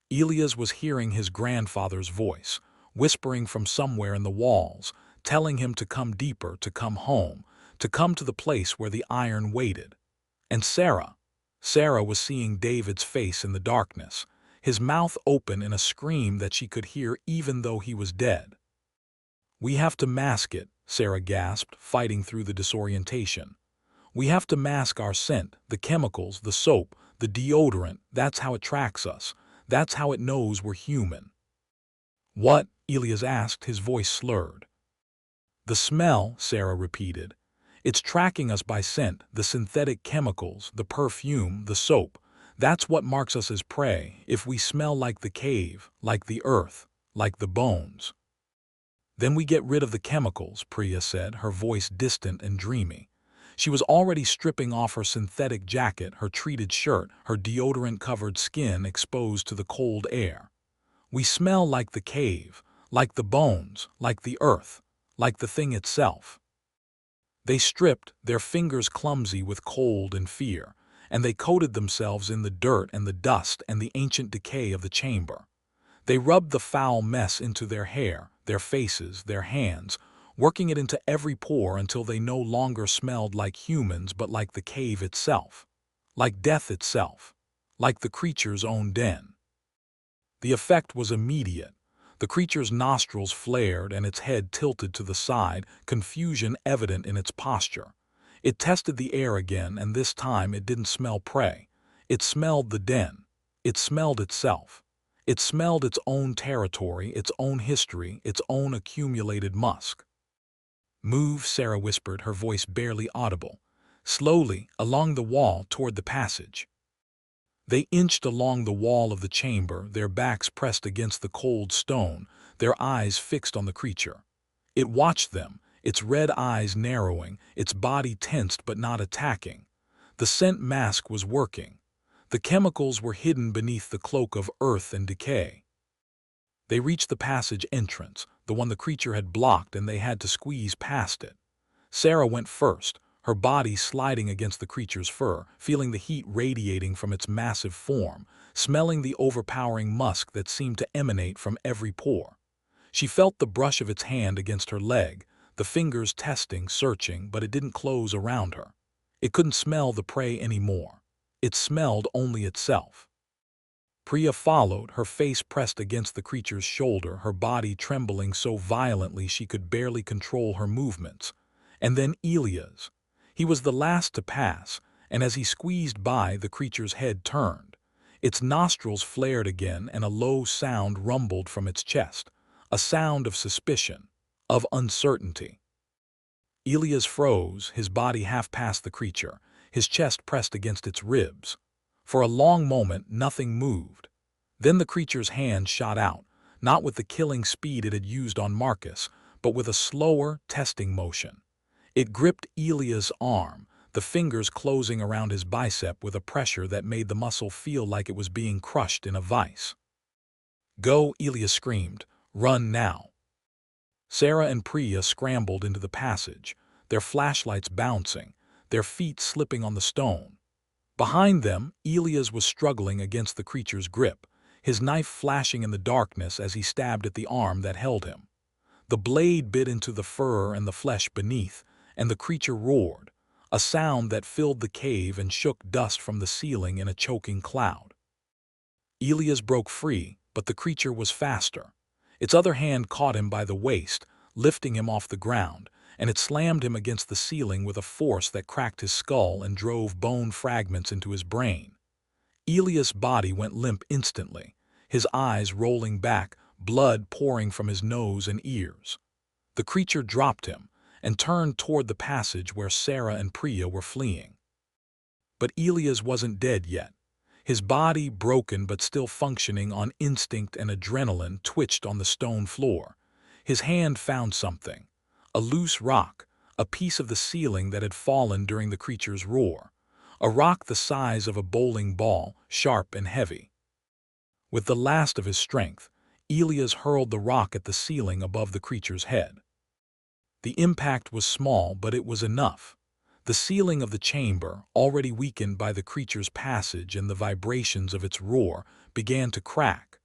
[SPEAKER 1] Elias was hearing his grandfather's voice, whispering from somewhere in the walls, telling him to come deeper, to come home, to come to the place where the iron waited. And Sarah was seeing David's face in the darkness, his mouth open in a scream that she could hear even though he was dead. "We have to mask it," Sarah gasped, fighting through the disorientation. "We have to mask our scent, the chemicals, the soap, the deodorant. That's how it tracks us. That's how it knows we're human." "What?" Elias asked, his voice slurred. "The smell," Sarah repeated. "It's tracking us by scent, the synthetic chemicals, the perfume, the soap. That's what marks us as prey, if we smell like the cave, like the earth, like the bones." "Then we get rid of the chemicals," Priya said, her voice distant and dreamy. She was already stripping off her synthetic jacket, her treated shirt, her deodorant-covered skin exposed to the cold air. "We smell like the cave, like the bones, like the earth, like the thing itself." They stripped, their fingers clumsy with cold and fear, and they coated themselves in the dirt and the dust and the ancient decay of the chamber. They rubbed the foul mess into their hair, their faces, their hands, working it into every pore until they no longer smelled like humans but like the cave itself, like death itself, like the creature's own den. The effect was immediate. The creature's nostrils flared and its head tilted to the side, confusion evident in its posture. It tested the air again, and this time it didn't smell prey. It smelled the den. It smelled itself. It smelled its own territory, its own history, its own accumulated musk. "Move," Sarah whispered, her voice barely audible. "Slowly, along the wall toward the passage." They inched along the wall of the chamber, their backs pressed against the cold stone, their eyes fixed on the creature. It watched them, its red eyes narrowing, its body tensed but not attacking. The scent mask was working. The chemicals were hidden beneath the cloak of earth and decay. They reached the passage entrance, the one the creature had blocked, and they had to squeeze past it. Sarah went first, her body sliding against the creature's fur, feeling the heat radiating from its massive form, smelling the overpowering musk that seemed to emanate from every pore. She felt the brush of its hand against her leg, the fingers testing, searching, but it didn't close around her. It couldn't smell the prey anymore. It smelled only itself. Priya followed, her face pressed against the creature's shoulder, her body trembling so violently she could barely control her movements. And then Elias. He was the last to pass, and as he squeezed by, the creature's head turned. Its nostrils flared again, and a low sound rumbled from its chest, a sound of suspicion, of uncertainty. Elias froze, his body half past the creature, his chest pressed against its ribs. For a long moment, nothing moved. Then the creature's hand shot out, not with the killing speed it had used on Marcus, but with a slower, testing motion. It gripped Elias' arm, the fingers closing around his bicep with a pressure that made the muscle feel like it was being crushed in a vice. "Go," Elias screamed. "Run now." Sarah and Priya scrambled into the passage, their flashlights bouncing, their feet slipping on the stone. Behind them, Elias was struggling against the creature's grip, his knife flashing in the darkness as he stabbed at the arm that held him. The blade bit into the fur and the flesh beneath, and the creature roared, a sound that filled the cave and shook dust from the ceiling in a choking cloud. Elias broke free, but the creature was faster. Its other hand caught him by the waist, lifting him off the ground, and it slammed him against the ceiling with a force that cracked his skull and drove bone fragments into his brain. Elias' body went limp instantly, his eyes rolling back, blood pouring from his nose and ears. The creature dropped him and turned toward the passage where Sarah and Priya were fleeing. But Elias wasn't dead yet. His body, broken but still functioning on instinct and adrenaline, twitched on the stone floor. His hand found something, a loose rock, a piece of the ceiling that had fallen during the creature's roar, a rock the size of a bowling ball, sharp and heavy. With the last of his strength, Elias hurled the rock at the ceiling above the creature's head. The impact was small, but it was enough. The ceiling of the chamber, already weakened by the creature's passage and the vibrations of its roar, began to crack.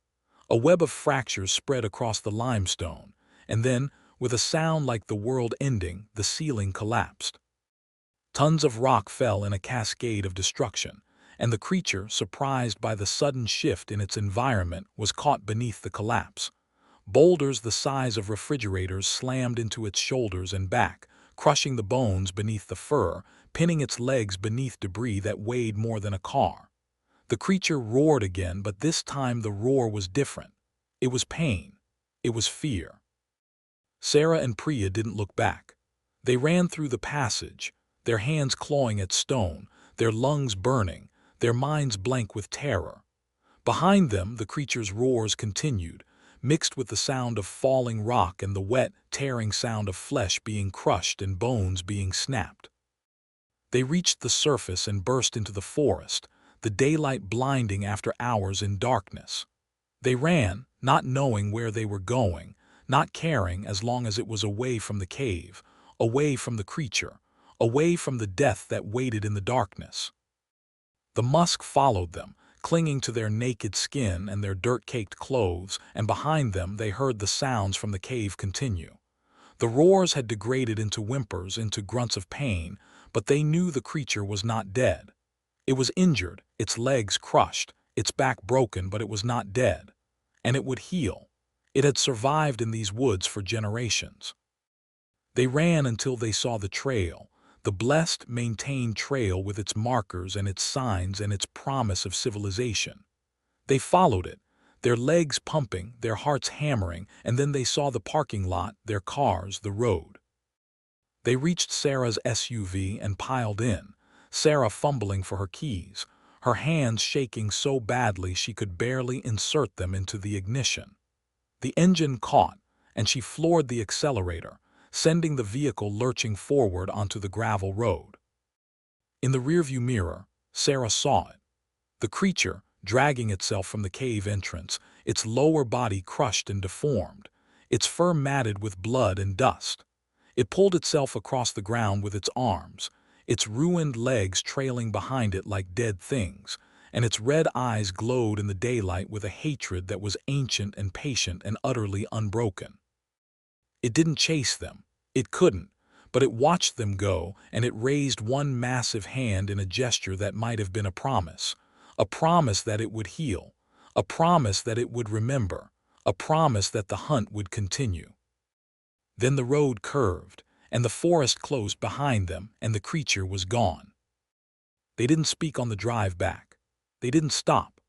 [SPEAKER 1] A web of fractures spread across the limestone, and then, with a sound like the world ending, the ceiling collapsed. Tons of rock fell in a cascade of destruction, and the creature, surprised by the sudden shift in its environment, was caught beneath the collapse. Boulders the size of refrigerators slammed into its shoulders and back, crushing the bones beneath the fur, pinning its legs beneath debris that weighed more than a car. The creature roared again, but this time the roar was different. It was pain. It was fear. Sarah and Priya didn't look back. They ran through the passage, their hands clawing at stone, their lungs burning, their minds blank with terror. Behind them, the creature's roars continued, mixed with the sound of falling rock and the wet, tearing sound of flesh being crushed and bones being snapped. They reached the surface and burst into the forest, the daylight blinding after hours in darkness. They ran, not knowing where they were going, not caring as long as it was away from the cave, away from the creature, away from the death that waited in the darkness. The musk followed them, clinging to their naked skin and their dirt-caked clothes, and behind them they heard the sounds from the cave continue. The roars had degraded into whimpers, into grunts of pain, but they knew the creature was not dead. It was injured, its legs crushed, its back broken, but it was not dead. And it would heal. It had survived in these woods for generations. They ran until they saw the trail, the blessed, maintained trail with its markers and its signs and its promise of civilization. They followed it, their legs pumping, their hearts hammering, and then they saw the parking lot, their cars, the road. They reached Sarah's SUV and piled in, Sarah fumbling for her keys, her hands shaking so badly she could barely insert them into the ignition. The engine caught, and she floored the accelerator, sending the vehicle lurching forward onto the gravel road. In the rearview mirror, Sarah saw it. The creature, dragging itself from the cave entrance, its lower body crushed and deformed, its fur matted with blood and dust. It pulled itself across the ground with its arms, its ruined legs trailing behind it like dead things, and its red eyes glowed in the daylight with a hatred that was ancient and patient and utterly unbroken. It didn't chase them. It couldn't. But it watched them go, and it raised one massive hand in a gesture that might have been a promise that it would heal, a promise that it would remember, a promise that the hunt would continue. Then the road curved, and the forest closed behind them, and the creature was gone. They didn't speak on the drive back. They didn't stop.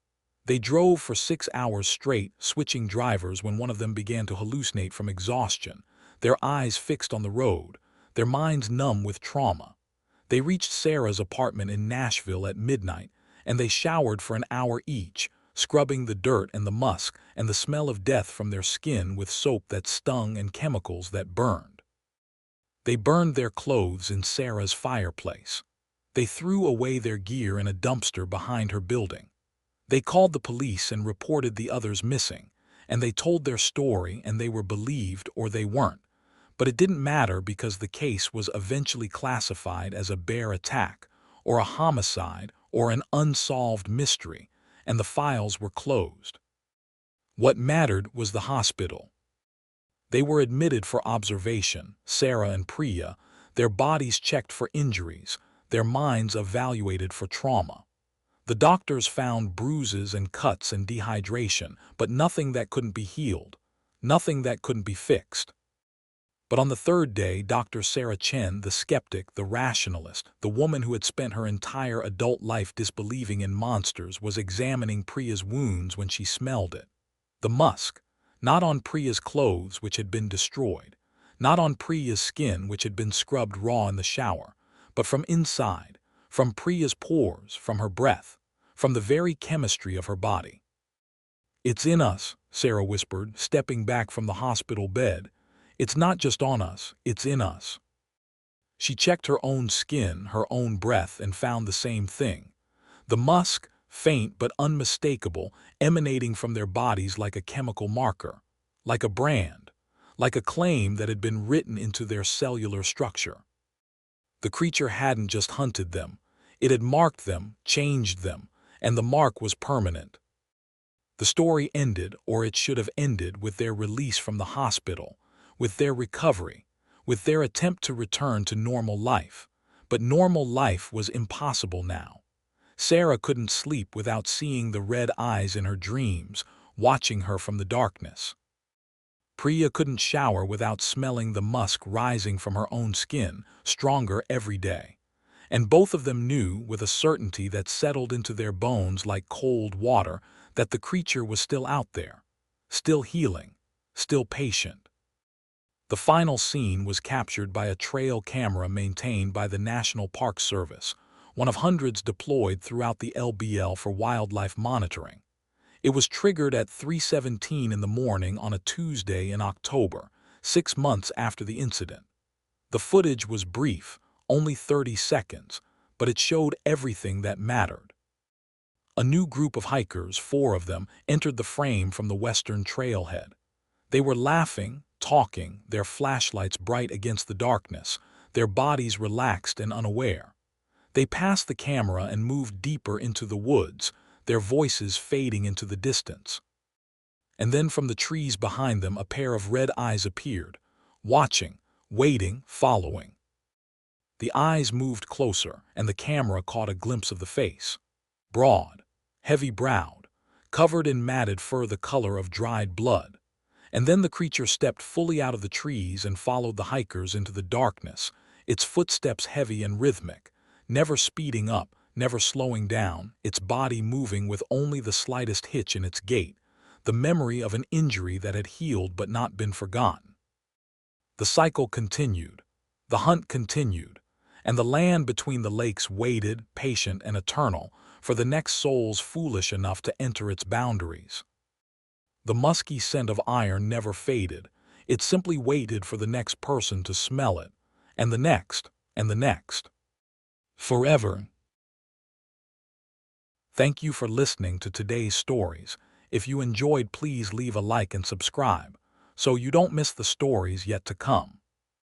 [SPEAKER 1] They drove for 6 hours straight, switching drivers when one of them began to hallucinate from exhaustion, their eyes fixed on the road, their minds numb with trauma. They reached Sarah's apartment in Nashville at midnight, and they showered for an hour each, scrubbing the dirt and the musk and the smell of death from their skin with soap that stung and chemicals that burned. They burned their clothes in Sarah's fireplace. They threw away their gear in a dumpster behind her building. They called the police and reported the others missing, and they told their story, and they were believed or they weren't. But it didn't matter because the case was eventually classified as a bear attack, or a homicide, or an unsolved mystery, and the files were closed. What mattered was the hospital. They were admitted for observation, Sarah and Priya, their bodies checked for injuries, their minds evaluated for trauma. The doctors found bruises and cuts and dehydration, but nothing that couldn't be healed, nothing that couldn't be fixed. But on the third day, Dr. Sarah Chen, the skeptic, the rationalist, the woman who had spent her entire adult life disbelieving in monsters, was examining Priya's wounds when she smelled it. The musk, not on Priya's clothes which had been destroyed, not on Priya's skin which had been scrubbed raw in the shower, but from inside, from Priya's pores, from her breath, from the very chemistry of her body. "It's in us," Sarah whispered, stepping back from the hospital bed. "It's not just on us, it's in us." She checked her own skin, her own breath, and found the same thing. The musk, faint but unmistakable, emanating from their bodies like a chemical marker, like a brand, like a claim that had been written into their cellular structure. The creature hadn't just hunted them. It had marked them, changed them, and the mark was permanent. The story ended, or it should have ended, with their release from the hospital, with their recovery, with their attempt to return to normal life. But normal life was impossible now. Sarah couldn't sleep without seeing the red eyes in her dreams, watching her from the darkness. Priya couldn't shower without smelling the musk rising from her own skin, stronger every day. And both of them knew, with a certainty that settled into their bones like cold water, that the creature was still out there, still healing, still patient. The final scene was captured by a trail camera maintained by the National Park Service, one of hundreds deployed throughout the LBL for wildlife monitoring. It was triggered at 3:17 in the morning on a Tuesday in October, 6 months after the incident. The footage was brief, only 30 seconds, but it showed everything that mattered. A new group of hikers, 4 of them, entered the frame from the western trailhead. They were laughing, talking, their flashlights bright against the darkness, their bodies relaxed and unaware. They passed the camera and moved deeper into the woods, their voices fading into the distance. And then from the trees behind them a pair of red eyes appeared, watching, waiting, following. The eyes moved closer, and the camera caught a glimpse of the face. Broad, heavy-browed, covered in matted fur the color of dried blood. And then the creature stepped fully out of the trees and followed the hikers into the darkness, its footsteps heavy and rhythmic, never speeding up, never slowing down, its body moving with only the slightest hitch in its gait, the memory of an injury that had healed but not been forgotten. The cycle continued, the hunt continued, and the land between the lakes waited, patient and eternal, for the next souls foolish enough to enter its boundaries. The musky scent of iron never faded. It simply waited for the next person to smell it, and the next, and the next. Forever. Thank you for listening to today's stories. If you enjoyed, please leave a like and subscribe, so you don't miss the stories yet to come.